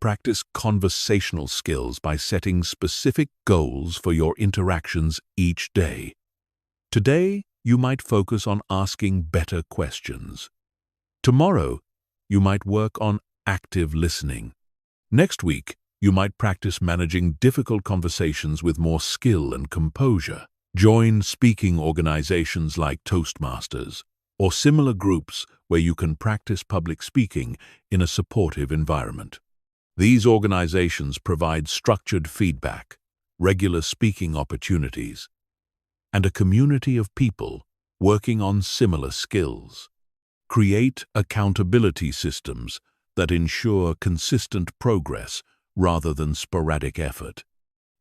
Practice conversational skills by setting specific goals for your interactions each day. Today, you might focus on asking better questions. Tomorrow, you might work on active listening. Next week, you might practice managing difficult conversations with more skill and composure. Join speaking organizations like Toastmasters or similar groups where you can practice public speaking in a supportive environment. These organizations provide structured feedback, regular speaking opportunities, and a community of people working on similar skills. Create accountability systems that ensure consistent progress rather than sporadic effort.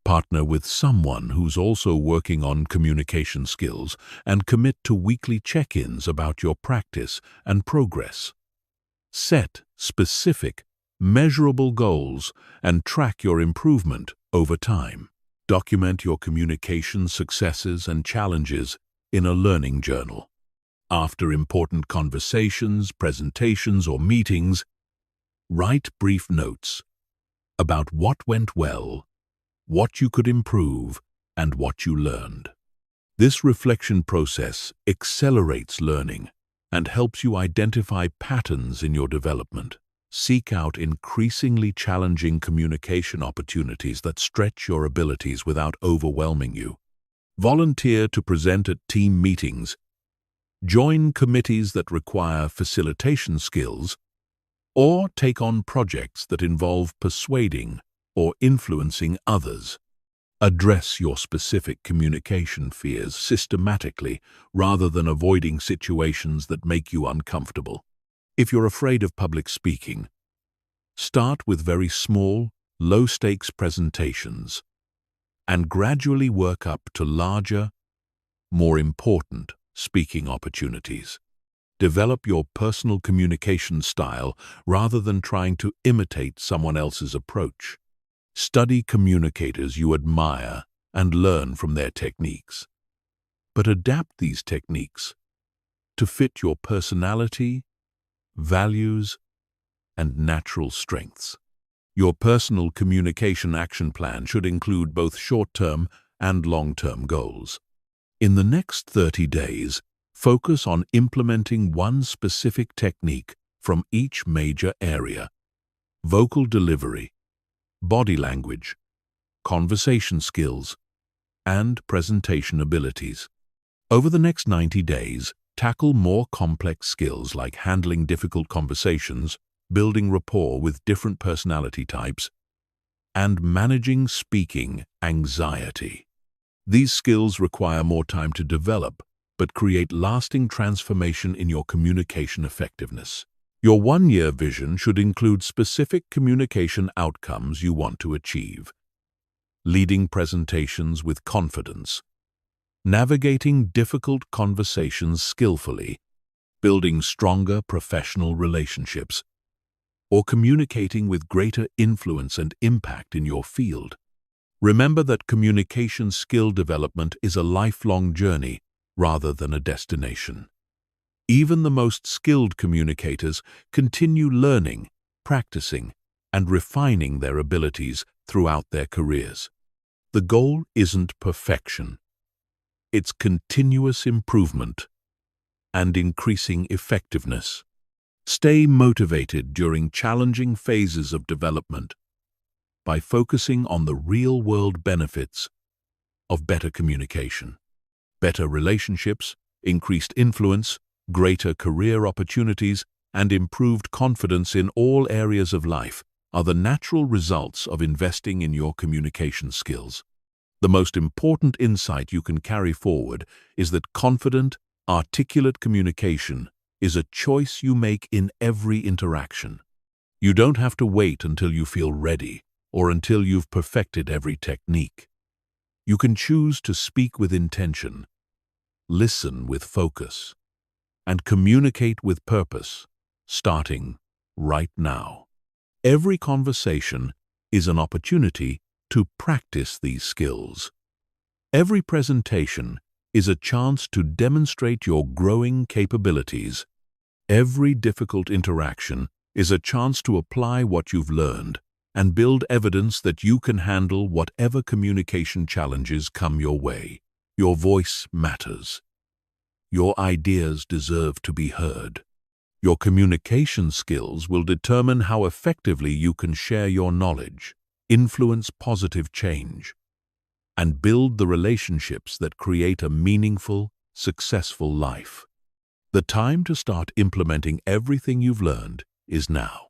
Partner with someone who's also working on communication skills and commit to weekly check-ins about your practice and progress. Set specific, measurable goals and track your improvement over time. Document your communication successes and challenges in a learning journal. After important conversations, presentations, or meetings, write brief notes about what went well, what you could improve, and what you learned. This reflection process accelerates learning and helps you identify patterns in your development. Seek out increasingly challenging communication opportunities that stretch your abilities without overwhelming you. Volunteer to present at team meetings. Join committees that require facilitation skills, or take on projects that involve persuading or influencing others. Address your specific communication fears systematically rather than avoiding situations that make you uncomfortable. If you're afraid of public speaking, start with very small, low-stakes presentations and gradually work up to larger, more important speaking opportunities. Develop your personal communication style rather than trying to imitate someone else's approach. Study communicators you admire and learn from their techniques, but adapt these techniques to fit your personality, values, and natural strengths. Your personal communication action plan should include both short-term and long-term goals. In the next 30 days, focus on implementing one specific technique from each major area: vocal delivery, body language, conversation skills, and presentation abilities. Over the next 90 days, tackle more complex skills like handling difficult conversations, building rapport with different personality types, and managing speaking anxiety. These skills require more time to develop, but create lasting transformation in your communication effectiveness. Your one-year vision should include specific communication outcomes you want to achieve: leading presentations with confidence, navigating difficult conversations skillfully, building stronger professional relationships, or communicating with greater influence and impact in your field. Remember that communication skill development is a lifelong journey rather than a destination. Even the most skilled communicators continue learning, practicing, and refining their abilities throughout their careers. The goal isn't perfection. It's continuous improvement and increasing effectiveness. Stay motivated during challenging phases of development by focusing on the real-world benefits of better communication. Better relationships, increased influence, greater career opportunities, and improved confidence in all areas of life are the natural results of investing in your communication skills. The most important insight you can carry forward is that confident, articulate communication is a choice you make in every interaction. You don't have to wait until you feel ready or until you've perfected every technique. You can choose to speak with intention, listen with focus, and communicate with purpose, starting right now. Every conversation is an opportunity to practice these skills. Every presentation is a chance to demonstrate your growing capabilities. Every difficult interaction is a chance to apply what you've learned and build evidence that you can handle whatever communication challenges come your way. Your voice matters. Your ideas deserve to be heard. Your communication skills will determine how effectively you can share your knowledge, influence positive change, and build the relationships that create a meaningful, successful life. The time to start implementing everything you've learned is now.